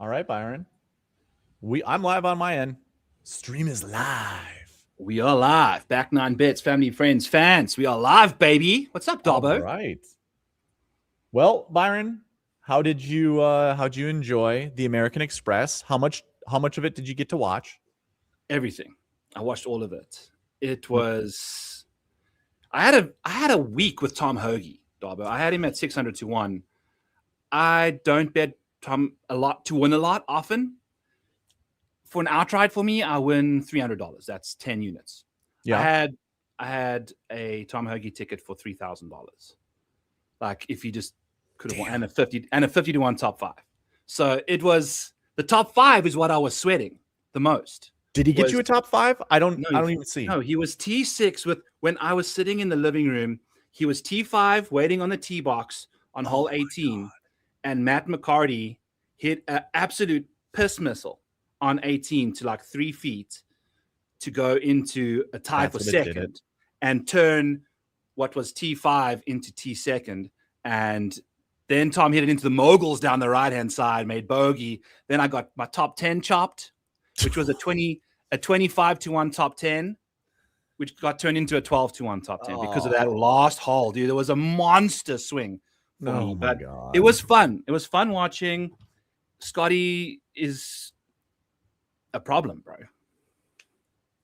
All right, Byron. I'm live on my end. Stream is live. We are live. Back 9 bits, family, friends, fans. We are live, baby. What's up, Darbo? All right. Well, Byron, how'd you enjoy the American Express? How much of it did you get to watch? Everything. I watched all of it. It was I had a week with Tom Hoagie, Darbo. I had him at 600 to 1. I don't bet Tom a lot to win a lot often. For an outright for me, I win $300. That's 10 units. Yeah. I had a Tom Hoagie ticket for $3,000. Like if you just could have won, and a 50 to 1 top 5. So it was the top 5 is what I was sweating the most. Did he get you a top 5? I don't even see. No, he was T6 when I was sitting in the living room. He was T5 waiting on the tee box on hole 18, and Matt McCarty hit an absolute piss missile on 18 to like 3 feet to go into a tie for second and turn what was T5 into T2. And then Tom hit it into the moguls down the right-hand side, made bogey. Then I got my top 10 chopped, which was a 25 to 1 top 10, which got turned into a 12 to 1 top 10 because of that last hole, dude. It was a monster swing for me, but it was fun. It was fun watching. Scottie is a problem, bro.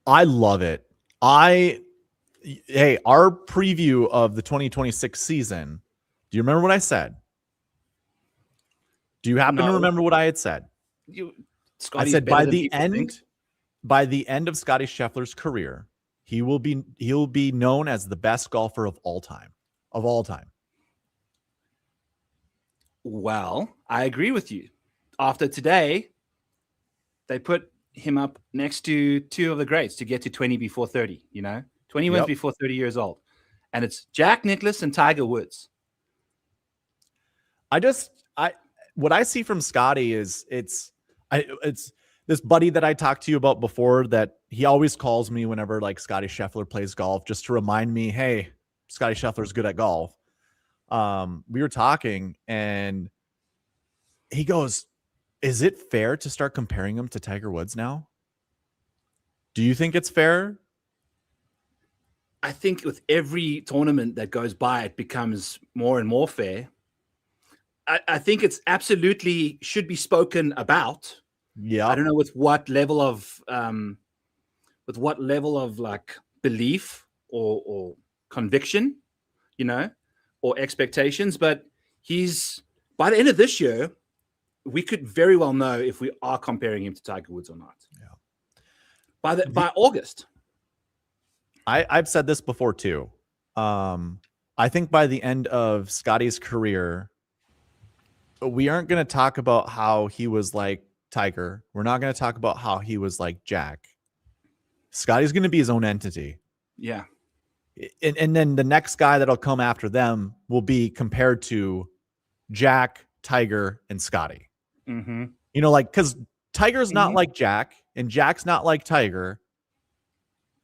I love it. Hey, our preview of the 2026 season. Do you remember what I said? Do you happen to remember what I had said? I said by the end of Scottie Scheffler's career, he'll be known as the best golfer of all time. Well, I agree with you. After today, they put him up next to 2 of the greats to get to 20 before 30, 20 wins before 30 years old. And it's Jack Nicklaus and Tiger Woods. What I see from Scottie is it's this buddy that I talked to you about before that he always calls me whenever like Scottie Scheffler plays golf, just to remind me, hey, Scottie Scheffler's good at golf. We were talking and he goes, is it fair to start comparing him to Tiger Woods now? Do you think it's fair? I think with every tournament that goes by, it becomes more and more fair. I think it's absolutely should be spoken about. Yeah. I don't know with what level of like belief or conviction, or expectations, but he's by the end of this year, we could very well know if we are comparing him to Tiger Woods or not. Yeah. By August. I've said this before too. I think by the end of Scottie's career, we aren't going to talk about how he was like Tiger. We're not going to talk about how he was like Jack. Scottie's going to be his own entity. Yeah. And then the next guy that'll come after them will be compared to Jack, Tiger, and Scottie. Mm-hmm. Because Tiger's not like Jack and Jack's not like Tiger.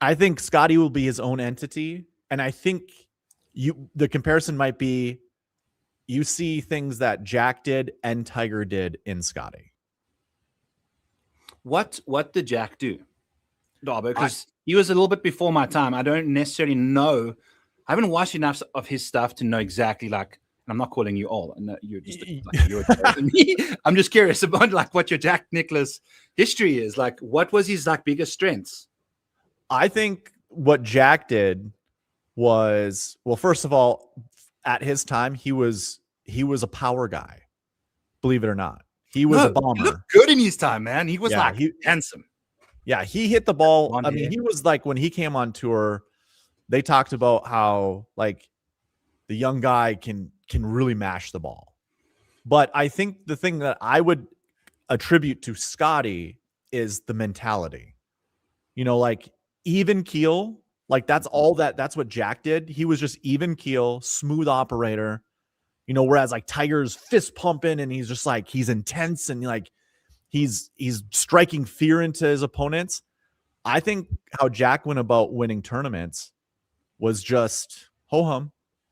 I think Scottie will be his own entity. And I think the comparison might be you see things that Jack did and Tiger did in Scottie. What did Jack do? Because he was a little bit before my time. I don't necessarily know. I haven't watched enough of his stuff to know exactly and I'm not calling you old. No, you're just you're me. I'm just curious about what your Jack Nicklaus history is. What was his biggest strengths? I think what Jack did was, well, first of all, at his time, he was a power guy. Believe it or not. He was a bomber. He looked good in his time, man. He was handsome. Yeah, he hit the ball. I mean, he was when he came on tour, they talked about how the young guy can really mash the ball. But I think the thing that I would attribute to Scottie is the mentality. Even keel, that's what Jack did. He was just even keel, smooth operator. Whereas Tiger's fist pumping and he's just he's intense and he's striking fear into his opponents. I think how Jack went about winning tournaments was just ho-hum,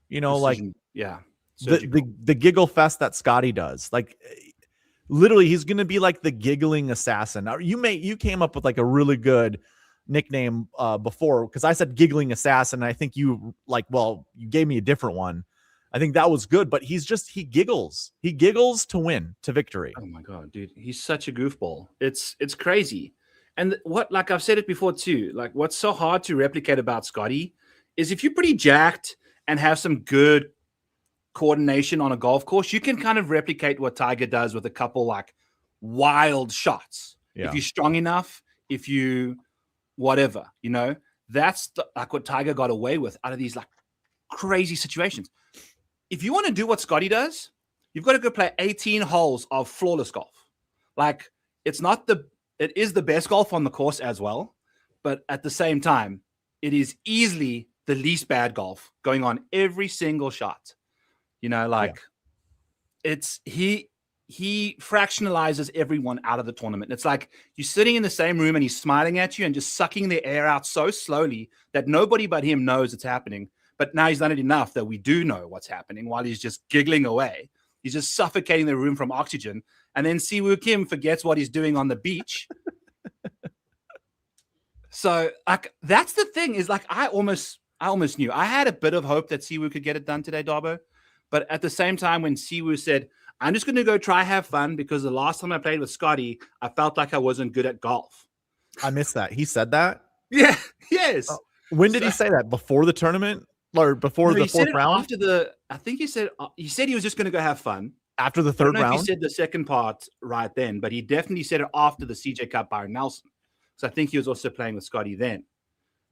yeah. The giggle fest that Scottie does. Literally, he's going to be like the giggling assassin. Now, you came up with like a really good nickname before, because I said giggling assassin. And I think you you gave me a different one. I think that was good, but he giggles. He giggles to win, to victory. Oh my God, dude. He's such a goofball. It's crazy. And like I've said it before too, like what's so hard to replicate about Scottie is if you're pretty jacked and have some good coordination on a golf course, you can kind of replicate what Tiger does with a couple like wild shots. Yeah. If you're strong enough, if you whatever, that's like what Tiger got away with out of these like crazy situations. If you want to do what Scottie does, you've got to go play 18 holes of flawless golf. Like it is the best golf on the course as well, but at the same time, it is easily the least bad golf going on every single shot. It's he fractionalizes everyone out of the tournament. It's like you're sitting in the same room and he's smiling at you and just sucking the air out so slowly that nobody but him knows it's happening. But now he's done it enough that we do know what's happening while he's just giggling away. He's just suffocating the room from oxygen. And then Siwoo Kim forgets what he's doing on the beach. So like that's the thing is like I almost knew. I had a bit of hope that Siwoo could get it done today, Darbo. But at the same time, when Siwoo said, I'm just going to go try have fun because the last time I played with Scottie, I felt like I wasn't good at golf. I missed that. He said that? Yeah. Yes. When did he say that? Before the tournament? Or before the fourth round? I think he said he was just going to go have fun. After the third round? He said the second part right then, but he definitely said it after the CJ Cup Byron Nelson. So I think he was also playing with Scottie then.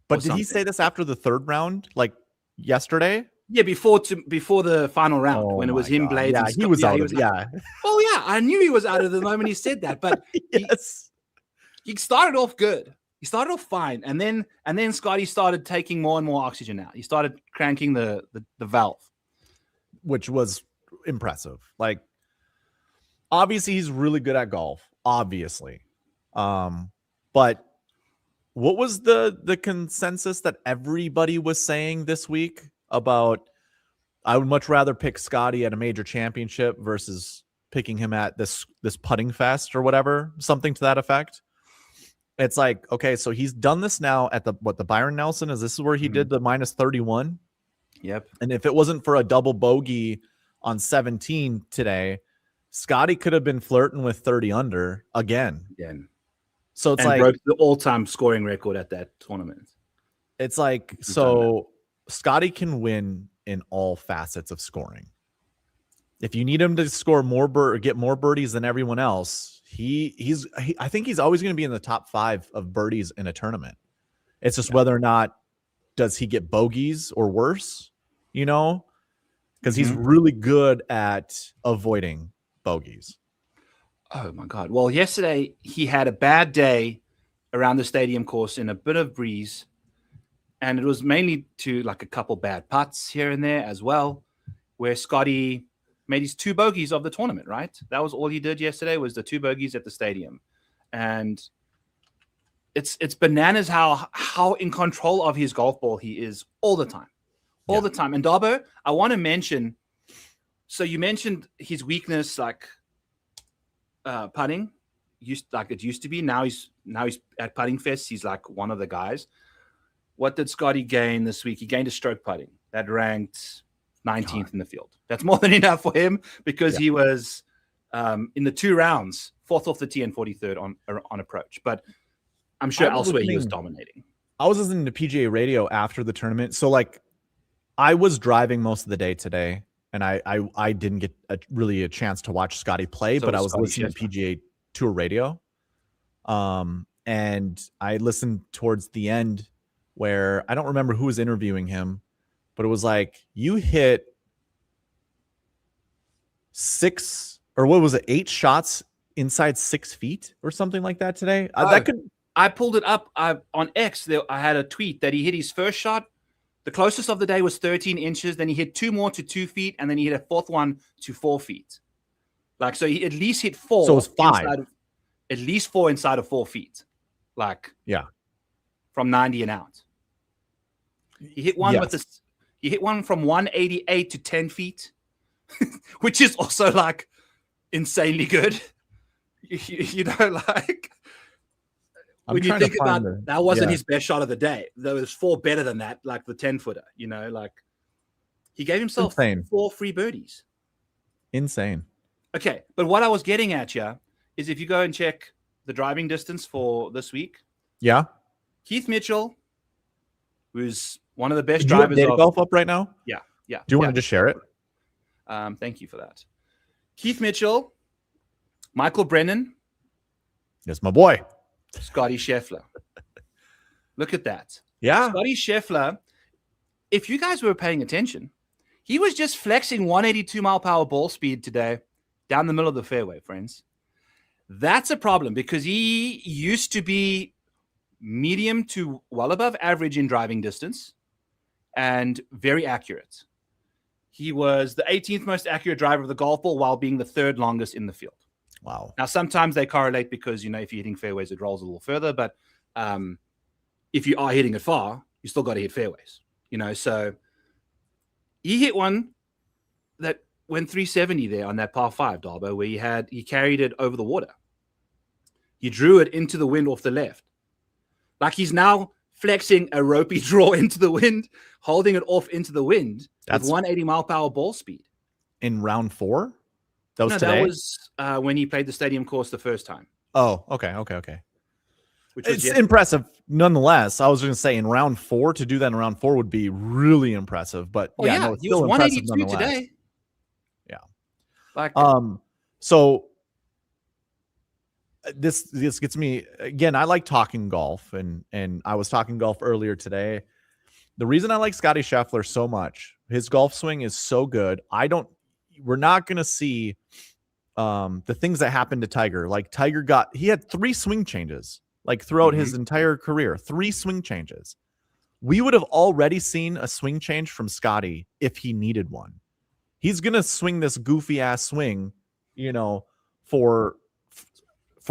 But did he say this after the third round, like yesterday? Yeah, before the final round when it was him, Blades. Yeah, he was out of it. Yeah. Oh yeah, I knew he was out of the moment he said that. But yes, he started off good. He started off fine, and then Scottie started taking more and more oxygen out. He started cranking the valve, which was impressive. Like, obviously, he's really good at golf. Obviously, but what was the consensus that everybody was saying this week about? I would much rather pick Scottie at a major championship versus picking him at this putting fest or whatever, something to that effect. It's like, okay, so he's done this now at the Byron Nelson is. This is where he did the minus 31. Yep. And if it wasn't for a double bogey on 17 today, Scottie could have been flirting with 30 under again. So it's broke the all-time scoring record at that tournament. It's like, so Scottie can win in all facets of scoring. If you need him to score more get more birdies than everyone else, I think he's always going to be in the top 5 of birdies in a tournament. It's just whether or not does he get bogeys or worse, because he's really good at avoiding bogeys. Oh my God. Well, yesterday he had a bad day around the stadium course in a bit of breeze. And it was mainly to like a couple bad putts here and there as well, where Scottie made his 2 bogeys of the tournament, right? That was all he did yesterday was the 2 bogeys at the stadium. And it's bananas how in control of his golf ball he is all the time. All the time. And Darbo, I want to mention, so you mentioned his weakness, like putting, like it used to be. Now he's at Putting Fest. He's like one of the guys. What did Scottie gain this week? He gained a stroke putting. That ranked 19th in the field. That's more than enough for him because he was in the 2 rounds, 4th off the tee and 43rd on approach. But I'm sure elsewhere he was dominating. I was listening to PGA radio after the tournament. So like I was driving most of the day today and I didn't get really a chance to watch Scottie play, but I was listening to PGA Tour radio. And I listened towards the end where I don't remember who was interviewing him, but it was like, you hit 8 shots inside 6 feet or something like that today. I pulled it up on X. I had a tweet that he hit his first shot. The closest of the day was 13 inches. Then he hit 2 more to 2 feet. And then he hit a 4th one to 4 feet. Like, so he at least hit 4. So it's 5. At least 4 inside of 4 feet. Like, from 90 and out. He hit one he hit one from 188 to 10 feet, which is also like insanely good. you know, like I'm when you trying to think about find that wasn't yeah. his best shot of the day. There was 4 better than that, like the 10-footer, you know, like he gave himself Insane. 4 free birdies. Insane. Okay, but what I was getting at here is if you go and check the driving distance for this week, Yeah. Keith Mitchell, who's one of the best Do you have drivers data of golf up right now? yeah. Do you want to just share it? Thank you for that. Keith Mitchell, Michael Brennan, Yes, my boy. Scottie Scheffler. Look at that. Yeah. Scottie Scheffler, if you guys were paying attention, he was just flexing 182 mile per hour ball speed today down the middle of the fairway, friends. That's a problem because he used to be medium to well above average in driving distance and very accurate. He was the 18th most accurate driver of the golf ball while being the 3rd longest in the field. Wow. Now, sometimes they correlate because, you know, if you're hitting fairways, it rolls a little further. But if you are hitting it far, you still got to hit fairways, you know. So he hit one that went 370 there on that par 5, Darbo, where he carried it over the water. He drew it into the wind off the left. Like he's now flexing a ropey draw into the wind, holding it off into the wind with 180 mile per hour ball speed. In round 4? That was today? That was when he played the stadium course the first time. Oh, okay. Which was it's impressive nonetheless. I was going to say in round 4, to do that in round 4 would be really impressive. But no, it's he was 182 today. Yeah. Like so this gets me again. I like talking golf, and I was talking golf earlier today. The reason I like Scottie Scheffler so much, his golf swing is so good. We're not going to see the things that happened to Tiger. Like Tiger he had 3 swing changes, like throughout his entire career, 3 swing changes. We would have already seen a swing change from Scottie if he needed one. He's going to swing this goofy ass swing, you know, for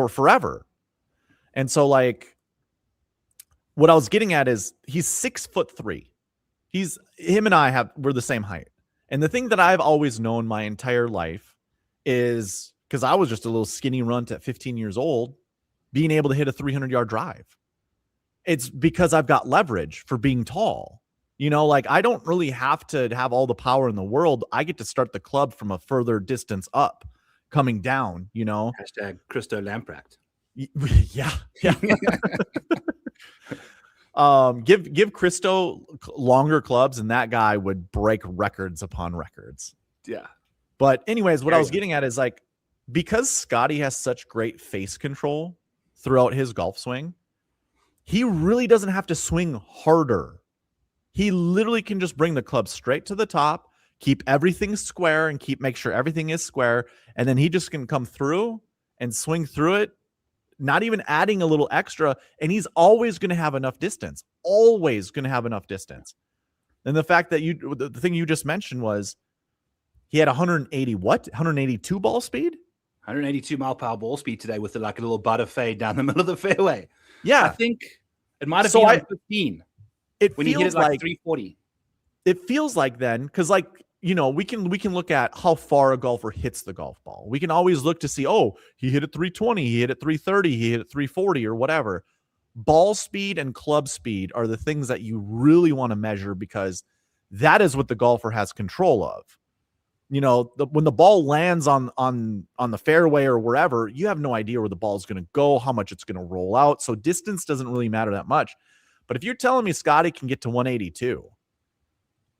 forever. And so like what I was getting at is he's 6'3". Him and we're the same height. And the thing that I've always known my entire life is, because I was just a little skinny runt at 15 years old, being able to hit a 300-yard drive. It's because I've got leverage for being tall. You know, like I don't really have to have all the power in the world. I get to start the club from a further distance up, coming down, you know. Hashtag Christo Lamprecht. Yeah. Give Christo longer clubs and that guy would break records upon records. Yeah. But anyways, what I was getting at is like, because Scottie has such great face control throughout his golf swing, he really doesn't have to swing harder. He literally can just bring the club straight to the top, keep everything square and make sure everything is square. And then he just can come through and swing through it, not even adding a little extra. And he's always going to have enough distance, always going to have enough distance. And the fact that the thing you just mentioned was he had 182 ball speed? 182 mile per hour ball speed today with like a little butter fade down the middle of the fairway. Yeah. I think it might have been 15 when he hit it like 340. It feels like then, because like, you know, we can look at how far a golfer hits the golf ball. We can always look to see, oh, he hit it 320, he hit it 330, he hit it 340 or whatever. Ball speed and club speed are the things that you really want to measure, because that is what the golfer has control of. You know, when the ball lands on the fairway or wherever, you have no idea where the ball is going to go, how much it's going to roll out. So distance doesn't really matter that much. But if you're telling me Scottie can get to 182,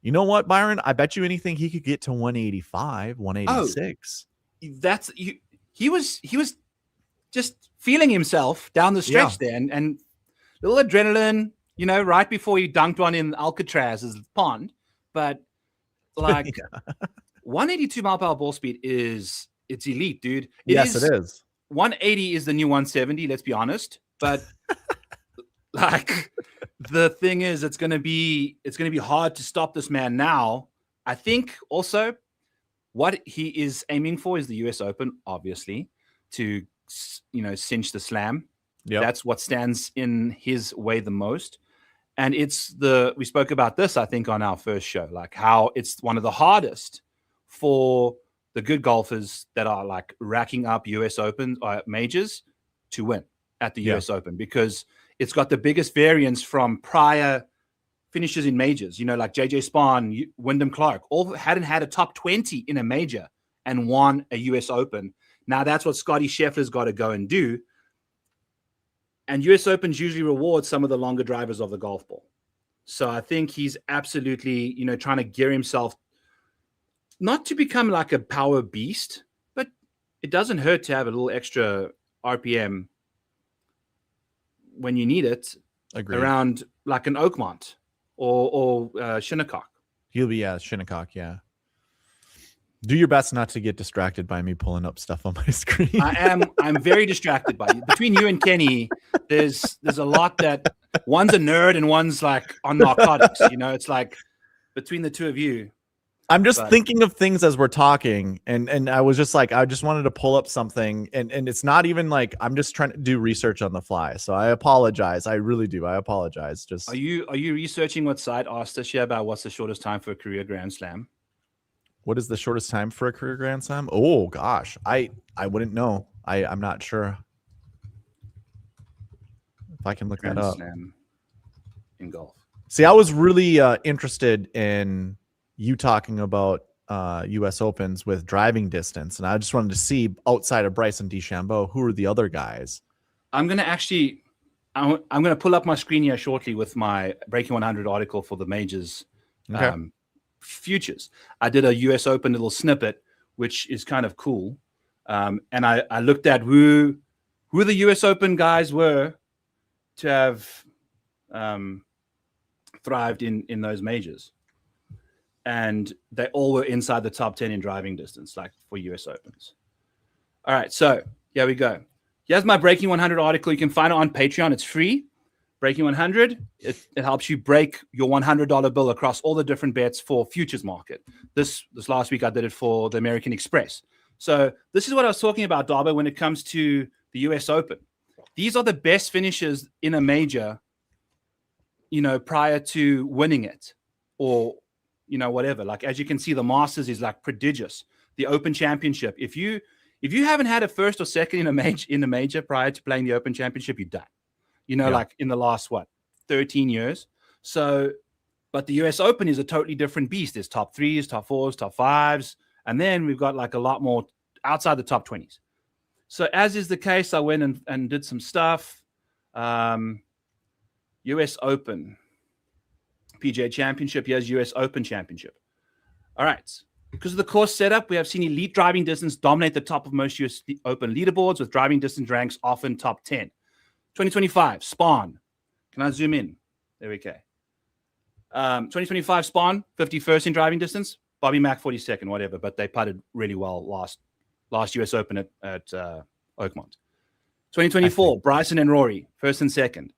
you know what, Byron? I bet you anything he could get to 185, 186. That's he was just feeling himself down the stretch there, and a little adrenaline, you know, right before he dunked one in Alcatraz's pond. But like 182 mile per hour ball speed it's elite, dude. It is. 180 is the new 170, let's be honest. But like the thing is, it's gonna be hard to stop this man now. I think also what he is aiming for is the US Open, obviously, to, you know, cinch the slam. Yeah, that's what stands in his way the most. And we spoke about this, I think, on our first show, like how it's one of the hardest for the good golfers that are like racking up US Open majors to win at the US Open, because it's got the biggest variance from prior finishes in majors. You know, like JJ Spahn, Wyndham Clark, all hadn't had a top 20 in a major and won a US Open. Now that's what Scottie Scheffler's got to go and do. And US Opens usually reward some of the longer drivers of the golf ball. So I think he's absolutely, you know, trying to gear himself not to become like a power beast, but it doesn't hurt to have a little extra RPM when you need it. Agreed. Around like an Oakmont or Shinnecock. He'll be, Shinnecock, Do your best not to get distracted by me pulling up stuff on my screen. I'm very distracted by you. Between you and Kenny, there's a lot that one's a nerd and one's like on narcotics. You know, it's like between the two of you. I'm just thinking of things as we're talking, and I was just like, I just wanted to pull up something, and it's not even like I'm just trying to do research on the fly. So I apologize. I really do. I apologize. Just are you researching what site asked us here about what's the shortest time for a career Grand Slam? What is the shortest time for a career Grand Slam? Oh gosh, I wouldn't know. I'm not sure if I can look Grand that up. Slam in golf. See, I was really interested in you talking about U.S. Opens with driving distance, and I just wanted to see outside of Bryson DeChambeau, who are the other guys? I'm gonna pull up my screen here shortly with my Breaking 100 article for the majors. Okay. Futures. I did a US Open little snippet, which is kind of cool. And I looked at who the US Open guys were to have thrived in those majors. And they all were inside the top 10 in driving distance, like for US Opens. All right, so here we go. Here's my Breaking 100 article. You can find it on Patreon. It's free. Breaking 100, it helps you break your $100 bill across all the different bets for futures market. This last week I did it for the American Express. So this is what I was talking about, Darbo, when it comes to the US Open. These are the best finishes in a major, you know, prior to winning it or, you know, whatever. Like, as you can see, the Masters is like prodigious. The Open Championship. If you haven't had a first or second in a major prior to playing the Open Championship, you're done. You know, like in the last, 13 years. So, but the US Open is a totally different beast. There's top 3s, top 4s, top 5s. And then we've got like a lot more outside the top 20s. So as is the case, I went and did some stuff. US Open. PGA Championship. Here's US Open Championship. All right. Because of the course setup, we have seen elite driving distance dominate the top of most US Open leaderboards, with driving distance ranks often top 10. 2025, Spawn. Can I zoom in? There we go. 2025, Spawn, 51st in driving distance. Bobby Mack, 42nd, whatever. But they putted really well last US Open at Oakmont. 2024, Bryson and Rory, 1st and 2nd.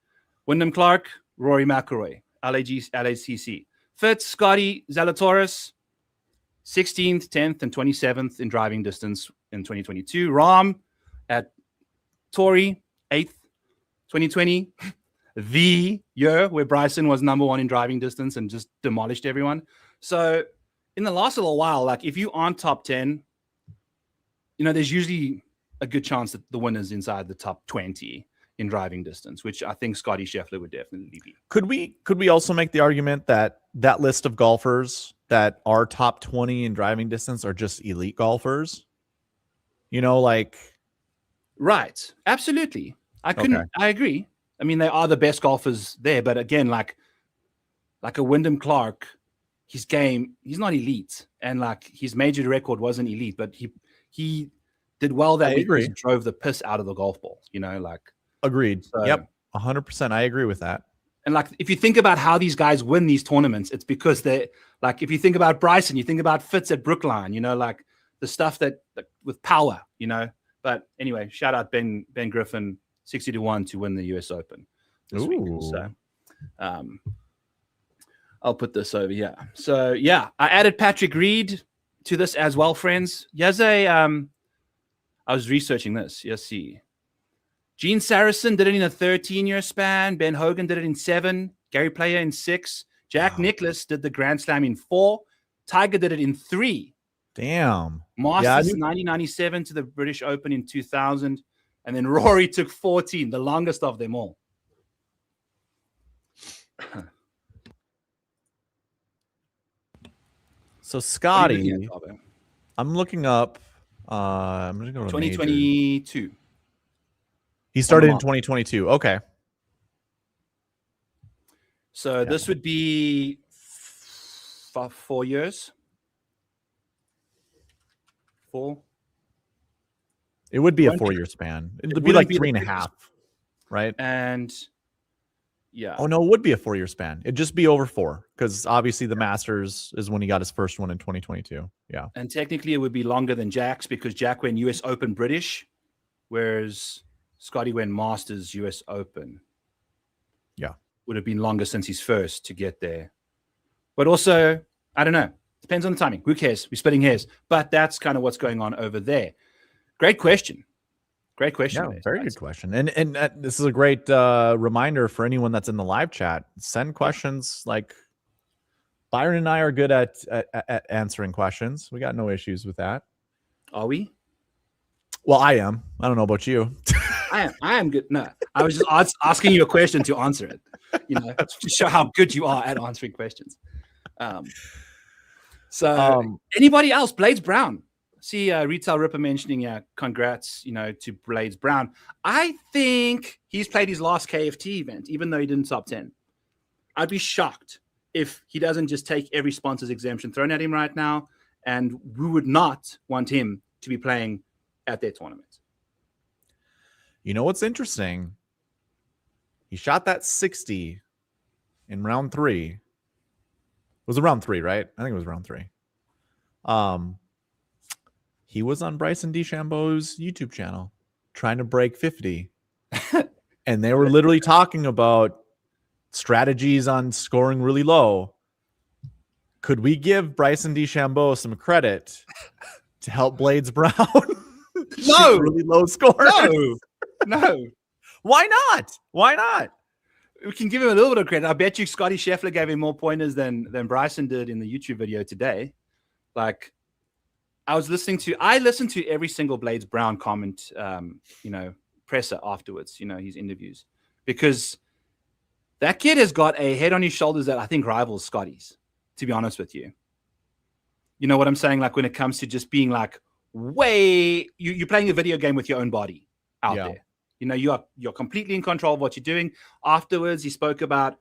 Wyndham Clark, Rory McIlroy, LACC. Fitz, Scottie, Zalatoris, 16th, 10th, and 27th in driving distance in 2022. Rahm at Torrey, 8th. 2020, the year where Bryson was number 1 in driving distance and just demolished everyone. So in the last little while, like if you aren't top 10, you know, there's usually a good chance that the winner's inside the top 20 in driving distance, which I think Scottie Scheffler would definitely be. Could we also make the argument that that list of golfers that are top 20 in driving distance are just elite golfers? You know, like. Right. Absolutely. I agree. I mean, they are the best golfers there, but again, like a Wyndham Clark, his game, he's not elite, and like his major record wasn't elite, but he did well that week. He drove the piss out of the golf ball, you know, like. Agreed. So, yep, 100%. I agree with that. And like, if you think about how these guys win these tournaments, it's because they like. If you think about Bryson, you think about Fitz at Brookline, you know, like the stuff that with power, you know. But anyway, shout out Ben Griffin. 60-1 to win the US Open this week. So I'll put this over here. So yeah, I added Patrick Reed to this as well, friends. Here's I was researching this. Yes, see. Gene Saracen did it in a 13-year span. Ben Hogan did it in 7. Gary Player in 6. Jack Nicklaus did the Grand Slam in 4. Tiger did it in 3. Damn. Masters 1997 to the British Open in 2000. And then Rory took 14, the longest of them all. So Scottie, I'm looking up. I'm going to go to 2022. Major. He started in 2022. Okay. So this would be 4 years. 4. It would be a 4-year span. It would be like 3.5, right? And yeah. Oh no, it would be a 4-year span. It'd just be over 4 because obviously the Masters is when he got his first one in 2022. Yeah. And technically it would be longer than Jack's because Jack went US Open British, whereas Scottie went Masters US Open. Yeah. Would have been longer since his first to get there. But also, I don't know. Depends on the timing. Who cares? We're splitting hairs. But that's kind of what's going on over there. Great question. Great question. Yeah, very good question. And this is a great reminder for anyone that's in the live chat. Send questions. Like Byron and I are good at answering questions. We got no issues with that. Are we? Well, I am. I don't know about you. I am good. No, I was just asking you a question to answer it. You know, to show how good you are at answering questions. So anybody else? Blades Brown. See Retail Ripper mentioning, congrats, to Blades Brown. I think he's played his last KFT event, even though he didn't top 10. I'd be shocked if he doesn't just take every sponsor's exemption thrown at him right now, and we would not want him to be playing at their tournament. You know what's interesting? He shot that 60 in round 3. It was round 3, right? I think it was round 3. He was on Bryson DeChambeau's YouTube channel trying to break 50. And they were literally talking about strategies on scoring really low. Could we give Bryson DeChambeau some credit to help Blades Brown? No, really low scores. No. Why not? Why not? We can give him a little bit of credit. I bet you Scottie Scheffler gave him more pointers than Bryson did in the YouTube video today. Like, I listened to every single Blades Brown comment, presser afterwards, his interviews, because that kid has got a head on his shoulders that I think rivals Scottie's, to be honest with you. You know what I'm saying? Like when it comes to just being like you're playing a video game with your own body out there. You're completely in control of what you're doing. Afterwards, he spoke about,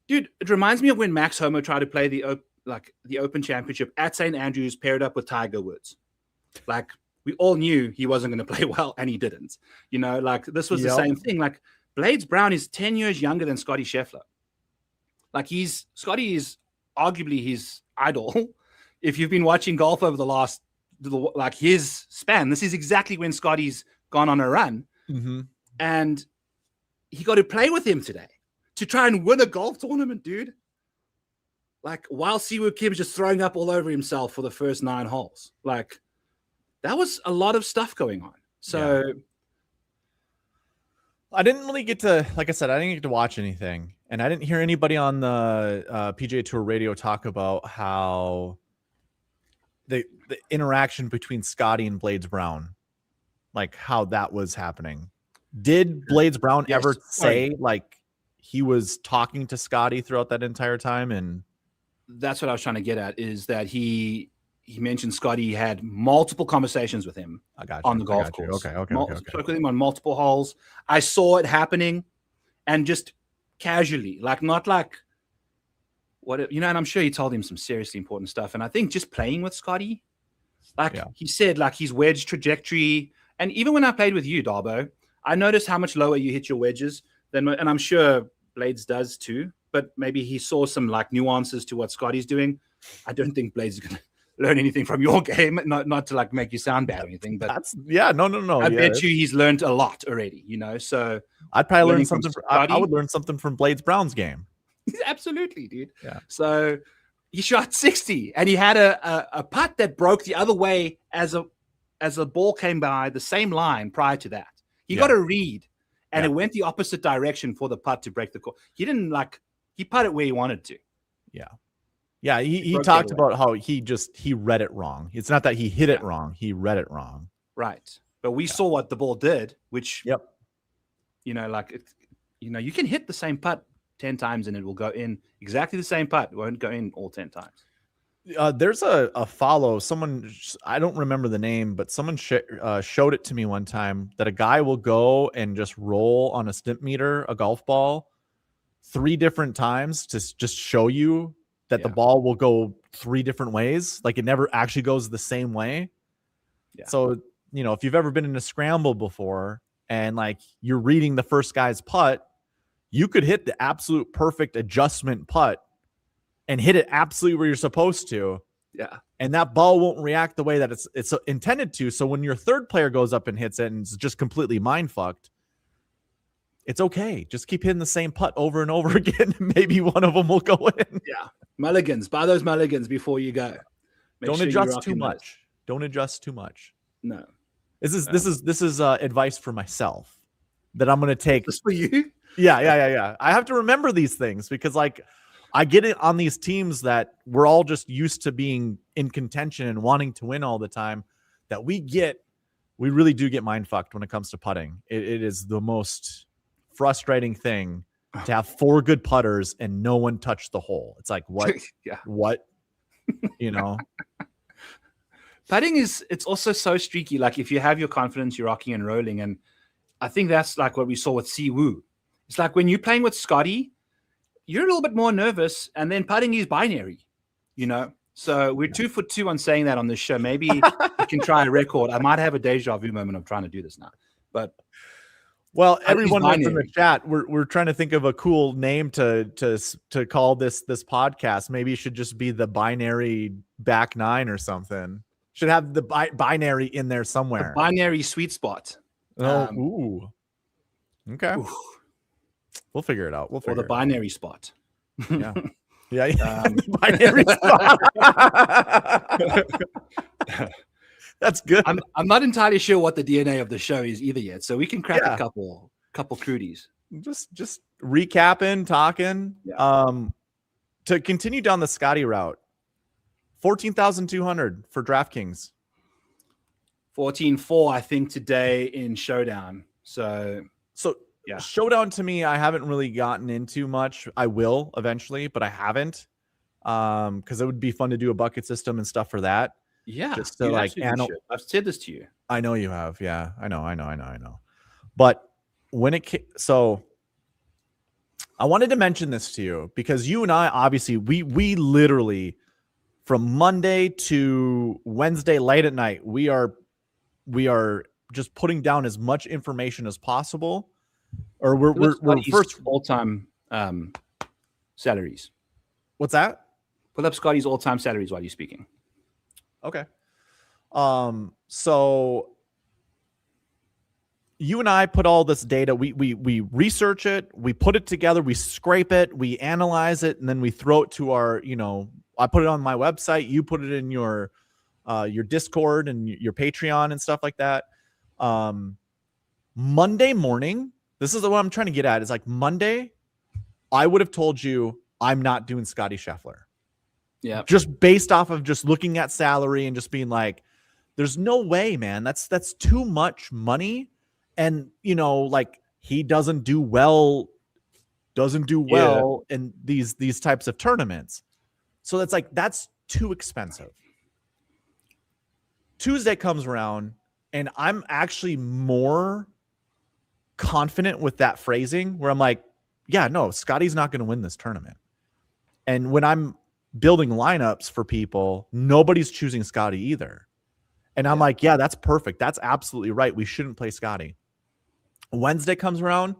dude, it reminds me of when Max Homo tried to play the Open Championship at St. Andrews paired up with Tiger Woods. Like we all knew he wasn't going to play well, and he didn't. Like this was the same thing. Like Blades Brown is 10 years younger than Scottie Scheffler. Like Scottie is arguably his idol. If you've been watching golf over the last, his span, this is exactly when Scottie's gone on a run. Mm-hmm. And he got to play with him today to try and win a golf tournament, dude. Like while Siwoo Kim's just throwing up all over himself for the first 9 holes. Like that was a lot of stuff going on. So I didn't really get to, like I said, I didn't get to watch anything. And I didn't hear anybody on the PGA Tour radio talk about how the interaction between Scottie and Blades Brown, like how that was happening. Did Blades Brown ever say like he was talking to Scottie throughout that entire time? And that's what I was trying to get at, is that he mentioned Scottie had multiple conversations with him on the golf course. Okay. Spoke with him on multiple holes. I saw it happening, and just casually, like not like what and I'm sure he told him some seriously important stuff. And I think just playing with Scottie, he said like his wedge trajectory, and even when I played with you, Darbo, I noticed how much lower you hit your wedges than, and I'm sure Blades does too. But maybe he saw some like nuances to what Scottie's doing. I don't think Blades is going to learn anything from your game, not to like make you sound bad or anything, but no. I bet you he's learned a lot already, So I'd probably learn something. I would learn something from Blades Brown's game. Absolutely, dude. Yeah. So he shot 60, and he had a putt that broke the other way as a ball came by the same line prior to that. He got a read, and it went the opposite direction for the putt to break the course. He didn't he putted where he wanted to. Yeah. Yeah, he broke talked the other way. about how he read it wrong. It's not that he hit it Yeah. wrong, he read it wrong. Right. But we saw what the ball did, which, Yep. you know, like, you can hit the same putt 10 times and it will go in exactly the same putt. It won't go in all 10 times. There's a follow. Someone, I don't remember the name, but someone showed it to me one time that a guy will go and just roll on a stimp meter a golf ball 3 different times to just show you that the ball will go 3 different ways. Like it never actually goes the same way. Yeah. So, you know, if you've ever been in a scramble before and like you're reading the first guy's putt, you could hit the absolute perfect adjustment putt and hit it absolutely where you're supposed to. Yeah. And that ball won't react the way that it's intended to. So when your third player goes up and hits it and it's just completely mind fucked, it's okay. Just keep hitting the same putt over and over again. Maybe one of them will go in. Yeah. Mulligans. Buy those mulligans before you go. Don't adjust too much. Don't adjust too much. No. This is advice for myself that I'm going to take. This for you? Yeah. I have to remember these things because like I get it on these teams that we're all just used to being in contention and wanting to win all the time, that we really do get mind fucked when it comes to putting. It is the most frustrating thing to have 4 good putters and no one touched the hole. It's like, what? Yeah. What? You know? Putting it's also so streaky. Like if you have your confidence, you're rocking and rolling. And I think that's like what we saw with Siwoo. It's like when you're playing with Scottie, you're a little bit more nervous, and then putting is binary, you know? So we're 2 for 2 on saying that on this show. Maybe we can try a record. I might have a deja vu moment of trying to do this now. But well, everyone that's in the chat, we're trying to think of a cool name to call this podcast. Maybe it should just be the binary back 9 or something. Should have the binary in there somewhere. A binary sweet spot. Oh, ooh. Okay. Ooh. We'll figure it out. Or the binary spot. Yeah. Binary spot. That's good. I'm not entirely sure what the DNA of the show is either yet, so we can crack a couple crudies. Just recapping, talking. Yeah. To continue down the Scottie route, 14,200 for DraftKings. 14.4, I think, today in Showdown. So yeah. Showdown to me, I haven't really gotten into much. I will eventually, but I haven't. Because it would be fun to do a bucket system and stuff for that. Yeah. Just to like I've said this to you. I know you have. Yeah. I know. But when so I wanted to mention this to you because you and I obviously we literally from Monday to Wednesday late at night, we are just putting down as much information as possible. Or we're first all-time salaries. What's that? Pull up Scottie's all-time salaries while you're speaking. Okay. So you and I put all this data, we research it, we put it together, we scrape it, we analyze it, and then we throw it to our, I put it on my website, you put it in your Discord and your Patreon and stuff like that. Monday morning, this is what I'm trying to get at. Is like Monday, I would have told you I'm not doing Scottie Scheffler. Yeah. Just based off of just looking at salary and just being like, there's no way, man. That's too much money. And, like he doesn't do well in these types of tournaments. So that's too expensive. Tuesday comes around and I'm actually more confident with that phrasing where I'm like, yeah, no, Scottie's not going to win this tournament. And when I'm building lineups for people, nobody's choosing Scottie either. And I'm like, yeah, that's perfect. That's absolutely right. We shouldn't play Scottie. Wednesday comes around.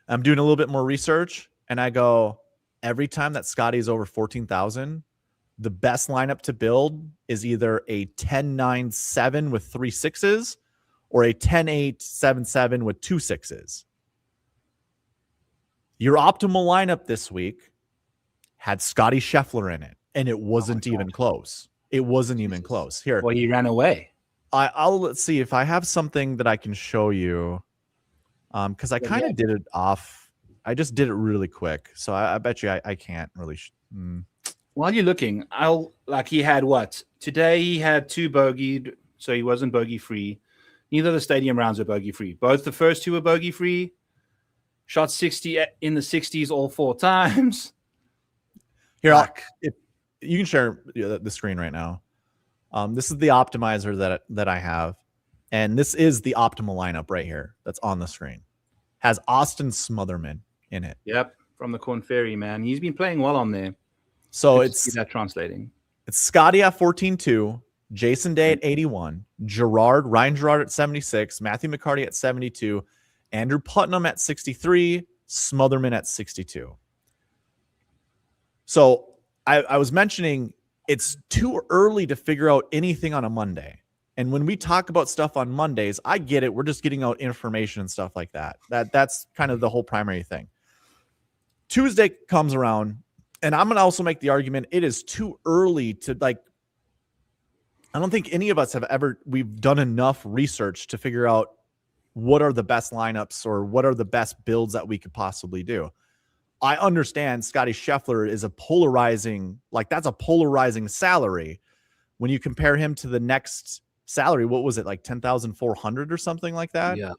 I'm doing a little bit more research and I go, every time that Scottie's over 14,000, the best lineup to build is either a 10-9-7 with 3 6s or a 10-8-7-7 with 2 6s. Your optimal lineup this week had Scottie Scheffler in it, and it wasn't even close. It wasn't even close. Here. Well, he ran away. Let's see if I have something that I can show you. Because I kind of did it off. I just did it really quick. So I bet you I can't really. While you're looking, he had what? Today he had 2 bogeyed, so he wasn't bogey free. Neither of the stadium rounds were bogey free. Both the first 2 were bogey free. Shot 60 in the 60s all 4 times. Here, if you can share the screen right now. This is the optimizer that I have, and this is the optimal lineup right here that's on the screen. Has Austin Smotherman in it. Yep, from the Corn Ferry, man. He's been playing well on there. So it's that translating. It's Scottie at 14-2, Jason Day at 81, Ryan Gerard at 76, Matthew McCarty at 72, Andrew Putnam at 63, Smotherman at 62. So I was mentioning it's too early to figure out anything on a Monday. And when we talk about stuff on Mondays, I get it. We're just getting out information and stuff like that. That's kind of the whole primary thing. Tuesday comes around, and I'm going to also make the argument it is too early to, like, I don't think any of us we've done enough research to figure out what are the best lineups or what are the best builds that we could possibly do. I understand Scottie Scheffler is that's a polarizing salary. When you compare him to the next salary, what was it, like 10,400 or something like that? Yeah.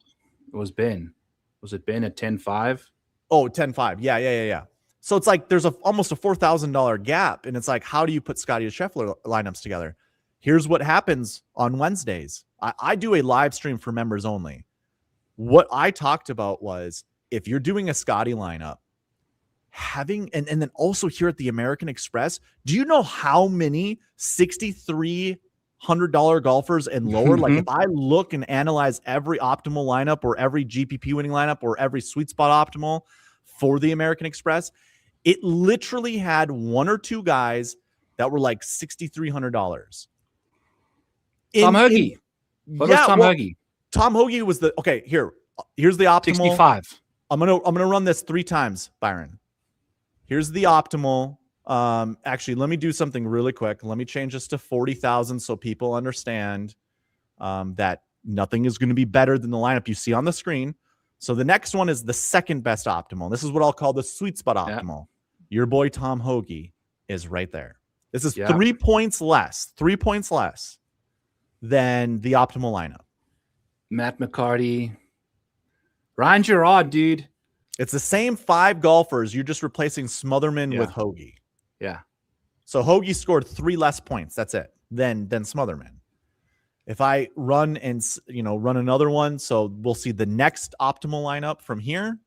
It was Ben. Was it Ben at 10.5? Oh, 10.5. Yeah. So it's like there's almost a $4,000 gap, and it's like, how do you put Scottie Scheffler lineups together? Here's what happens on Wednesdays. I do a live stream for members only. What I talked about was, if you're doing a Scottie lineup, and then also here at the American Express, do you know how many $6,300 golfers and lower? Like, if I look and analyze every optimal lineup or every GPP winning lineup or every sweet spot optimal for the American Express, it literally had 1 or 2 guys that were like $6,300. Tom Hoagie. What was Tom Hoagie? Tom Hoagie was here's the optimal 65. I'm gonna run this 3 times, Byron. Here's the optimal. Actually, let me do something really quick. Let me change this to 40,000 so people understand that nothing is going to be better than the lineup you see on the screen. So the next one is the second best optimal. This is what I'll call the sweet spot optimal. Yeah. Your boy Tom Hoagie is right there. This is 3 points less. 3 points less than the optimal lineup. Matt McCarty, Ryan Gerard, dude. It's the same 5 golfers. You're just replacing Smotherman with Hoagie. Yeah. So Hoagie scored 3 less points. That's it. Than Smotherman. If I run another one, so we'll see the next optimal lineup from here.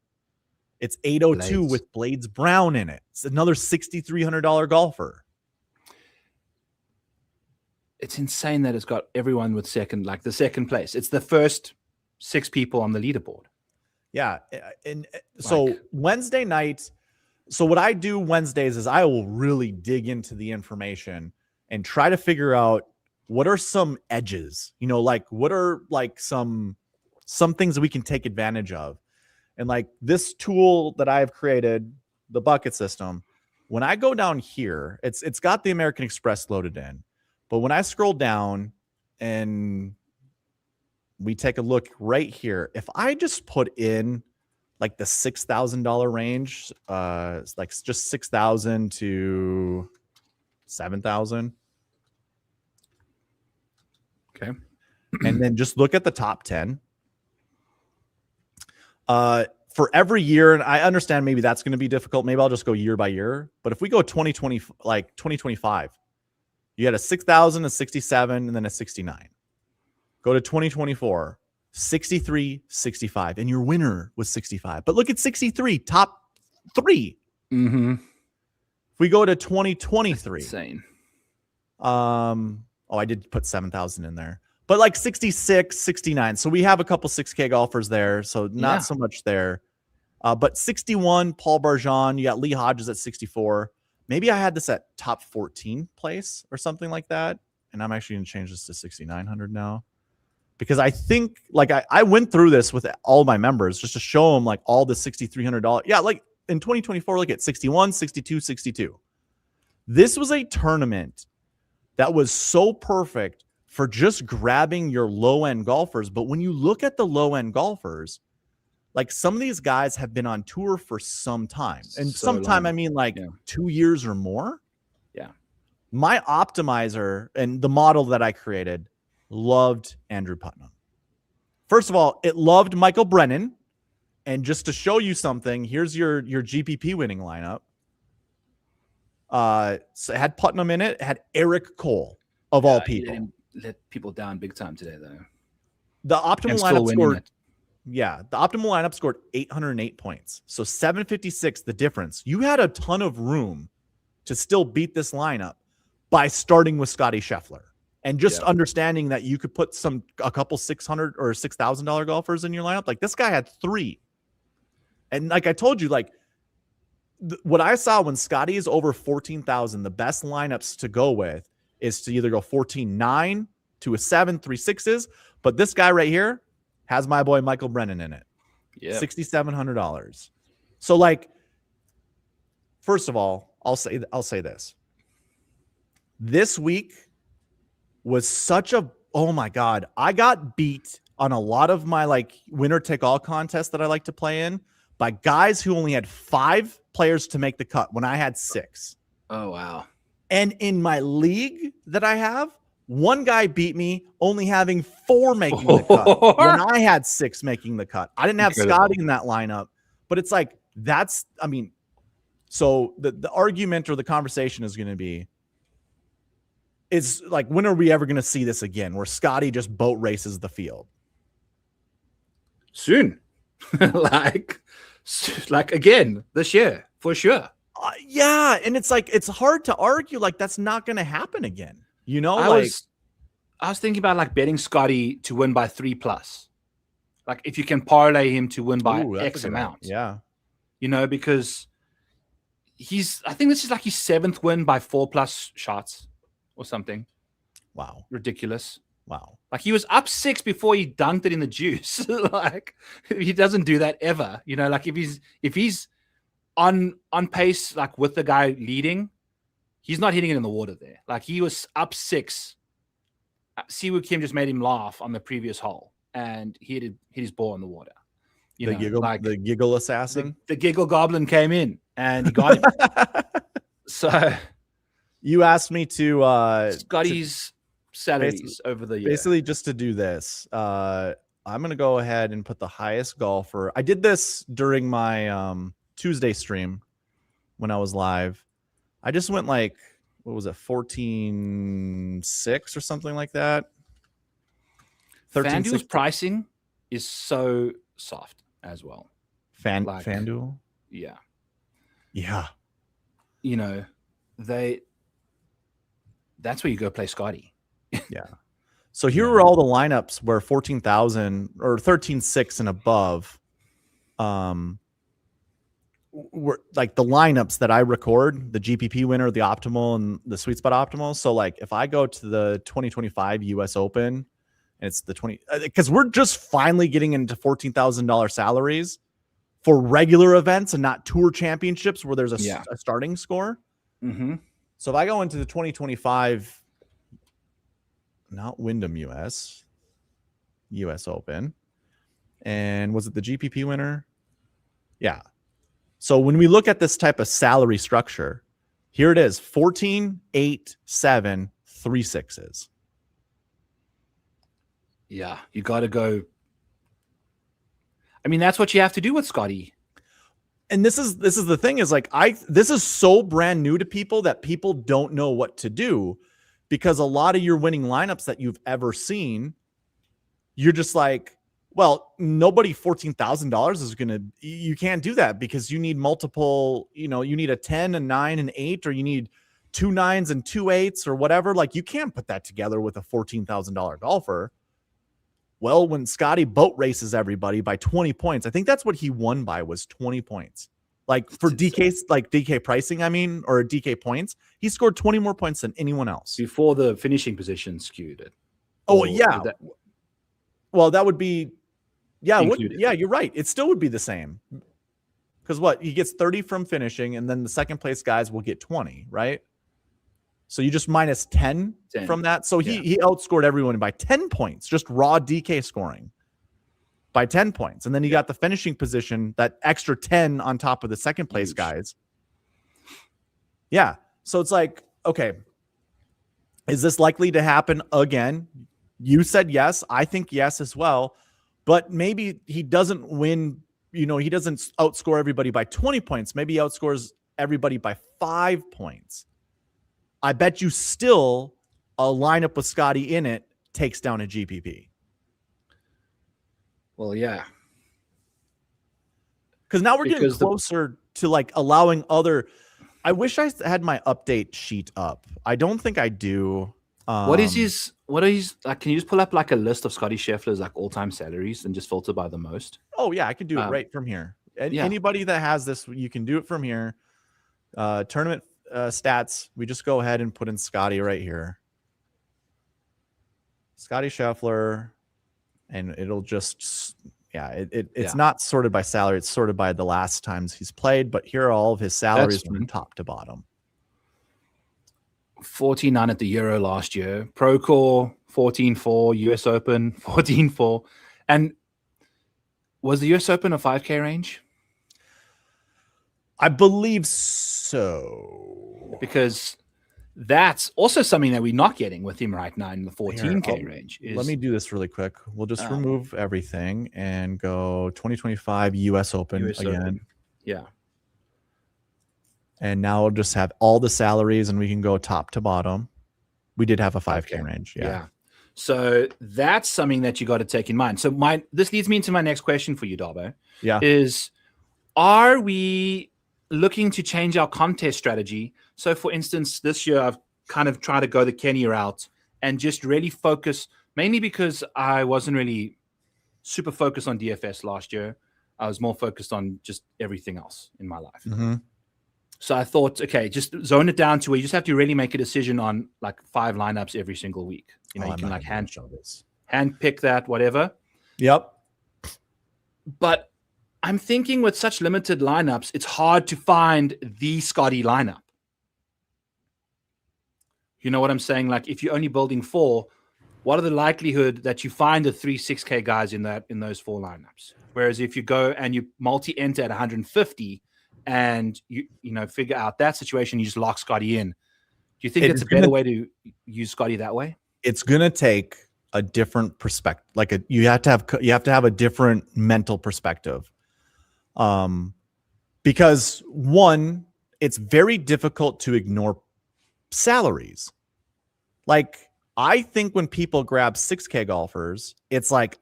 It's 802 with Blades Brown in it. It's another $6,300 golfer. It's insane that it's got everyone with the second place. It's the first 6 people on the leaderboard. Yeah. And so Wednesday night, so what I do Wednesdays is I will really dig into the information and try to figure out what are some edges, what are like some things that we can take advantage of. And like this tool that I've created, the bucket system, when I go down here, it's got the American Express loaded in. But when I scroll down and we take a look right here, if I just put in like the $6,000 range, it's like just 6,000 to 7,000. Okay. And then just look at the top 10. For every year, and I understand maybe that's going to be difficult. Maybe I'll just go year by year. But if we go 2020, like 2025, you had a 6,000, a 67, and then a 69. Go to 2024, 63, 65, and your winner was 65. But look at 63, top 3. Mm-hmm. If we go to 2023, insane. I did put 7,000 in there, but like 66, 69. So we have a couple 6K golfers there, so not so much there. But 61, Paul Barjon. You got Lee Hodges at 64. Maybe I had this at top 14 place or something like that. And I'm actually going to change this to 6,900 now. Because I think, like, I went through this with all my members just to show them, like, all the $6,300. Yeah, like, in 2024, look at 61, 62, 62. This was a tournament that was so perfect for just grabbing your low-end golfers. But when you look at the low-end golfers, like, some of these guys have been on tour for some time. And sometime, I mean, like, 2 years or more. Yeah. My optimizer and the model that I created loved Andrew Putnam. First of all, it loved Michael Brennan. And just to show you something, here's your GPP winning lineup. So it had Putnam in it. It had Eric Cole, of all people. Let people down big time today, though. The optimal lineup scored. Yeah, the optimal lineup scored 808 points. So 756, the difference. You had a ton of room to still beat this lineup by starting with Scottie Scheffler and just understanding that you could put a couple $600 or $6,000 golfers in your lineup. Like this guy had 3. And like I told you, like what I saw when Scottie is over 14,000, the best lineups to go with is to either go 14-9 to a 7, 3 6s. But this guy right here has my boy Michael Brennan in it. Yeah, $6,700. So like, first of all, I'll say this. This week was such a, oh my God, I got beat on a lot of my like winner take all contests that I like to play in by guys who only had 5 players to make the cut when I had 6. Oh, wow. And in my league that I have, one guy beat me only having 4 making the cut when I had 6 making the cut. I didn't have Scottie in that lineup, but it's like, I mean, so the argument or the conversation is going to be, it's like, when are we ever going to see this again where Scottie just boat races the field? Soon. like again, this year, for sure. Yeah. And it's like, it's hard to argue like that's not going to happen again. You know, I was thinking about like betting Scottie to win by 3+. Like if you can parlay him to win by X amount. Yeah. You know, because I think this is like his 7th win by 4+ shots or something. Wow. Ridiculous. Wow. Like he was up 6 before he dunked it in the juice. Like he doesn't do that ever. You know, like if he's on pace, like with the guy leading, he's not hitting it in the water there. Like he was up 6. Siwoo Kim just made him laugh on the previous hole, and he hit his ball in the water. The giggle assassin, the giggle goblin came in and he got him. So you asked me to Scottie's salaries over the year. Basically, just to do this, I'm gonna go ahead and put the highest golfer. I did this during my Tuesday stream when I was live. I just went like, what was it, 14-6 or something like that. FanDuel's pricing is so soft as well. FanDuel? Yeah. Yeah. You know, that's where you go play Scottie. Yeah. So here are all the lineups where 14,000 or 13.6 and above were like the lineups that I record, the GPP winner, the optimal, and the sweet spot optimal. So like if I go to the 2025 US Open, and it's the because we're just finally getting into $14,000 salaries for regular events and not tour championships where there's a starting score. Mm-hmm. So if I go into the 2025, not Wyndham US Open, and was it the GPP winner? Yeah. So when we look at this type of salary structure, here it is: 14, 8, 7, 3 6s. Yeah, you got to go. I mean, that's what you have to do with Scottie. And this is the thing is like, this is so brand new to people that people don't know what to do, because a lot of your winning lineups that you've ever seen, you're just like, well, nobody $14,000 is going to, you can't do that because you need multiple, you need a 10, a 9, and 8, or you need 2 9s and 2 8s or whatever. Like you can't put that together with a $14,000 golfer. Well, when Scottie boat races everybody by 20 points, I think that's what he won by, was 20 points. Like for DK's, like DK pricing, or DK points, he scored 20 more points than anyone else. Before the finishing position skewed it. Oh, yeah. Well, that would be, you're right. It still would be the same. Because he gets 30 from finishing, and then the second place guys will get 20, right? So you just minus 10 from that. So he outscored everyone by 10 points, just raw DK scoring by 10 points. And then you got the finishing position, that extra 10 on top of the second place guys. Yeah. So it's like, okay, Is this likely to happen again? You said yes. I think yes as well. But maybe he doesn't win. He doesn't outscore everybody by 20 points. Maybe he outscores everybody by 5 points. I bet you still a lineup with Scottie in it takes down a GPP. Well, yeah. Because now we're getting closer to like allowing other. I wish I had my update sheet up. I don't think I do. What are his like? Can you just pull up like a list of Scottie Scheffler's like all-time salaries and just filter by the most? Oh yeah, I can do it right from here. Anybody that has this, you can do it from here. Tournament stats. We just go ahead and put in Scottie right here. Scottie Scheffler, and it'll just it's not sorted by salary. It's sorted by the last times he's played. But here are all of his salaries from top to bottom. 14-9 at the Euro last year. Procore 14-4, US Open 14-4. And was the US Open a 5K range? I believe so. Because that's also something that we're not getting with him right now in the 14K range. Let me do this really quick. We'll just remove everything and go 2025 US Open again. Open. Yeah. And now we'll just have all the salaries and we can go top to bottom. We did have a 5K range. Yeah. So that's something that you got to take in mind. So this leads me into my next question for you, Darbo. Yeah. Is, are we looking to change our contest strategy? So for instance, this year I've kind of tried to go the Kenny route and just really focus, mainly because I wasn't really super focused on DFS last year. I was more focused on just everything else in my life. Mm-hmm. So I thought, okay, just zone it down to where you just have to really make a decision on like 5 lineups every single week. You can like hand pick that, whatever. Yep. But I'm thinking with such limited lineups, it's hard to find the Scottie lineup. You know what I'm saying? Like if you're only building 4, what are the likelihood that you find the 3 6K guys in those 4 lineups? Whereas if you go and you multi-enter at 150 and you figure out that situation, you just lock Scottie in. Do you think it's a better way to use Scottie that way? It's gonna take a different perspective. Like you have to have a different mental perspective. Because one, it's very difficult to ignore salaries. Like I think when people grab 6K golfers, it's like,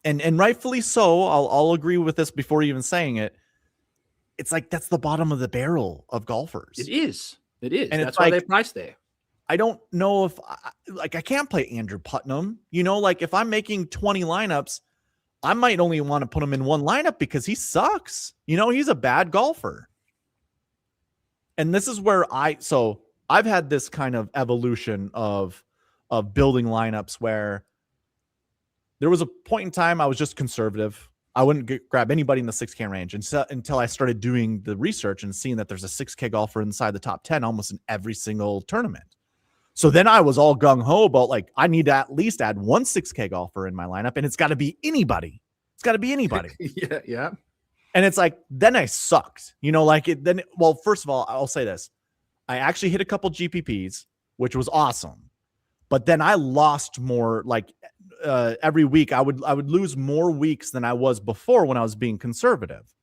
and rightfully so, I'll agree with this before even saying it. It's like that's the bottom of the barrel of golfers. It is. And that's why they're priced there. I don't know if I can't play Andrew Putnam. Like if I'm making 20 lineups, I might only want to put him in one lineup because he sucks. He's a bad golfer. And this is where I've had this kind of evolution of building lineups where there was a point in time I was just conservative. I wouldn't grab anybody in the 6K range until I started doing the research and seeing that there's a 6K golfer inside the top 10 almost in every single tournament. So then I was all gung-ho about like, I need to at least add one 6K golfer in my lineup, and it's got to be anybody. It's got to be anybody. Yeah. And it's like, then I sucked. Well, first of all, I'll say this. I actually hit a couple GPPs, which was awesome. But then I lost more, like every week I would lose more weeks than I was before when I was being conservative.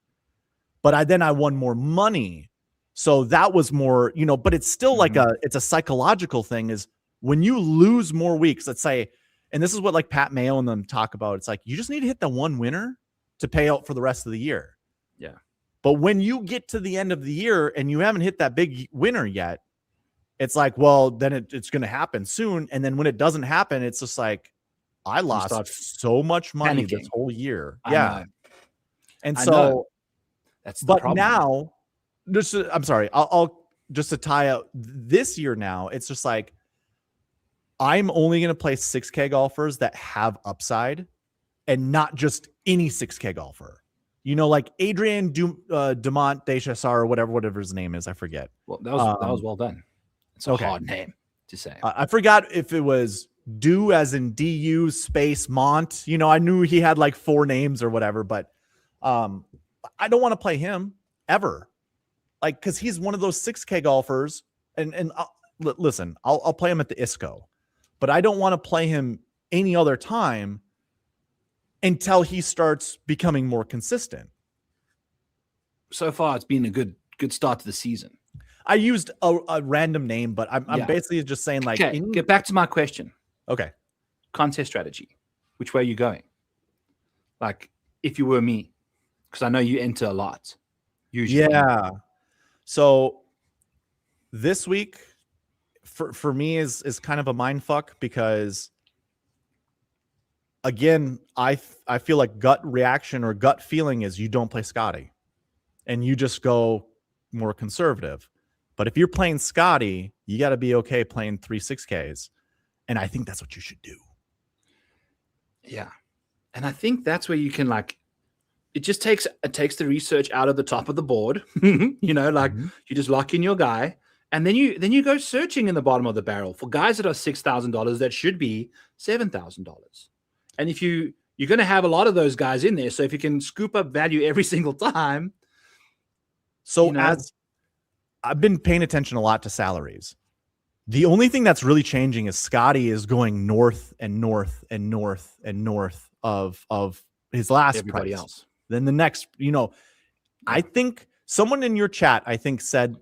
But then I won more money. So that was more, but it's still like it's a psychological thing is when you lose more weeks, let's say, and this is what like Pat Mayo and them talk about. It's like, you just need to hit the one winner to pay out for the rest of the year. Yeah. But when you get to the end of the year and you haven't hit that big winner yet, it's like, well, then it's going to happen soon. And then when it doesn't happen, it's just like, I lost so much money this whole year. Yeah. And so that's the problem. Now, I'm sorry, I'll just to tie out this year now, it's just like, I'm only going to play 6K golfers that have upside and not just any 6K golfer. Like Adrian Dumont Deschasar or whatever his name is. I forget. Well, that was well done. It's a hard name to say. I forgot if it was Du as in DU space Mont. I knew he had like 4 names or whatever, but I don't want to play him ever. Like, because he's one of those 6K golfers. And listen, I'll play him at the ISCO, but I don't want to play him any other time until he starts becoming more consistent. So far, it's been a good start to the season. I used a random name, but I'm basically just saying, like, okay, get back to my question. Okay. Contest strategy. Which way are you going? Like, if you were me, because I know you enter a lot. Usually. Yeah. So this week for me is kind of a mind fuck, because again, I feel like gut reaction or gut feeling is you don't play Scottie and you just go more conservative. But if you're playing Scottie, you got to be okay playing 3-6Ks. And I think that's what you should do. Yeah. And I think that's where you can, like, it takes the research out of the top of the board. You know, like, you just lock in your guy, and then you go searching in the bottom of the barrel for guys that are $6,000 that should be $7,000. And if you're going to have a lot of those guys in there, so if you can scoop up value every single time. So, you know, as I've been paying attention a lot to salaries, the only thing that's really changing is Scottie is going north and north and north and north of his last everybody price. Else. Then the next, you know, I think someone in your chat, I think, said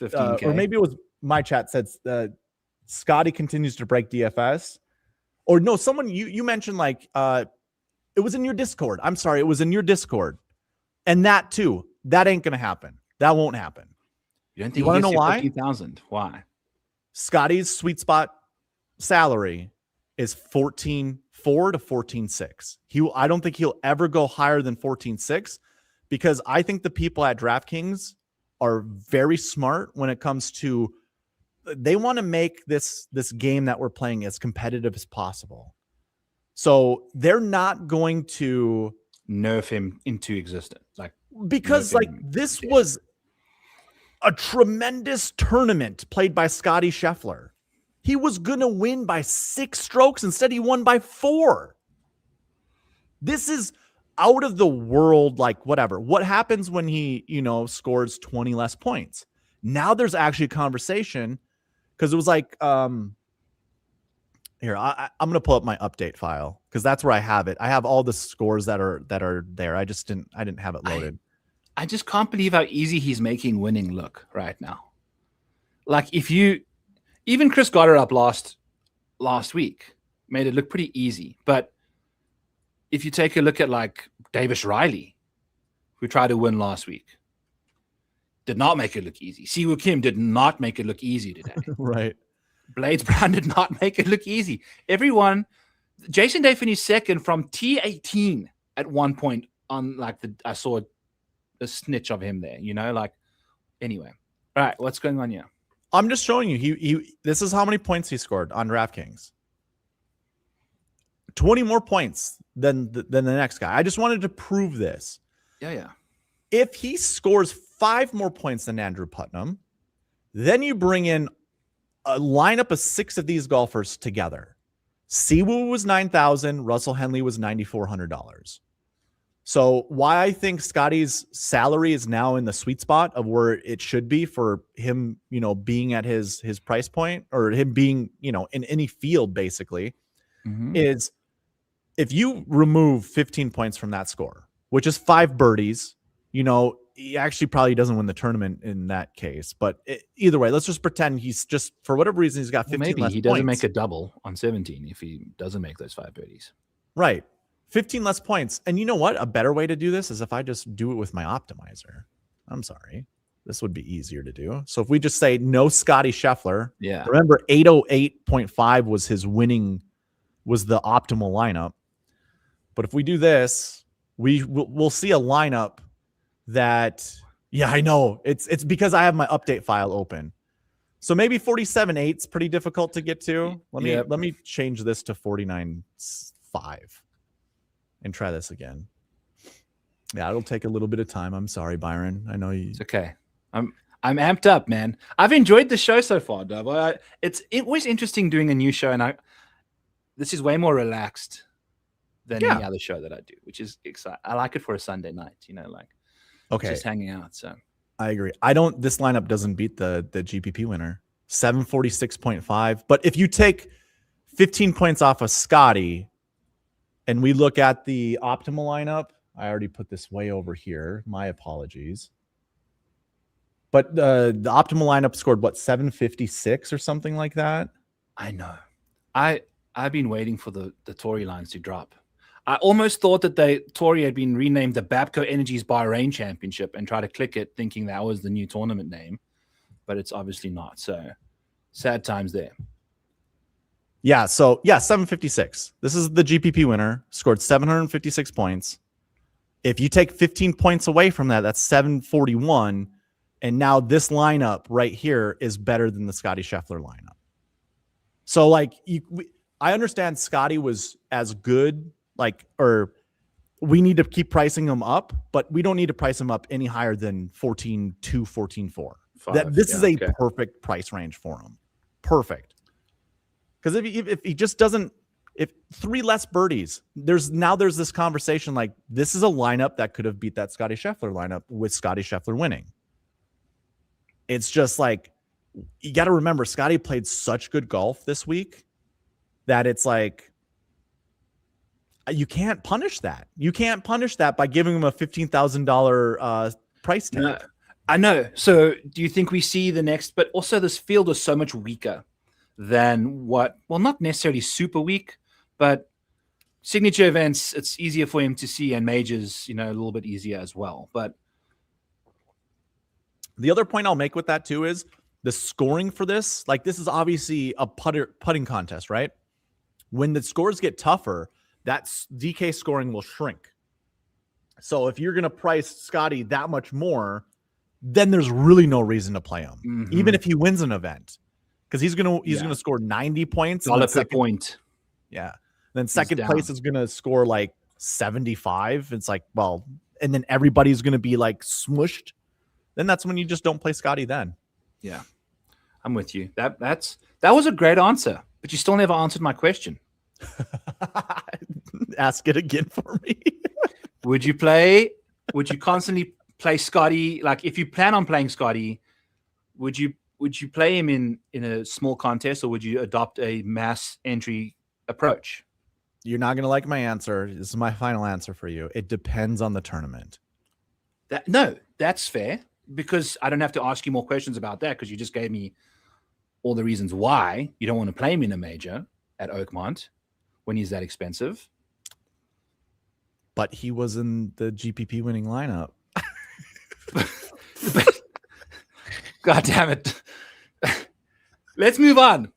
15K. or maybe it was my chat, said Scottie continues to break DFS. Or no, someone you mentioned, like, it was in your Discord. I'm sorry, it was in your Discord. And that too, that ain't gonna happen. That won't happen. You don't think you want to know why? 15,000. Why? Scottie's sweet spot salary is 14.4 to 14.6. I don't think he'll ever go higher than 14.6, because I think the people at DraftKings are very smart when it comes to, they want to make this game that we're playing as competitive as possible. So they're not going to nerf him into existence, like, because like this was a tremendous tournament played by Scottie Scheffler. He was going to win by 6 strokes. Instead, he won by 4. This is out of the world, like, whatever. What happens when he, you know, scores 20 less points? Now there's actually a conversation, because it was like, here, I'm going to pull up my update file, because that's where I have it. I have all the scores that are there. I didn't have it loaded. I just can't believe how easy he's making winning look right now. Like, even Chris Goddard last week made it look pretty easy. But if you take a look at, like, Davis Riley, who tried to win last week, did not make it look easy. Siwoo Kim did not make it look easy today. Right. Blades Brown did not make it look easy. Everyone, Jason Day finished second from T18 at one point on, like, I saw a snitch of him there, you know, like, anyway. All right, what's going on here? I'm just showing you. He this is how many points he scored on DraftKings. 20 more points than the next guy. I just wanted to prove this. Yeah. If he scores 5 more points than Andrew Putnam, then you bring in a lineup of 6 of these golfers together. Siwoo was $9,000. Russell Henley was $9,400. So why I think Scottie's salary is now in the sweet spot of where it should be for him, you know, being at his price point, or him being, you know, in any field basically, is if you remove 15 points from that score, which is 5 birdies, you know, he actually probably doesn't win the tournament in that case. But either way, let's just pretend he's just, for whatever reason, he's got 15 maybe less he doesn't points. make a double on 17 if he doesn't make those 5 birdies. Right. 15 less points. And you know what? A better way to do this is if I just do it with my optimizer. I'm sorry. This would be easier to do. So if we just say no Scottie Scheffler. Yeah. Remember, 808.5 was was the optimal lineup. But if we do this, we'll see a lineup that, yeah, I know. It's because I have my update file open. So maybe 47.8 is pretty difficult to get to. Let me change this to 49.5. And try this again. Yeah, it'll take a little bit of time. I'm sorry, Byron. I know you. It's okay. I'm amped up, man. I've enjoyed the show so far, Darbo. It was interesting doing a new show, and this is way more relaxed than any other show that I do, which is exciting. I like it for a Sunday night, you know, like, just hanging out. So I agree. This lineup doesn't beat the GPP winner. 746.5. But if you take 15 points off of Scottie and we look at the optimal lineup, I already put this way over here. My apologies. But the optimal lineup scored what, 756 or something like that? I know. I've been waiting for the Tory lines to drop. I almost thought that Tory had been renamed the Babco Energies Bahrain Championship and try to click it thinking that was the new tournament name, but it's obviously not. So sad times there. Yeah. So yeah, 756. This is the GPP winner, scored 756 points. If you take 15 points away from that, that's 741. And now this lineup right here is better than the Scottie Scheffler lineup. So like I understand Scottie was as good, or we need to keep pricing him up, but we don't need to price him up any higher than 14.2, 14.4. This is a perfect price range for him. Perfect. Because if he just doesn't, if 3 less birdies, there's this conversation like this is a lineup that could have beat that Scottie Scheffler lineup with Scottie Scheffler winning. It's just like, you got to remember, Scottie played such good golf this week that it's like, you can't punish that. You can't punish that by giving him a $15,000 price tag. No, I know. So do you think we see the next, but also this field is so much weaker than what, well, not necessarily super weak, but signature events, it's easier for him to see, and majors, a little bit easier as well. But the other point I'll make with that too is the scoring for this. Like, this is obviously a putting contest, right? When the scores get tougher, that DK scoring will shrink. So if you're going to price Scottie that much more, then there's really no reason to play him, even if he wins an event, because he's going to score 90 points. Dollar per point. Yeah. Then second place is going to score like 75. It's like, well, and then everybody's going to be like smushed. Then that's when you just don't play Scottie then. Yeah, I'm with you. That was a great answer, but you still never answered my question. Ask it again for me. Would you constantly play Scottie? Like, if you plan on playing Scottie, would you play him in a small contest, or would you adopt a mass entry approach? You're not going to like my answer. This is my final answer for you. It depends on the tournament. That's fair, because I don't have to ask you more questions about that, because you just gave me all the reasons why you don't want to play him in a major at Oakmont when he's that expensive. But he was in the GPP winning lineup. God damn it. Let's move on.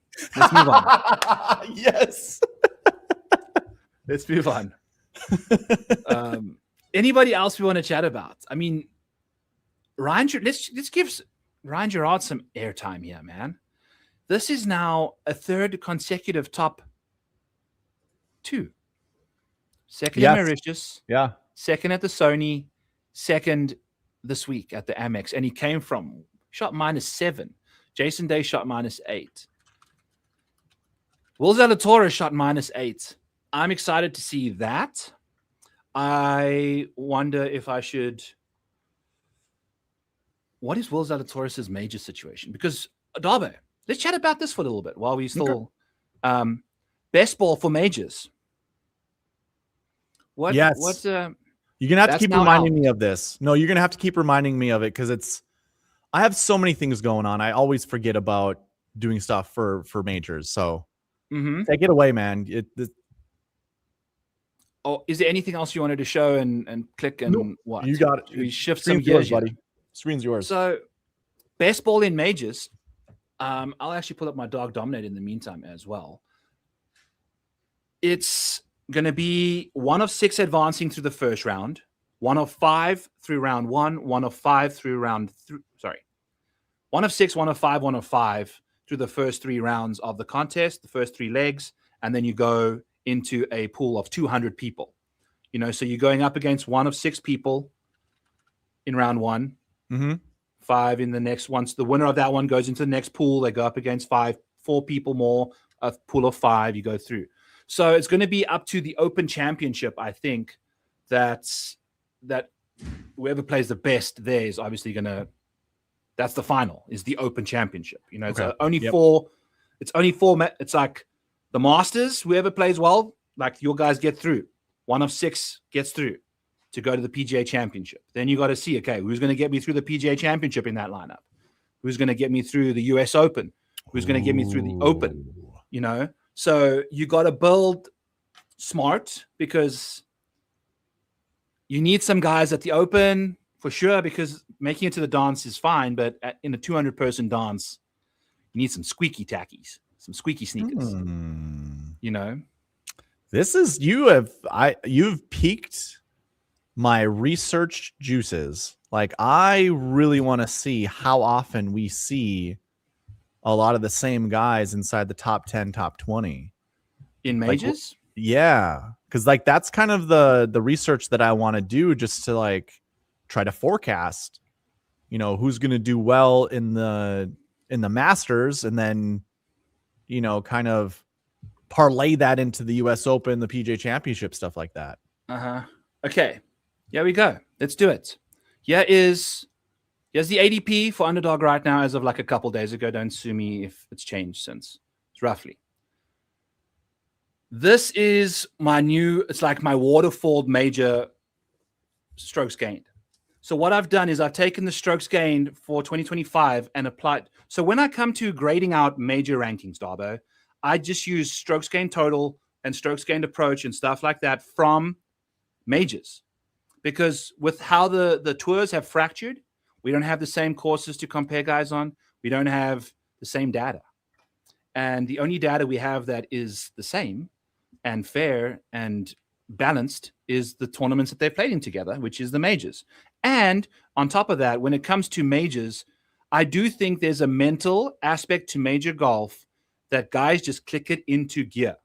Yes. Let's move on. Anybody else we want to chat about? I mean, Ryan, let's give Ryan Gerard some airtime here, man. This is now a third consecutive top 2. Second in Mauritius. Yeah. Second at the Sony. Second this week at the AMEX. And he came from shot -7. Jason Day shot -8. Will Zalatoris shot -8. I'm excited to see that. I wonder if I should. What is Will Zalatoris' major situation? Because Darbo, let's chat about this for a little bit while we still best ball for majors. What? Yes. What? You're gonna have to keep reminding me of this. No, you're gonna have to keep reminding me of it, because I have so many things going on. I always forget about doing stuff for majors. So take it away, man. Oh, is there anything else you wanted to show and click and what? You got it. We shift some gears, buddy. Screen's yours. So, best ball in majors. I'll actually pull up my Dog Dominate in the meantime as well. It's going to be 1 of 6 advancing through the first round, 1 of 5 through round 1, 1 of 5 through round 3. Sorry, 1 of 6, 1 of 5, 1 of 5 through the first 3 rounds of the contest, the first 3 legs, and then you go into a pool of 200 people. So you're going up against 1 of 6 people in round 1. 5 in the next. Once the winner of that one goes into the next pool, they go up against 4 people more, a pool of 5, you go through. So it's going to be up to the Open Championship, I think, that whoever plays the best there is obviously going to That's the final, is the Open Championship. You know, it's Okay. only Yep. four. It's only four. It's like the Masters. Whoever plays well, like your guys get through. One of six gets through to go to the PGA Championship. Then you got to see, okay, who's going to get me through the PGA Championship in that lineup? Who's going to get me through the US Open? Who's going to get me through the Open? You know, so you got to build smart, because you need some guys at the Open for sure, because making it to the dance is fine, but in a 200-person dance, you need some squeaky tackies, some squeaky sneakers. You know, this is you've piqued my research juices. Like, I really want to see how often we see a lot of the same guys inside the top 10, top 20 in majors. Like, yeah, because like that's kind of the research that I want to do, just to like try to forecast, you know, who's going to do well in the Masters, and then, you know, kind of parlay that into the US Open, the PGA Championship, stuff like that. Okay, here we go. Let's do it. Here's the ADP for Underdog right now as of like a couple days ago. Don't sue me if it's changed since. It's roughly. This is my new, it's like my waterfall major strokes gained. So what I've done is I've taken the strokes gained for 2025 and applied. So when I come to grading out major rankings, Darbo, I just use strokes gained total and strokes gained approach and stuff like that from majors. Because with how the tours have fractured, we don't have the same courses to compare guys on. We don't have the same data. And the only data we have that is the same and fair and balanced is the tournaments that they've played in together, which is the majors. And on top of that, when it comes to majors, I do think there's a mental aspect to major golf that guys just click it into gear.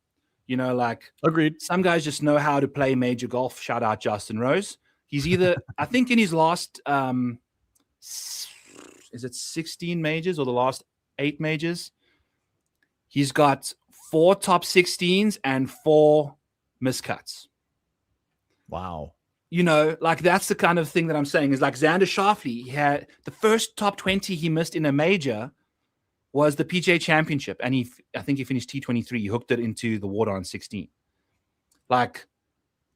You know, like, agreed. Some guys just know how to play major golf. Shout out Justin Rose. He's either, I think in his last, is it 16 majors or the last 8 majors? He's got 4 top 16s and 4 miscuts. Wow. You know, like that's the kind of thing that I'm saying is like Xander Schauffele. He had the first top 20 he missed in a major was the PGA Championship. And I think he finished T23. He hooked it into the water on 16. Like,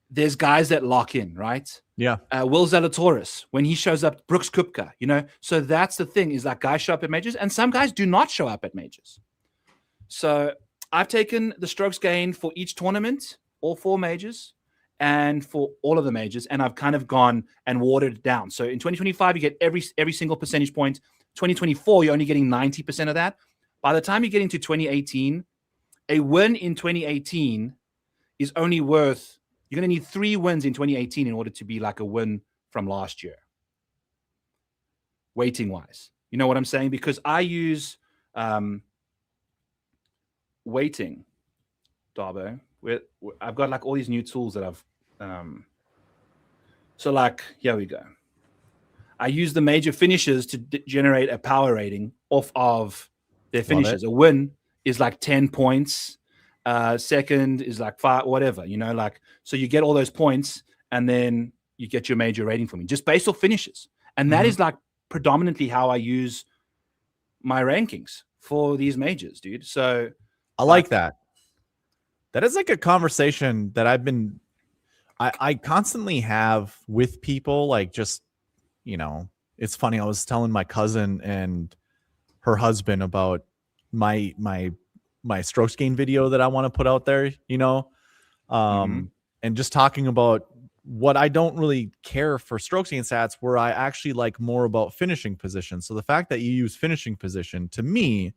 there's guys that lock in, right? Yeah. Will Zalatoris, when he shows up, Brooks Koepka, you know? So that's the thing, is like guys show up at majors and some guys do not show up at majors. So I've taken the strokes gained for each tournament, all 4 majors, and for all of the majors, and I've kind of gone and watered it down. So in 2025, you get every single percentage point. 2024, you're only getting 90% of that. By the time you get into 2018, a win in 2018 is only worth, you're going to need 3 wins in 2018 in order to be like a win from last year. Weighting wise. You know what I'm saying? Because I use weighting, Darbo. I've got like all these new tools that I've, so like, here we go. I use the major finishes to generate a power rating off of their finishes. A win is like 10 points. Second is like 5, whatever, you know, like, so you get all those points and then you get your major rating for me just based off finishes. And that is like predominantly how I use my rankings for these majors, dude. So I like that. That is like a conversation that I constantly have with people, like, just, you know, it's funny. I was telling my cousin and her husband about my strokes gain video that I want to put out there, you know, and just talking about what I don't really care for strokes gain stats, where I actually like more about finishing position. So the fact that you use finishing position, to me,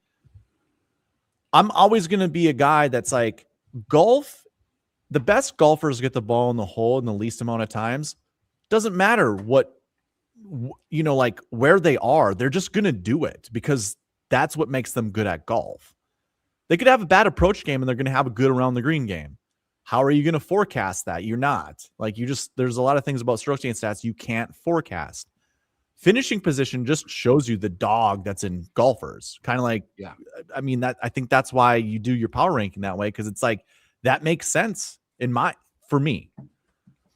I'm always going to be a guy that's like, golf, the best golfers get the ball in the hole in the least amount of times. Doesn't matter what, you know, like where they are, they're just going to do it because that's what makes them good at golf. They could have a bad approach game and they're going to have a good around the green game. How are you going to forecast that? You're not. Like, there's a lot of things about strokes gain stats you can't forecast. Finishing position just shows you the dog that's in golfers. Kind of like, yeah. I mean, I think that's why you do your power ranking that way, because it's like that makes sense for me.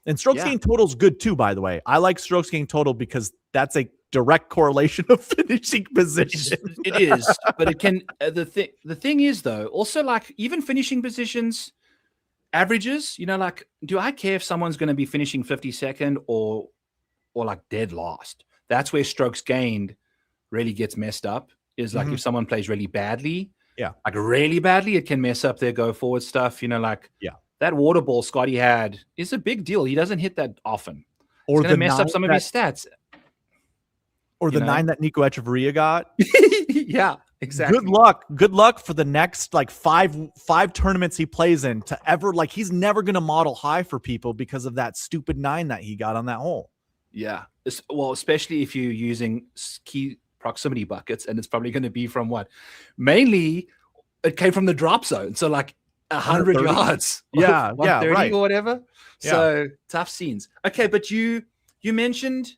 And strokes gained total is good too, by the way. I like strokes gained total because that's a direct correlation of finishing position. It is, but it can. The thing is though, also like even finishing positions, averages. You know, like do I care if someone's going to be finishing 52nd or like dead last? That's where strokes gained really gets messed up. Is like if someone plays really badly, like really badly, it can mess up their go forward stuff. You know, like that water ball Scottie had is a big deal. He doesn't hit that often. Or it's going to mess up some of his stats. Or the 9 that Nico Echeverria got. Yeah, exactly. Good luck. Good luck for the next like five tournaments he plays in to ever like he's never going to model high for people because of that stupid 9 that he got on that hole. Yeah. Well, especially if you're using key proximity buckets, and it's probably going to be from what? Mainly it came from the drop zone. So like 100 yards. Yeah. 130 right. or whatever. Yeah. So tough scenes. Okay. But you mentioned,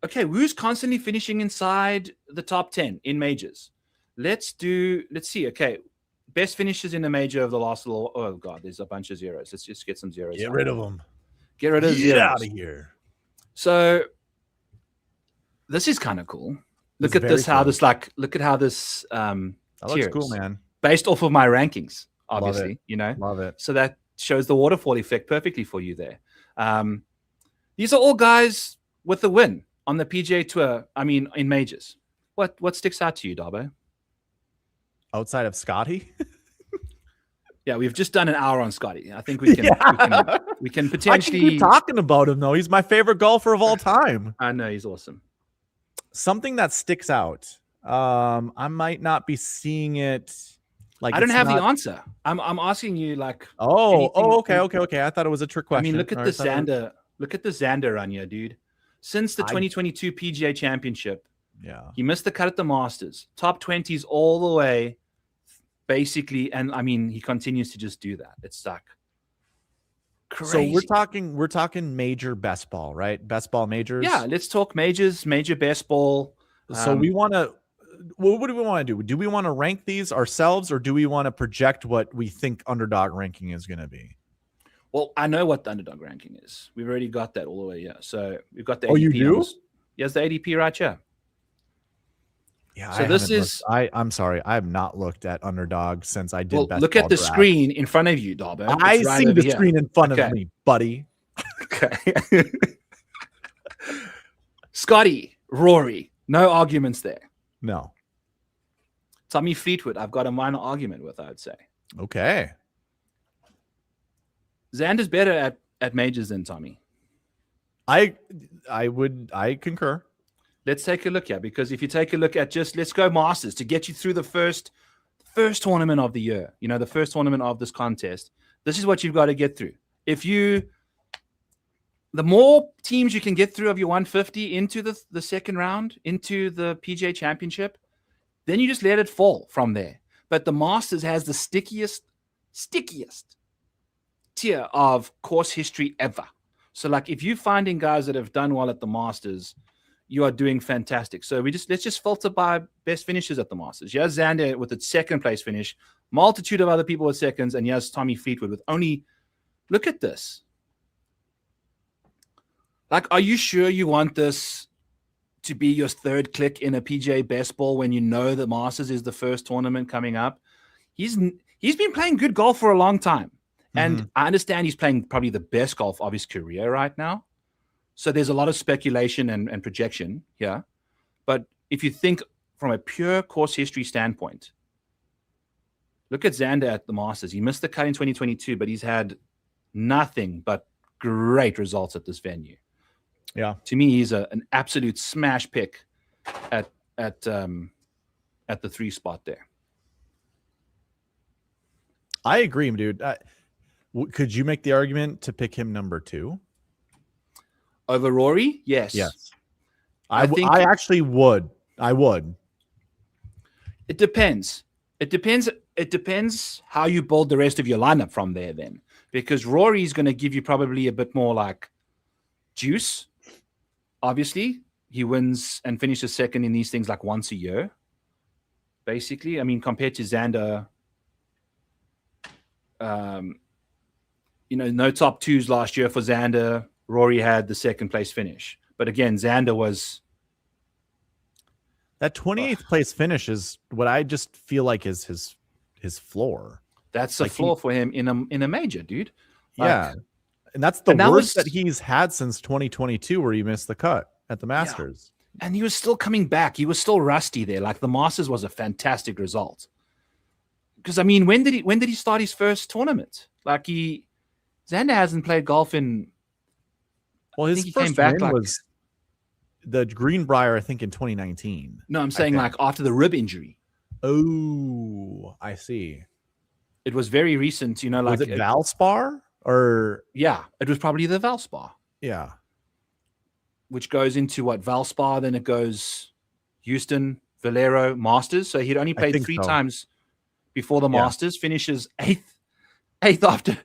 okay, who's constantly finishing inside the top 10 in majors? Let's see. Okay. Best finishes in the major of the last little, oh God, there's a bunch of zeros. Let's just get some zeros. Get rid of them. Get rid of zeros. Get out of here. So this is kind of cool. Look at this, cool. Look at how this that looks cool, man. Based off of my rankings, obviously, you know. Love it. So that shows the waterfall effect perfectly for you there. These are all guys with the win on the PGA Tour, I mean, in majors. What sticks out to you, Darbo? Outside of Scottie? Yeah, we've just done an hour on Scottie. I think we can we can potentially I can keep talking about him though. He's my favorite golfer of all time. I know, he's awesome. Something that sticks out. I might not be seeing it. Like I don't have the answer. I'm asking you like. Okay. I thought it was a trick question. I mean, look at the Xander. Look at the Xander run here, dude. Since the 2022 PGA Championship, he missed the cut at the Masters. Top 20s all the way, basically, and I mean, he continues to just do that. It's like crazy. So we're talking major best ball, right? Best ball majors. Yeah, let's talk majors, major best ball. So we want to. What do we want to do? Do we want to rank these ourselves, or do we want to project what we think underdog ranking is going to be? Well, I know what the underdog ranking is. We've already got that all the way. Yeah. So we've got the. ADP. Oh, you do? Yes, the ADP right here. Yeah. So this is. I'm sorry. I have not looked at underdog since I did. Well, look at the screen in front of you, Darbo. I see the screen in front of me, buddy. Okay. Scottie, Rory, no arguments there. No. Tommy Fleetwood, I've got a minor argument with, I would say. Okay. Xander's better at majors than Tommy. I concur. Let's take a look here, because if you take a look at let's go Masters to get you through the first tournament of the year, you know, the first tournament of this contest. This is what you've got to get through. The more teams you can get through of your 150 into the second round, into the PGA Championship, then you just let it fall from there. But the Masters has the stickiest tier of course history ever. So like if you're finding guys that have done well at the Masters, you are doing fantastic. So let's just filter by best finishes at the Masters. Here's Xander with its second place finish, multitude of other people with seconds, and here's Tommy Fleetwood with only, look at this. Like, are you sure you want this to be your third click in a PGA best ball when you know the Masters is the first tournament coming up? He's been playing good golf for a long time. And I understand he's playing probably the best golf of his career right now. So there's a lot of speculation and projection here. But if you think from a pure course history standpoint, look at Xander at the Masters. He missed the cut in 2022, but he's had nothing but great results at this venue. Yeah. To me, he's an absolute smash pick at the 3 spot there. I agree, dude. Could you make the argument to pick him number 2? Over Rory? Yes. Yes. I actually would. I would. It depends. It depends how you build the rest of your lineup from there then. Because Rory's going to give you probably a bit more like juice. Obviously, he wins and finishes second in these things like once a year. Basically, I mean, compared to Xander, no top twos last year for Xander. Rory had the second place finish. But again, Xander was... That 28th place finish is what I just feel like is his floor. That's the floor for him in a major, dude. Yeah. And that's the worst that he's had since 2022, where he missed the cut at the Masters. Yeah. And he was still coming back. He was still rusty there. Like, the Masters was a fantastic result. Because, I mean, when did he start his first tournament? Like, Xander hasn't played golf in... Well, his first win was the Greenbrier, I think, in 2019. No, I'm saying like after the rib injury. Oh, I see. It was very recent, like... Was it Valspar? Or... Yeah, it was probably the Valspar. Yeah. Which goes into what? Valspar, then it goes Houston, Valero, Masters. So he'd only played three times before the Masters, finishes eighth after...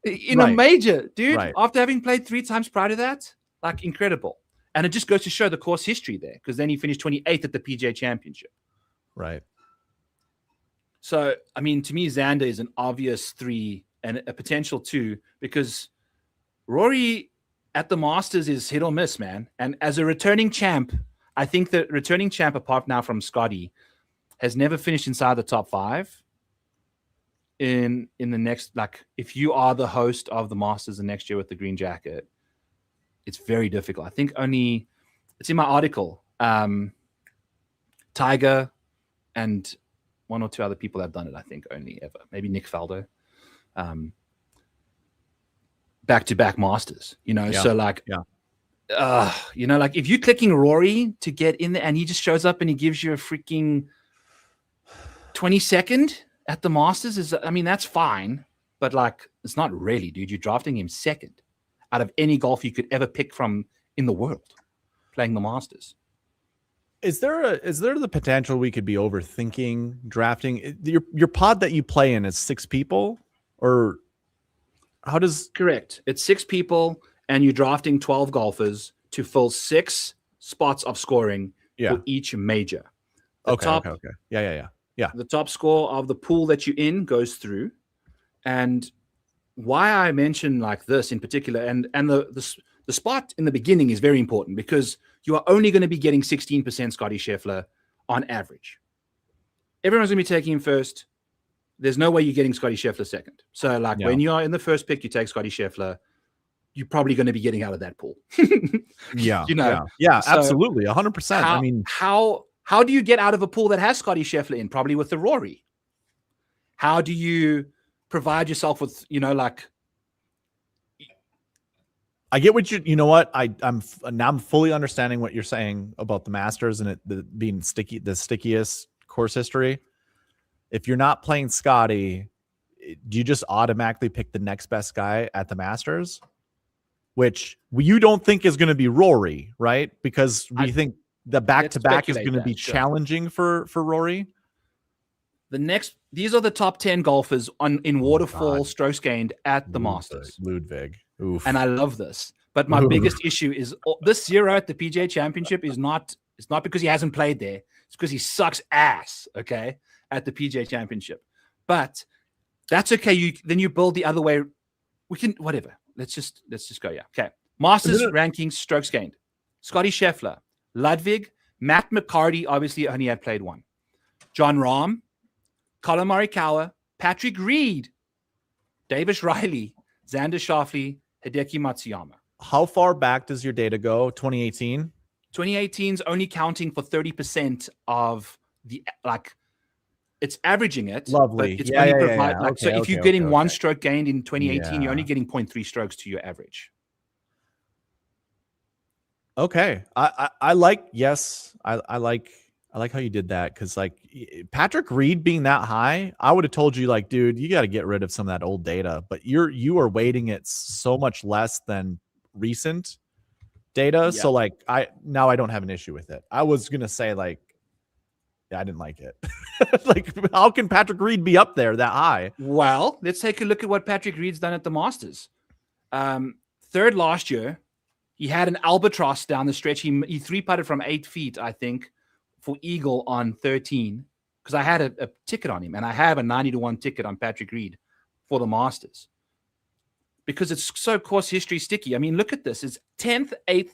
in a major, dude, after having played 3 times prior to that. Like, incredible. And it just goes to show the course history there, because then he finished 28th at the PGA Championship. Right. So, I mean, to me, Xander is an obvious 3 and a potential 2, because Rory at the Masters is hit or miss, man. And as a returning champ, I think the returning champ, apart now from Scottie, has never finished inside the top 5. In the next, like, if you are the host of the Masters the next year with the green jacket, it's very difficult. I think only, it's in my article, Tiger and 1 or 2 other people have done it, I think, only ever. Maybe Nick Faldo. Back-to-back Masters, so like, like, if you're clicking Rory to get in there and he just shows up and he gives you a freaking 22nd at the Masters, that's fine, but like, it's not really, dude. You're drafting him second out of any golf you could ever pick from in the world, playing the Masters. Is there the potential we could be overthinking drafting? Your pod that you play in is 6 people, or how does... Correct. It's 6 people, and you're drafting 12 golfers to fill 6 spots of scoring for each major. Okay. Yeah. The top score of the pool that you're in goes through. And why I mention like this in particular, and the spot in the beginning is very important, because you are only going to be getting 16% Scottie Scheffler on average. Everyone's going to be taking him first. There's no way you're getting Scottie Scheffler second. So like, when you are in the first pick, you take Scottie Scheffler, you're probably going to be getting out of that pool. Yeah, absolutely. 100%. I mean, how do you get out of a pool that has Scottie Scheffler in? Probably with the Rory. How do you provide yourself with, like... I get what you know what? I'm fully understanding what you're saying about the Masters and it being sticky, the stickiest course history. If you're not playing Scottie, do you just automatically pick the next best guy at the Masters? Which you don't think is going to be Rory, right? Because we think the back-to-back is going to be challenging for Rory. These are the top 10 golfers in waterfall strokes gained at the Masters. Ludwig. Oof. And I love this. But my biggest issue is this 0 at the PGA Championship is not because he hasn't played there. It's because he sucks ass, okay, at the PGA Championship. But that's okay. Then you build the other way. We can, whatever. Let's just go. Yeah. Okay. Masters rankings, strokes gained. Scottie Scheffler, Ludwig, Matt McCarty, obviously only had played 1. John Rahm, Colin Morikawa, Patrick Reed, Davis Riley, Xander Schauffele, Hideki Matsuyama. How far back does your data go? 2018? 2018 is only counting for 30% of the, like, it's averaging it. Lovely. But it's only okay, so if you're getting 1 stroke gained in 2018, you're only getting 0.3 strokes to your average. Okay. I like how you did that, because like Patrick Reed being that high, I would have told you like, dude, you got to get rid of some of that old data. But you are weighting it so much less than recent data. Yeah. So like I don't have an issue with it. I was gonna say like, yeah, I didn't like it. Like, how can Patrick Reed be up there that high? Well, let's take a look at what Patrick Reed's done at the Masters. 3rd last year. He had an albatross down the stretch. He 3-putted from 8 feet, I think, for eagle on 13, because I had a ticket on him, and I have a 90-1 ticket on Patrick Reed for the Masters. because it's so course history sticky. I mean, look at this. It's 10th, 8th,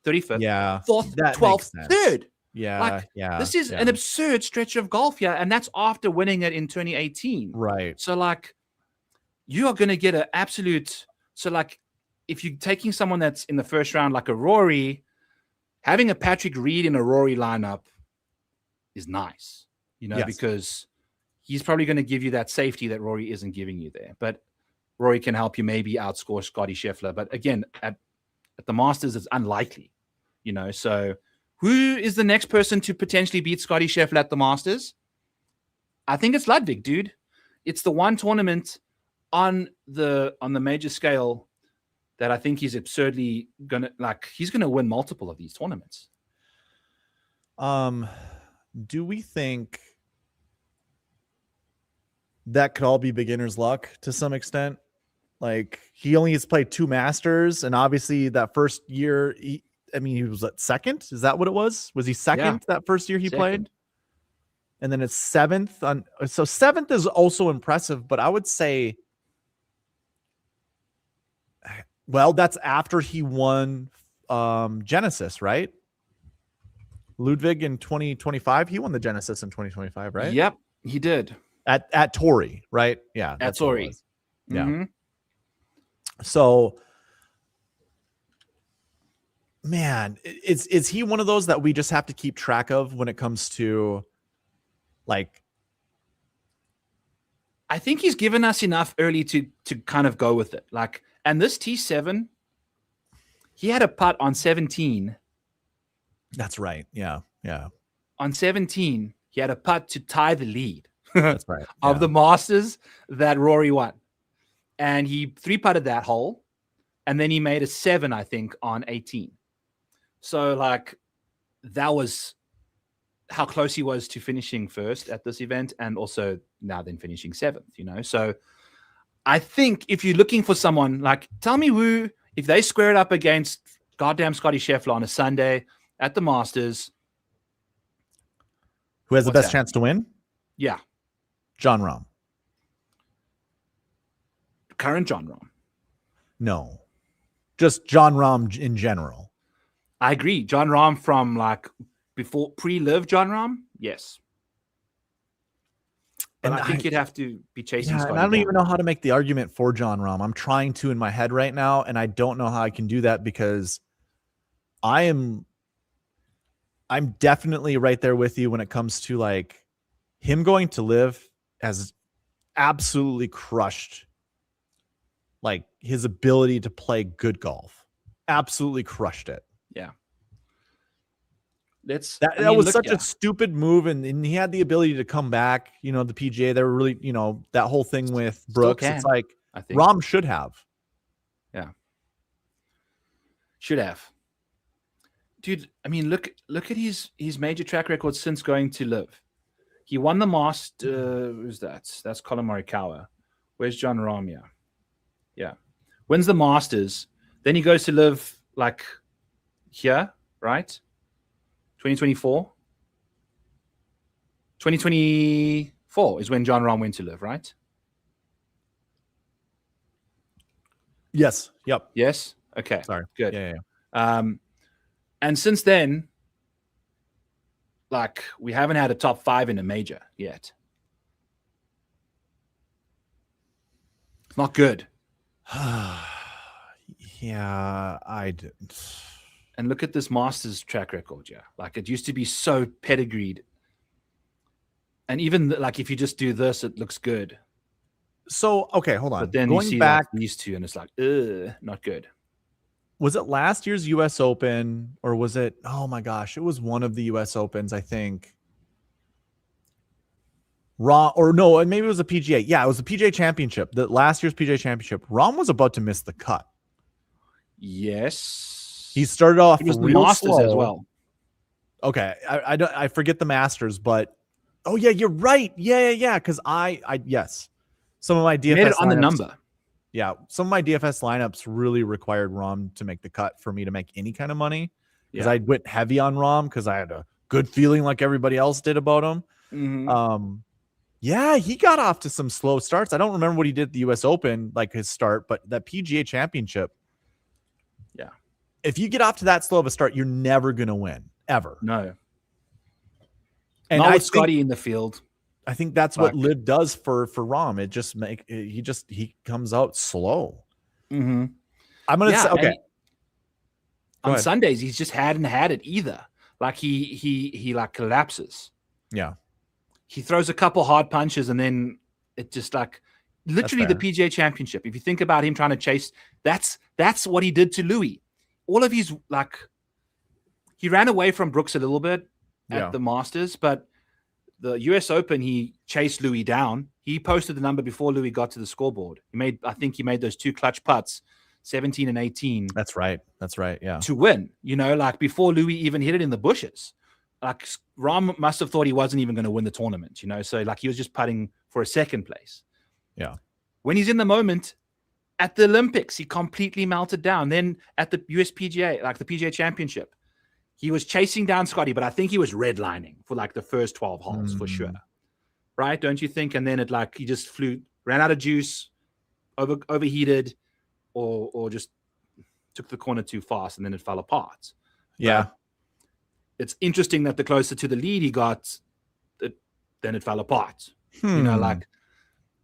35th, Yeah, 4th, that 12th, makes sense. 3rd. Yeah, Like, yeah. this is an absurd stretch of golf here, and that's after winning it in 2018. Right. So, like, you are going to get an absolute. So, like, if you're taking someone that's in the first round, like a Rory, having a Patrick Reed in a Rory lineup is nice, you know, because he's probably going to give you that safety that Rory isn't giving you there. But Rory can help you maybe outscore Scottie Scheffler. But again, at the Masters, it's unlikely, you know. So who is the next person to potentially beat Scottie Scheffler at the Masters? I think it's Ludwig, dude. It's the one tournament on the major scale that I think he's absurdly he's gonna win multiple of these tournaments. Do we think that could all be beginner's luck to some extent? Like, he only has played 2 Masters, and obviously that first year, he was at second. Is that what it was? Was he second that first year he played? And then it's 7th on. So 7th is also impressive, but I would say, well, that's after he won Genesis, right? Ludwig in 2025. He won the Genesis in 2025, right? Yep, he did. At Torrey, right? Yeah. At Torrey. Yeah. Mm-hmm. So, man, is he one of those that we just have to keep track of when it comes to, like, I think he's given us enough early to kind of go with it. Like, and this T7, he had a putt on 17. That's right. Yeah. Yeah. On 17, he had a putt to tie the lead. That's right. Of the Masters that Rory won. And he 3-putted that hole, and then he made a 7, I think, on 18. So, like, that was how close he was to finishing first at this event, and also now then finishing 7th, you know? So I think if you're looking for someone, like, tell me who, if they square it up against goddamn Scottie Scheffler on a Sunday at the Masters. Who has the best chance to win? Yeah. Jon Rahm. Current Jon Rahm. No. Just Jon Rahm in general. I agree. Jon Rahm from, like, before pre-live Jon Rahm? Yes. But I think you'd have to be chasing Scottie. And I don't even know how to make the argument for Jon Rahm. I'm trying to in my head right now, and I don't know how I can do that because I'm definitely right there with you when it comes to, like, him going to live has absolutely crushed, like, his ability to play good golf. Absolutely crushed it. Yeah. That was such a stupid move, and he had the ability to come back. You know, the PGA, they were really, you know, that whole thing with Brooks. It's like, I think Rahm should have. Yeah. Should have. Dude, I mean, look at his major track record since going to live. He won the Masters. Who's that? That's Colin Morikawa. Where's Jon Rahm? Yeah. Wins the Masters. Then he goes to live, like, here, right? 2024. 2024 is when Jon Rahm went to live, right? Yes. Yep. Yes. Okay. Sorry. Good. Yeah. And since then, like, we haven't had a top 5 in a major yet. It's not good. Yeah, I didn't. And look at this Masters track record, yeah. Like, it used to be so pedigreed. And even, like, if you just do this, it looks good. So, okay, hold on. But then going you see, back, like, these two, and it's like, not good. Was it last year's U.S. Open, or was it? Oh my gosh, it was one of the U.S. Opens, I think. Rahm, or no, maybe it was a PGA. Yeah, it was the PGA Championship. The last year's PGA Championship. Rahm was about to miss the cut. Yes, he started off it was real the Masters slow as well. Okay, I forget the Masters, but oh yeah, you're right. Yeah. Because I yes, some of my DFS made it on the lineups, number. Yeah, some of my DFS lineups really required Rahm to make the cut for me to make any kind of money because I went heavy on Rahm because I had a good feeling like everybody else did about him. Mm-hmm. Yeah, he got off to some slow starts. I don't remember what he did at the US Open, like his start, but that PGA Championship. Yeah. If you get off to that slow of a start, you're never going to win, ever. No. And Not I with think, Scottie in the field. I think that's what Liv does for Rahm. It just he comes out slow. Mm-hmm. I'm going to say, okay. On Sundays, he's just hadn't had it either. Like he like collapses. Yeah. He throws a couple hard punches and then it just like literally the PGA Championship. If you think about him trying to chase, that's what he did to Louis. All of his like, he ran away from Brooks a little bit at the Masters, but the US Open, he chased Louis down. He posted the number before Louis got to the scoreboard. I think he made those 2 clutch putts, 17 and 18. That's right. Yeah. To win, like before Louis even hit it in the bushes. Like Rahm must have thought he wasn't even going to win the tournament, so like he was just putting for a second place. Yeah. When he's in the moment at the Olympics, he completely melted down. Then at the USPGA, like the PGA Championship, he was chasing down Scottie, but I think he was redlining for like the first 12 holes for sure. Right? Don't you think? And then it like he just ran out of juice, overheated, or just took the corner too fast, and then it fell apart. Yeah. But it's interesting that the closer to the lead he got, then it fell apart. Like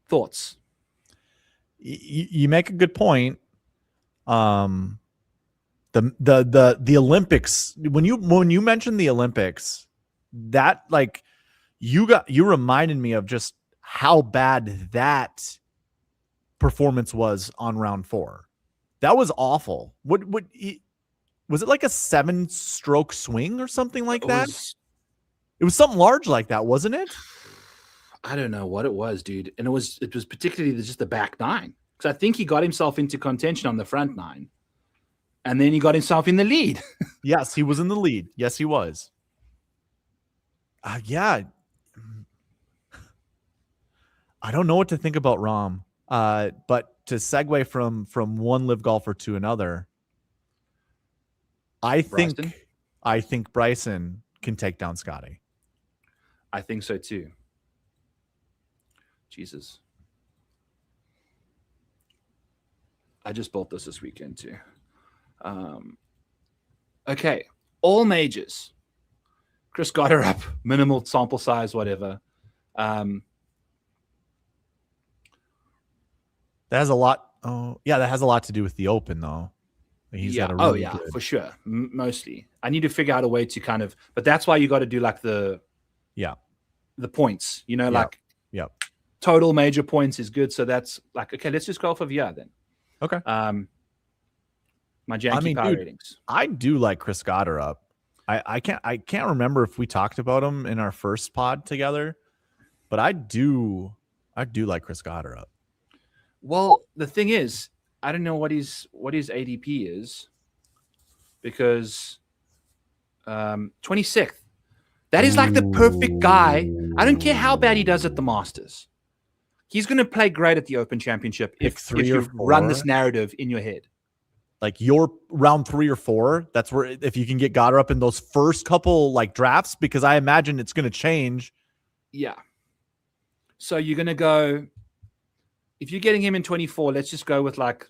thoughts. You make a good point. The Olympics, when you mentioned the Olympics, that like you reminded me of just how bad that performance was on round 4. That was awful. Was it like a 7-stroke swing or something like that? It was something large like that, wasn't it? I don't know what it was, dude. And it was particularly just the back 9. Because I think he got himself into contention on the front 9. And then he got himself in the lead. Yes, he was in the lead. Yes, he was. Yeah. I don't know what to think about Rahm. But to segue from one live golfer to another, I think Bryson can take down Scottie. I think so too. Jesus. I just bought this weekend too. Okay. All majors. Chris got her up. Minimal sample size, whatever. That has a lot. Oh, yeah, that has a lot to do with the Open, though. He's got a really good... for sure. Mostly. I need to figure out a way to kind of, but that's why you got to do like the points, like total major points is good. So that's like, okay, let's just go off of then. Okay. My janky power ratings. I do like Chris Gotterup. I can't remember if we talked about him in our first pod together, but I do like Chris Gotterup. Well, the thing is, I don't know what his ADP is, because 26th. That is like the perfect guy. I don't care how bad he does at the Masters. He's going to play great at the Open Championship if you run this narrative in your head. Like your round 3 or 4, that's where if you can get Gotterup in those first couple like drafts, because I imagine it's going to change. Yeah. So you're going to go, if you're getting him in 24, let's just go with like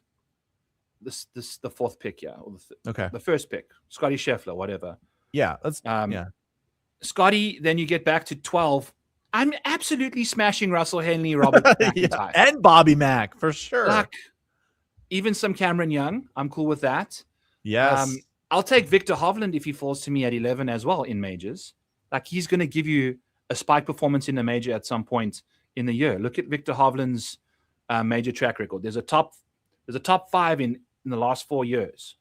the 4th pick, or the first pick, Scottie Scheffler, whatever. Yeah, Scottie, then you get back to 12. I'm absolutely smashing Russell Henley, Robert McIntyre, and Bobby Mack for sure. Like, even some Cameron Young, I'm cool with that. Yes, I'll take Victor Hovland if he falls to me at 11 as well in majors. Like, he's going to give you a spike performance in a major at some point in the year. Look at Victor Hovland's major track record. There's a top 5 in the last 4 years.